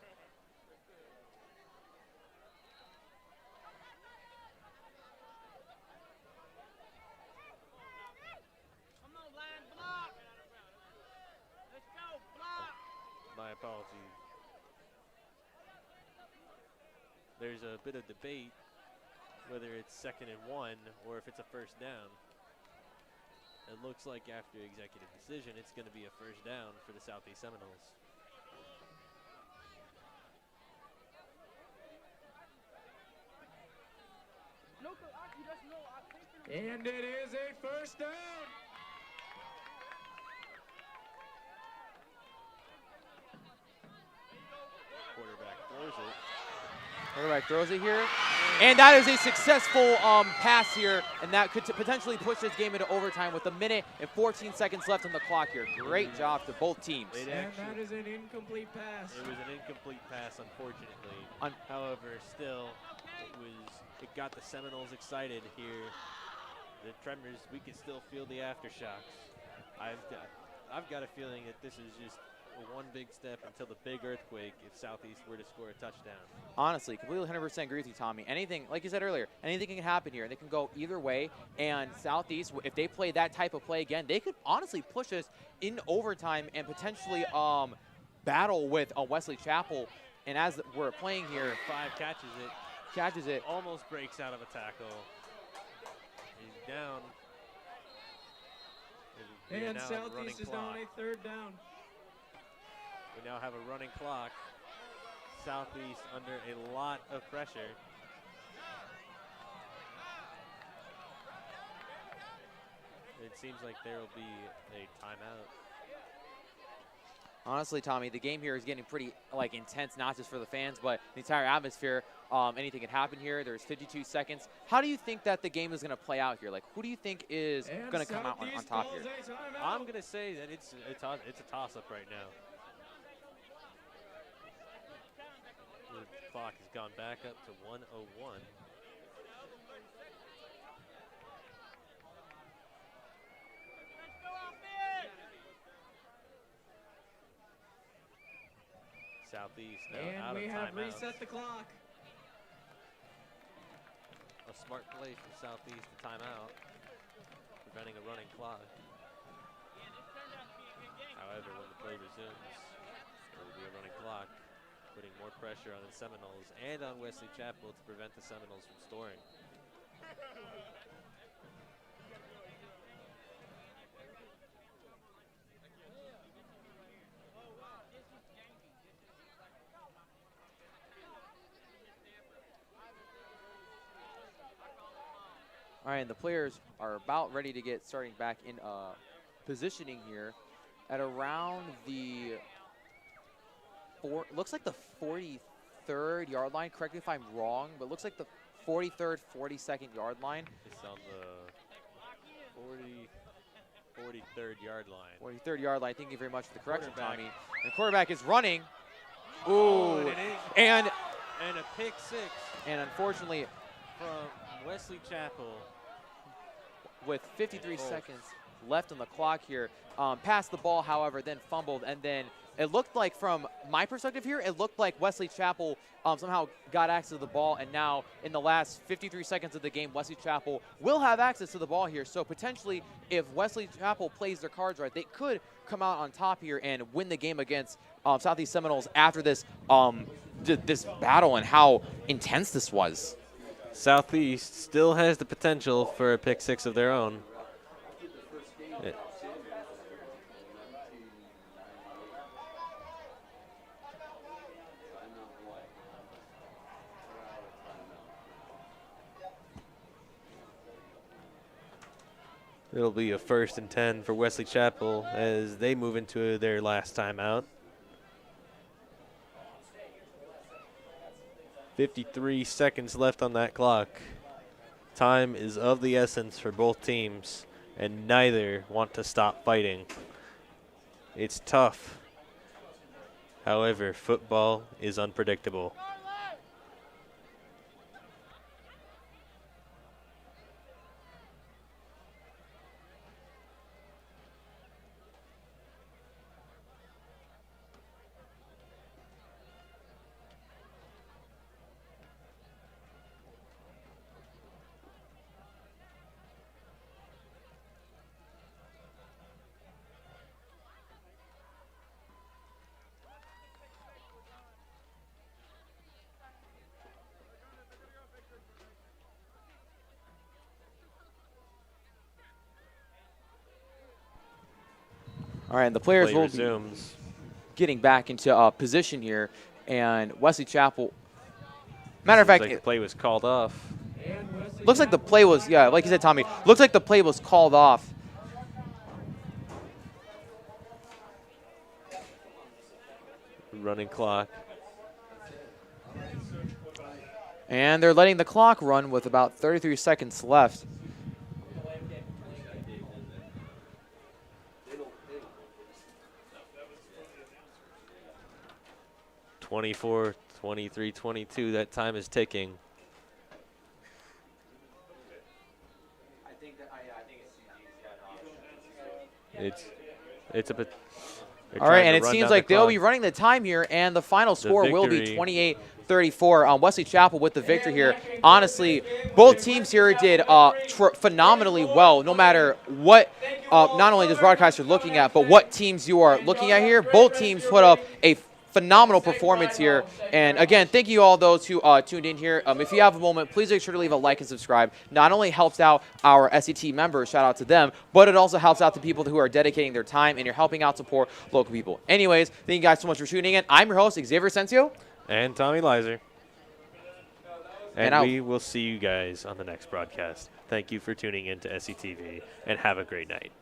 Come on, line block. Let's go, block. My apologies. There's a bit of debate whether it's 2nd and 1 or if it's a 1st down. It looks like after executive decision, it's going to be a 1st down for the Southeast Seminoles. And it is a 1st down. Quarterback throws it. Quarterback throws it here. And that is a successful pass here, and that could potentially push this game into overtime with a minute and 14 seconds left on the clock here. Great job to both teams. And that is an incomplete pass. It was an incomplete pass, unfortunately. However, still, it got the Seminoles excited here. The tremors, we can still feel the aftershocks. I've got a feeling that this is just one big step until the big earthquake if Southeast were to score a touchdown. Honestly, completely 100% agree with you, Tommy. Anything, like you said earlier, anything can happen here. They can go either way, and Southeast, if they play that type of play again, they could honestly push us in overtime and potentially battle with Wesley Chapel. And as we're playing here, 5 catches it. Almost breaks out of a tackle. He's down. And Southeast is now on a 3rd down. We now have a running clock. Southeast under a lot of pressure. It seems like there will be a timeout. honestly, Tommy, the game here is getting pretty intense, not just for the fans, but the entire atmosphere. Anything can happen here. There's 52 seconds. How do you think that the game is going to play out here? Who do you think is going to come out on top here? I'm going to say that it's a toss-up right now. The clock has gone back up to 1:01. Southeast now And out we of have timeouts. reset the clock. A smart play from Southeast to timeout, preventing a running clock. However, when the play resumes, there will be a running clock, putting more pressure on the Seminoles and on Wesley Chapel to prevent the Seminoles from scoring. All right, and the players are about ready to get starting back in positioning here at around the looks like the 43rd yard line. Correct me if I'm wrong, but looks like the 43rd, 42nd yard line. It's on the 43rd yard line. 43rd yard line. Thank you very much for the correction, Tommy. And quarterback is running. Ooh, and a pick six. And unfortunately, from Wesley Chapel, with 53 seconds left on the clock here, passed the ball, however, then fumbled, and then it looked like, from my perspective here, it looked like Wesley Chapel somehow got access to the ball, and now in the last 53 seconds of the game, Wesley Chapel will have access to the ball here. So potentially, if Wesley Chapel plays their cards right, they could come out on top here and win the game against Southeast Seminoles after this this battle and how intense this was. Southeast still has the potential for a pick six of their own. It'll be a 1st and 10 for Wesley Chapel as they move into their last timeout. 53 seconds left on that clock. Time is of the essence for both teams, and neither want to stop fighting. It's tough. However, football is unpredictable. All right, and the players will resumes. Be getting back into position here, and Wesley Chapel. Matter of fact, like the play was called off. Looks like the play was, yeah, like you said, Tommy. Looks like the play was called off. Running clock. And they're letting the clock run with about 33 seconds left. (24, 23, 22). That time is ticking. It's a bit. All right, and it seems like they'll be running the time here, and the final score will be 28-34. Wesley Chapel with the victory here. Honestly, both teams here did phenomenally well, no matter what, not only does broadcaster looking at, but what teams you are looking at here. Both teams put up a phenomenal performance here. And again, thank you all those who tuned in here. If you have a moment, please make sure to leave a like and subscribe. Not only helps out our SET members, shout out to them, but it also helps out the people who are dedicating their time, and you're helping out support local people. Anyways, thank you guys so much for tuning in. I'm your host, Xavier Sencio. And Tommy Lizer. And And we will see you guys on the next broadcast. Thank you for tuning in to SETV, and have a great night.